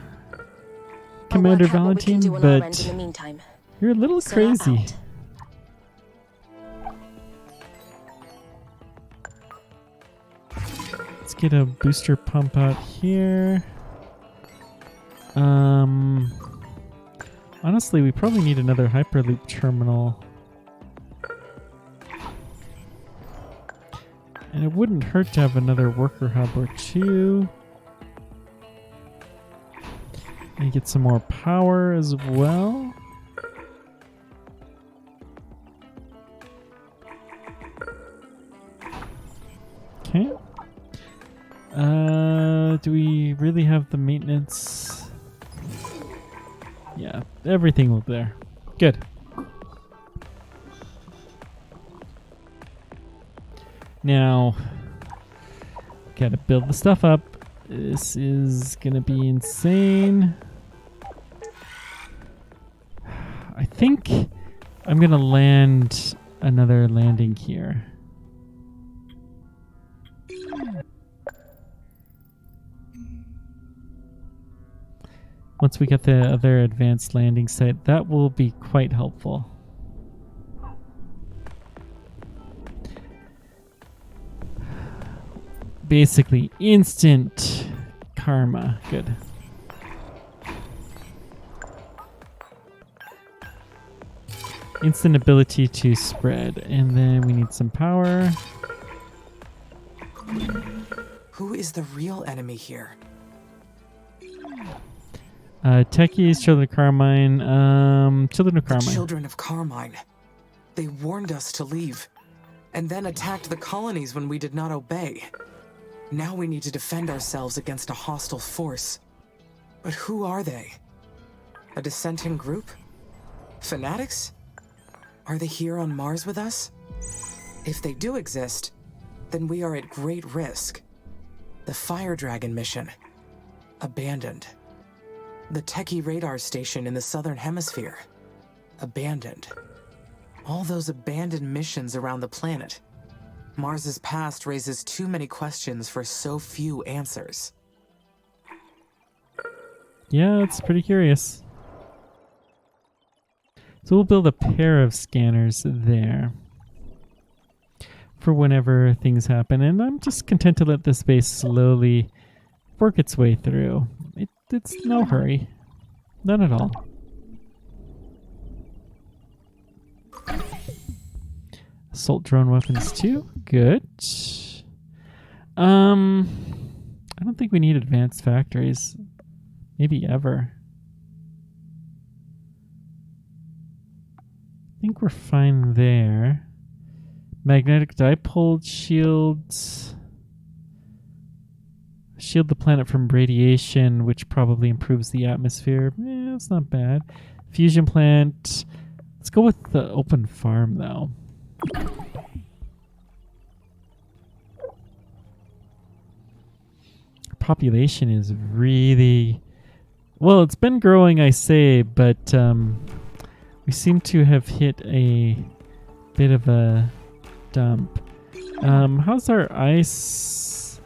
Commander Valentine, in but the meantime. You're a little crazy. Let's get a booster pump out here. Honestly, we probably need another Hyperloop terminal. And it wouldn't hurt to have another worker hub or two. And get some more power as well. Okay. Do we really have the maintenance? Yeah, everything will be there. Good. Now, gotta build the stuff up. This is gonna be insane. I think I'm gonna land another landing here. Once we get the other advanced landing site, that will be quite helpful. Basically, instant karma. Good. Instant ability to spread. And then we need some power. Who is the real enemy here? Techies, Children of Carmine. Children of Carmine. The Children of Carmine. They warned us to leave, and then attacked the colonies when we did not obey. Now we need to defend ourselves against a hostile force. But who are they? A dissenting group? Fanatics? Are they here on Mars with us? If they do exist, then we are at great risk. The Fire Dragon mission. Abandoned. The Techie radar station in the southern hemisphere. Abandoned. All those abandoned missions around the planet. Mars's past raises too many questions for so few answers. Yeah, it's pretty curious. So we'll build a pair of scanners there for whenever things happen. And I'm just content to let this base slowly work its way through. It's no hurry. None at all. Assault drone weapons too. Good. I don't think we need advanced factories. Maybe ever. I think we're fine there. Magnetic dipole shields. Shield the planet from radiation, which probably improves the atmosphere. It's not bad. Fusion plant. Let's go with the open farm, though. Population is really... Well, it's been growing, I say, but we seem to have hit a bit of a dump. How's our ice?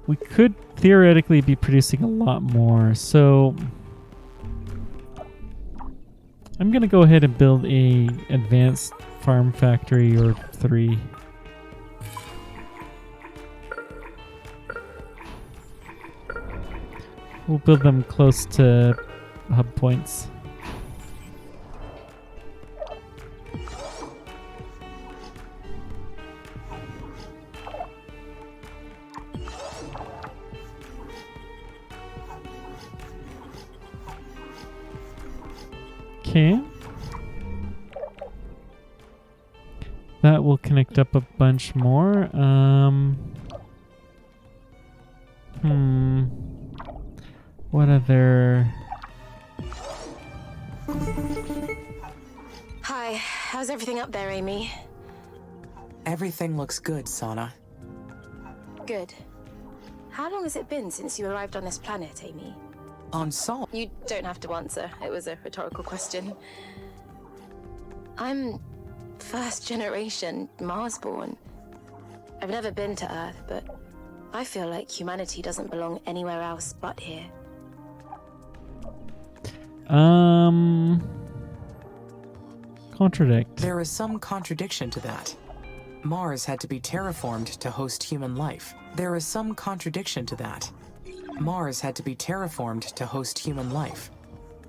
We could theoretically be producing a lot more, so I'm gonna go ahead and build a advanced farm factory or 3. We'll build them close to hub points. Okay. That will connect up a bunch more. What other... Hi, how's everything up there, Amy? Everything looks good, Sana. Good. How long has it been since you arrived on this planet, Amy? On Sol. You don't have to answer. It was a rhetorical question. I'm first generation Mars-born. I've never been to Earth, but I feel like humanity doesn't belong anywhere else but here. Contradict. There is some contradiction to that. Mars had to be terraformed to host human life. There is some contradiction to that. Mars had to be terraformed to host human life.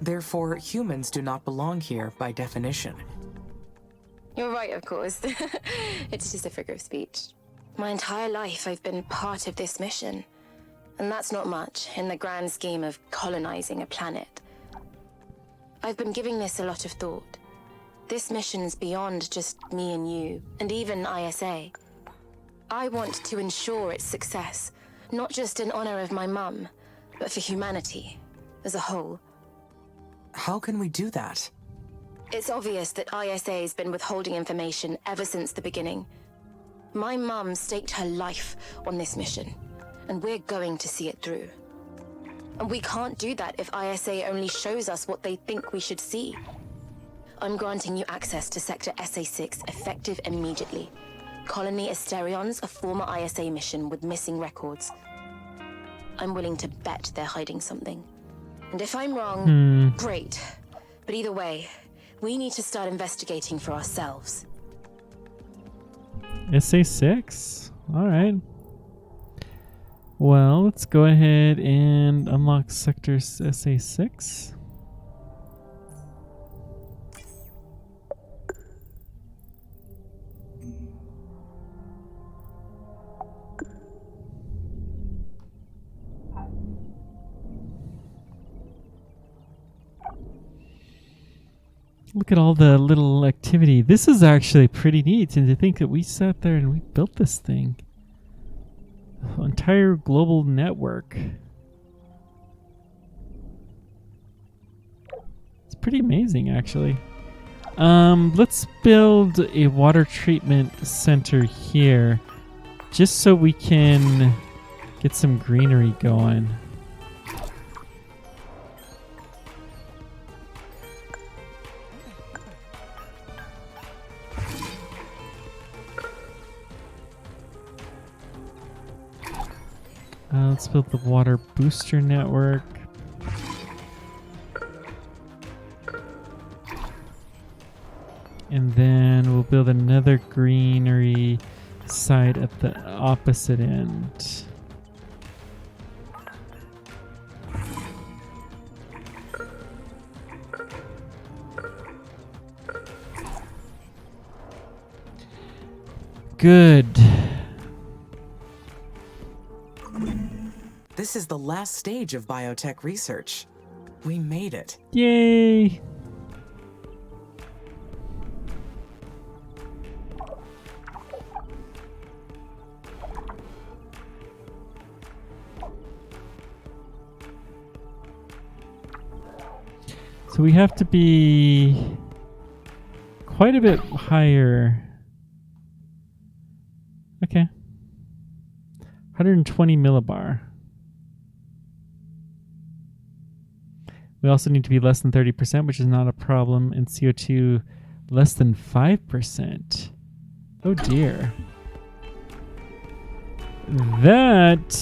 Therefore, humans do not belong here by definition. You're right, of course. It's just a figure of speech. My entire life I've been part of this mission. And that's not much in the grand scheme of colonizing a planet. I've been giving this a lot of thought. This mission's beyond just me and you, and even ISA. I want to ensure its success, not just in honor of my mum, but for humanity as a whole. How can we do that? It's obvious that ISA has been withholding information ever since the beginning. My mum staked her life on this mission, and we're going to see it through. And we can't do that if ISA only shows us what they think we should see. I'm granting you access to Sector SA6 effective immediately. Colony Asterion's a former ISA mission with missing records. I'm willing to bet they're hiding something. And if I'm wrong, great. But either way, we need to start investigating for ourselves. SA6? Alright. Well, let's go ahead and unlock Sector SA6. Look at all the little activity. This is actually pretty neat, and to think that we sat there and we built this thing. Entire global network. It's pretty amazing, actually. Let's build a water treatment center here, just so we can get some greenery going. Let's build the water booster network. And then we'll build another greenery side at the opposite end. Good. This is the last stage of biotech research. We made it. Yay! So we have to be quite a bit higher. Okay. 120 millibar. We also need to be less than 30%, which is not a problem, and CO2 less than 5%. Oh dear. That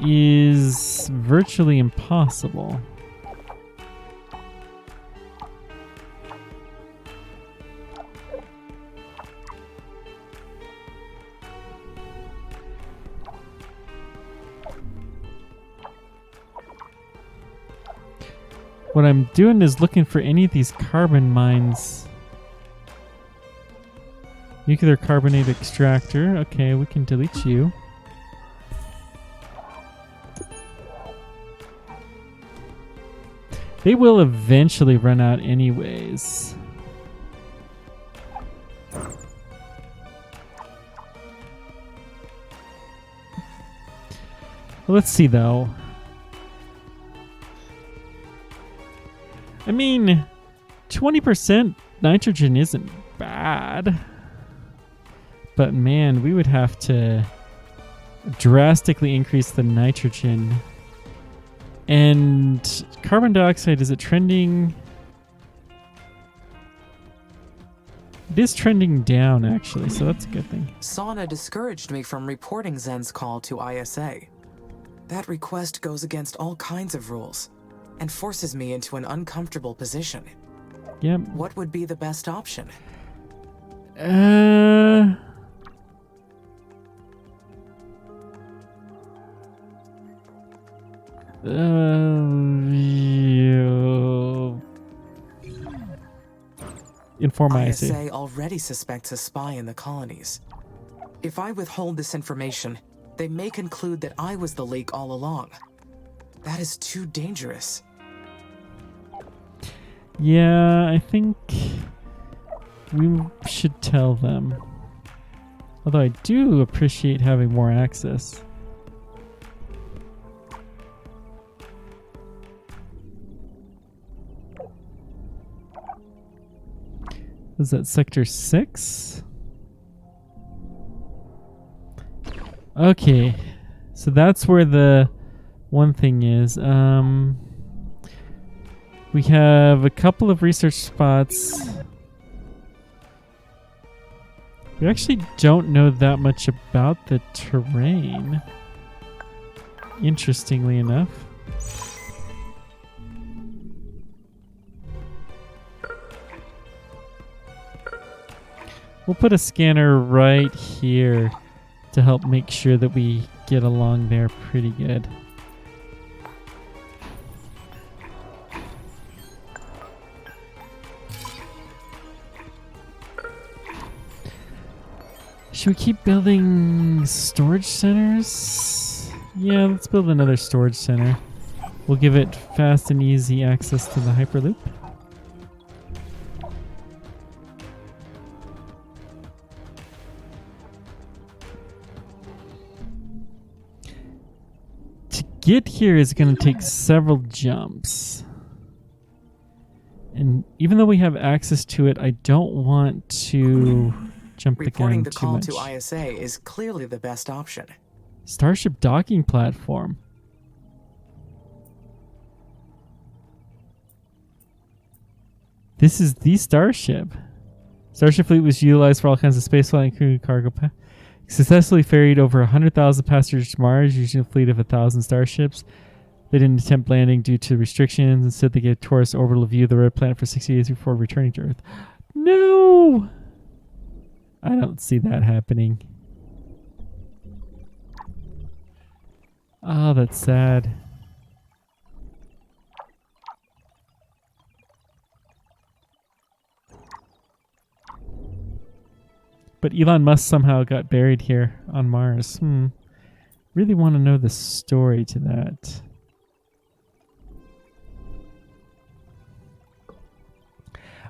is virtually impossible. What I'm doing is looking for any of these carbon mines. Nuclear carbonate extractor. Okay, we can delete you. They will eventually run out anyways. Well, let's see though. I mean, 20% nitrogen isn't bad. But man, we would have to drastically increase the nitrogen. And carbon dioxide, is it trending? It is trending down, actually, so that's a good thing. Sauna discouraged me from reporting Zen's call to ISA. That request goes against all kinds of rules and forces me into an uncomfortable position. Yep. What would be the best option? Inform ISA. ISA already suspects a spy in the colonies. If I withhold this information, they may conclude that I was the leak all along. That is too dangerous. Yeah, I think we should tell them. Although I do appreciate having more access. Was that sector 6? Okay, so that's where the one thing is. We have a couple of research spots. We actually don't know that much about the terrain, interestingly enough. We'll put a scanner right here to help make sure that we get along there pretty good. Should we keep building storage centers? Yeah, let's build another storage center. We'll give it fast and easy access to the Hyperloop. To get here is going to take several jumps. And even though we have access to it, I don't want to jump the Reporting gun the too call much. to ISA is clearly the best option. Starship docking platform. This is the Starship. Starship fleet was utilized for all kinds of spaceflight, including cargo. Successfully ferried over 100,000 passengers to Mars using a fleet of 1,000 starships. They didn't attempt landing due to restrictions. Instead, they gave tourists orbital view of the red planet for 60 days before returning to Earth. No! I don't see that happening. Oh, that's sad. But Elon Musk somehow got buried here on Mars. Really want to know the story to that.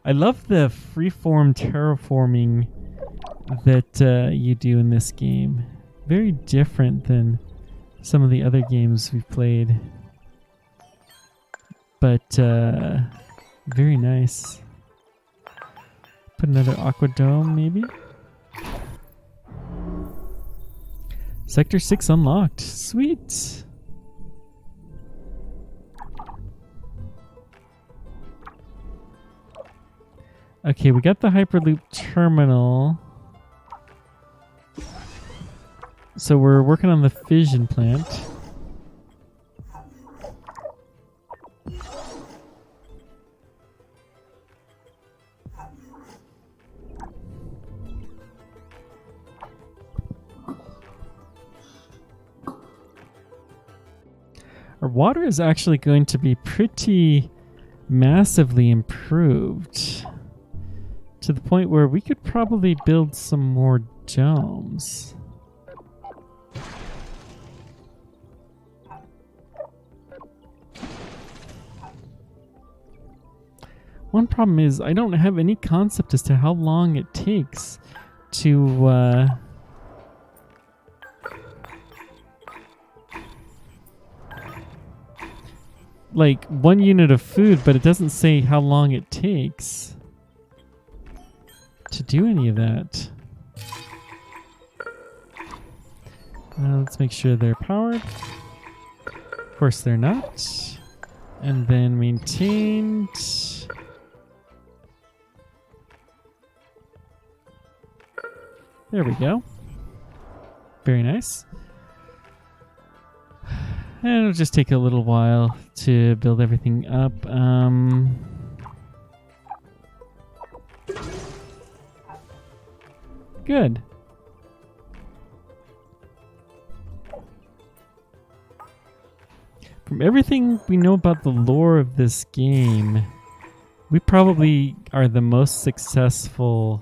I love the freeform terraforming that you do in this game. Very different than some of the other games we've played. But very nice. Put another aqua dome maybe? Sector 6 unlocked. Sweet. Okay, we got the Hyperloop terminal. So we're working on the fission plant. Our water is actually going to be pretty massively improved to the point where we could probably build some more domes. One problem is I don't have any concept as to how long it takes to like 1 unit of food, but it doesn't say how long it takes to do any of that. Let's make sure they're powered. Of course they're not. And then maintained. There we go. Very nice. And it'll just take a little while to build everything up. Good. From everything we know about the lore of this game, we probably are the most successful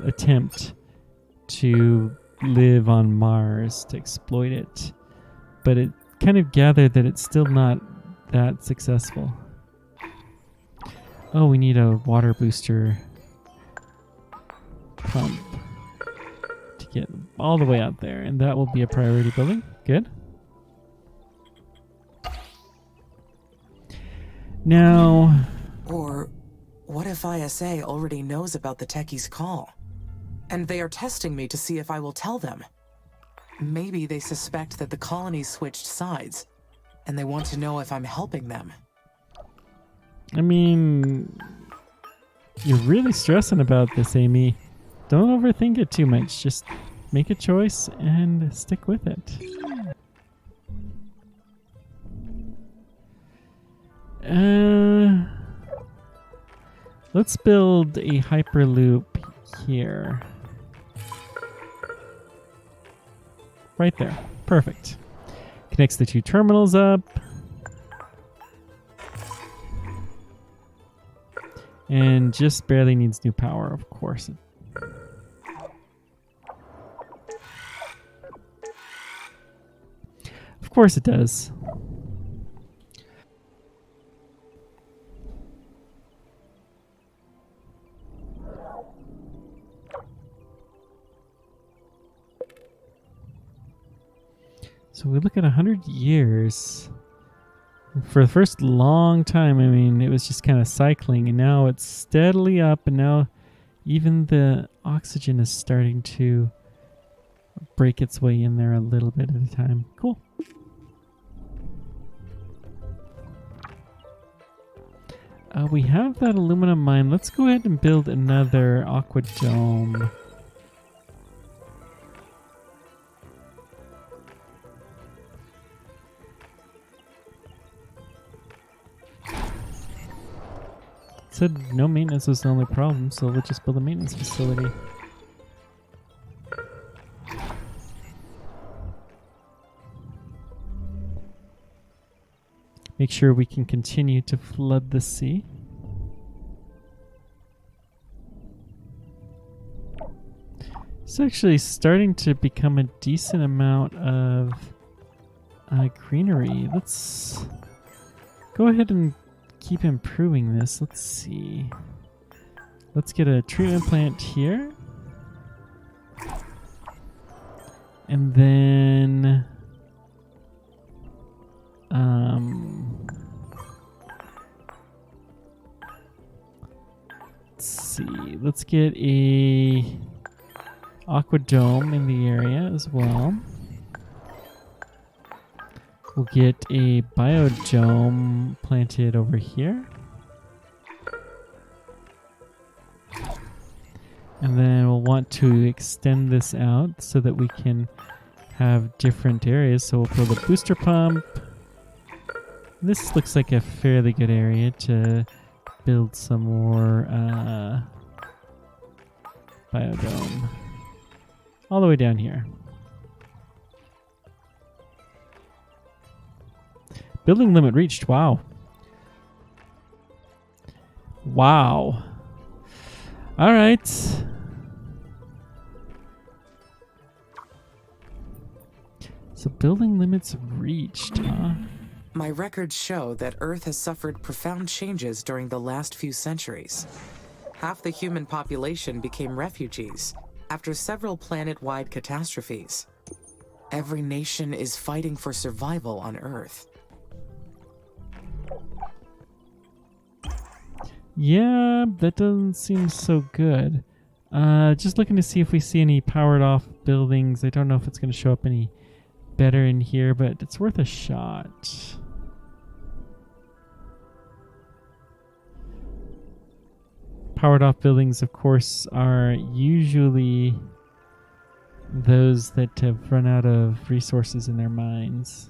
attempt to live on Mars, to exploit it. But it kind of gathered that it's still not that successful. Oh, we need a water booster pump to get all the way out there, and that will be a priority building. Good. Now... Or what if ISA already knows about the techie's call? And they are testing me to see if I will tell them. Maybe they suspect that the colony switched sides, and they want to know if I'm helping them. I mean, you're really stressing about this, Amy. Don't overthink it too much. Just make a choice and stick with it. Let's build a hyperloop here. Right there. Perfect. Connects the two terminals up. And just barely needs new power, of course. Of course it does. So we look at 100 years. For the first long time, I mean, it was just kind of cycling, and now it's steadily up, and now even the oxygen is starting to break its way in there a little bit at a time. Cool. We have that aluminum mine. Let's go ahead and build another aqua dome. Said no maintenance was the only problem, so let's just build a maintenance facility. Make sure we can continue to flood the sea. It's actually starting to become a decent amount of greenery. Let's go ahead and keep improving this. Let's see. Let's get a treatment plant here. And then let's see. Let's get a aqua dome in the area as well. We'll get a biodome planted over here. And then we'll want to extend this out so that we can have different areas. So we'll build a booster pump. This looks like a fairly good area to build some more biodome. All the way down here. Building limit reached. Wow. Wow. All right. So building limits reached, huh? My records show that Earth has suffered profound changes during the last few centuries. Half the human population became refugees after several planet-wide catastrophes. Every nation is fighting for survival on Earth. Yeah, that doesn't seem so good. Just looking to see if we see any powered off buildings. I don't know if it's going to show up any better in here, but it's worth a shot. Powered off buildings, of course, are usually those that have run out of resources in their mines.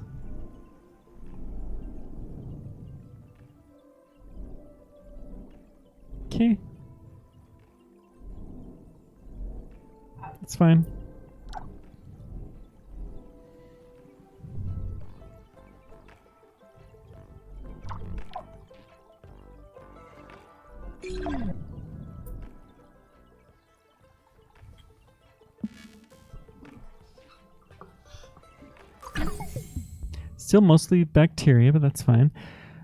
Okay. That's fine. Still mostly bacteria, but that's fine.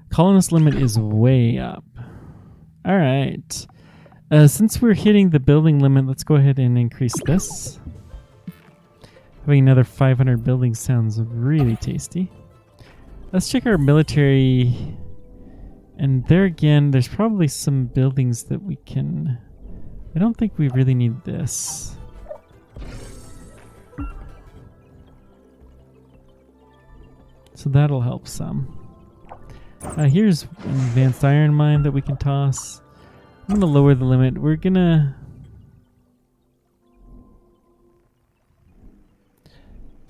Colonist limit is way up. All right. Since we're hitting the building limit, let's go ahead and increase this. Having another 500 buildings sounds really tasty. Let's check our military. And there again, there's probably some buildings that we can... I don't think we really need this. So that'll help some. Here's an advanced iron mine that we can toss. I'm going to lower the limit. We're going to...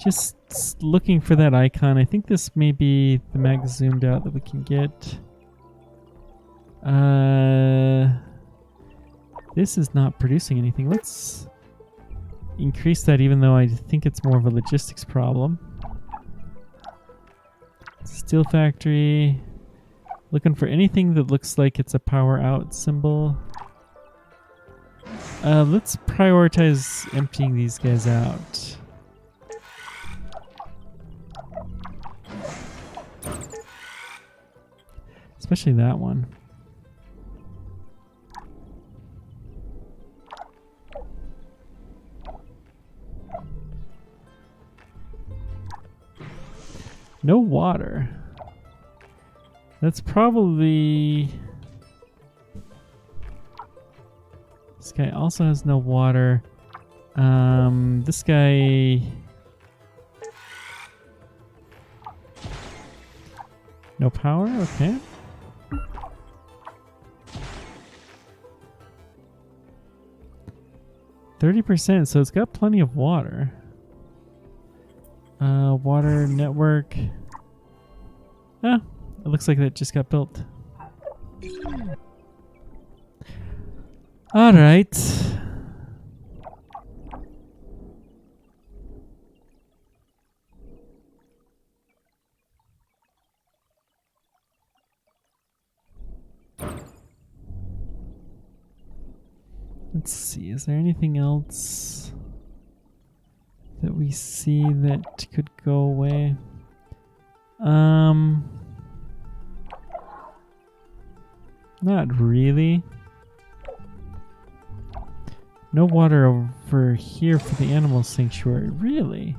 just looking for that icon. I think this may be the max zoomed out that we can get. This is not producing anything. Let's increase that, even though I think it's more of a logistics problem. Steel factory. Looking for anything that looks like it's a power out symbol. Let's prioritize emptying these guys out. Especially that one. No water. That's probably... This guy also has no water. This guy... No power? Okay. %, so it's got plenty of water. Water network. Ah, it looks like that just got built. All right. Let's see, is there anything else that we see that could go away? Not really. No water over here for the animal sanctuary, really?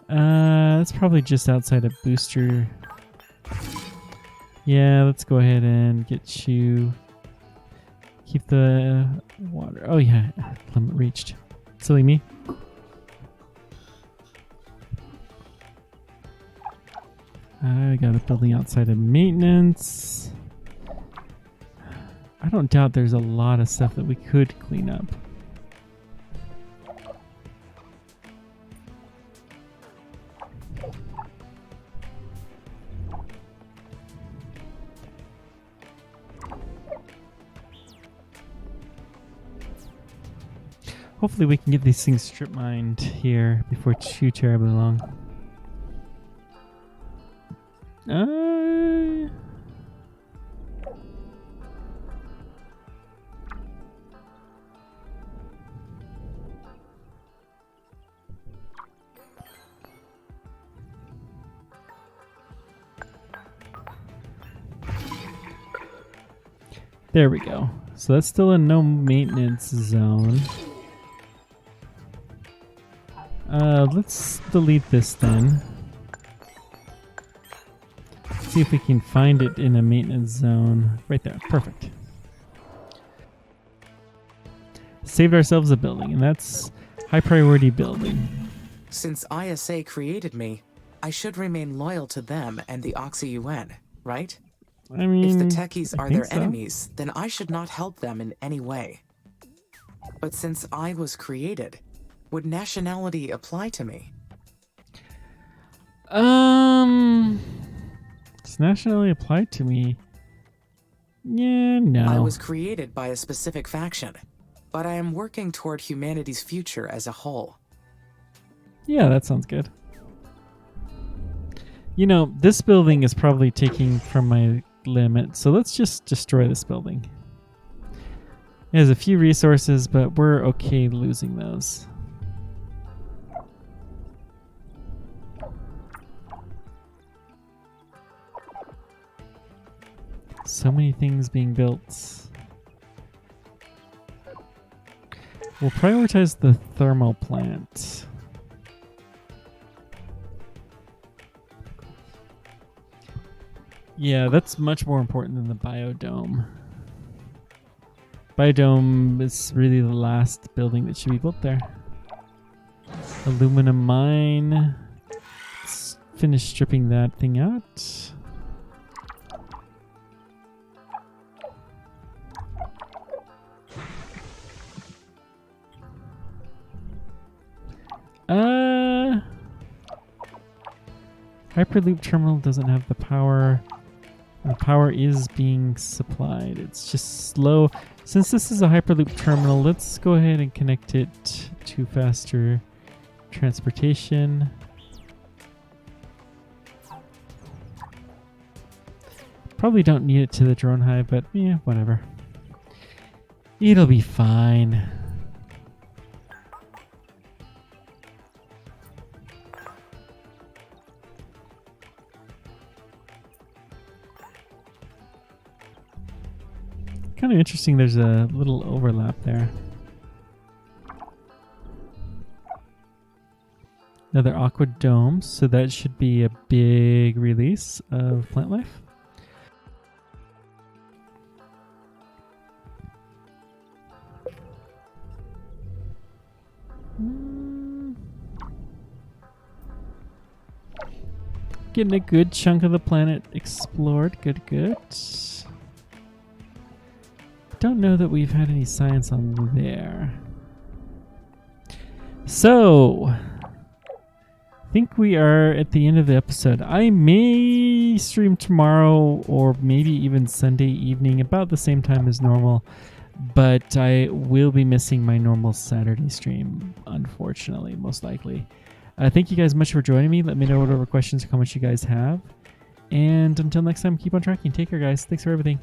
That's probably just outside a booster. Yeah, let's go ahead and get you. Keep the water. Oh yeah, limit reached. Silly me. I got a building outside of maintenance. I don't doubt there's a lot of stuff that we could clean up. Hopefully we can get these things strip mined here before too terribly long. There we go. So that's still a no maintenance zone. Let's delete this then. See if we can find it in a maintenance zone. Right there. Perfect. Saved ourselves a building, and that's high priority building. Since ISA created me, I should remain loyal to them and the Oxy-UN, right? I mean, if the techies I are think their so. enemies, then I should not help them in any way. But since I was created, would nationality apply to me? Does nationality apply to me? Yeah, no. I was created by a specific faction, but I am working toward humanity's future as a whole. Yeah, that sounds good. You know, this building is probably taking from my limit, so let's just destroy this building. It has a few resources, but we're okay losing those. So many things being built. We'll prioritize the thermal plant. Yeah, that's much more important than the biodome. Biodome is really the last building that should be built there. Aluminum mine. Let's finish stripping that thing out. Hyperloop terminal doesn't have the power. The power is being supplied. It's just slow. Since this is a Hyperloop terminal, let's go ahead and connect it to faster transportation. Probably don't need it to the drone hive, but yeah, whatever. It'll be fine. Kind of interesting, there's a little overlap there. Another aqua dome, so that should be a big release of plant life. Getting a good chunk of the planet explored. Good, good. Don't know that we've had any science on there. So, I think we are at the end of the episode. I may stream tomorrow or maybe even Sunday evening about the same time as normal, but I will be missing my normal Saturday stream, unfortunately, most likely. Thank you guys much for joining me. Let me know whatever questions or comments you guys have. And until next time, keep on tracking. Take care, guys. Thanks for everything.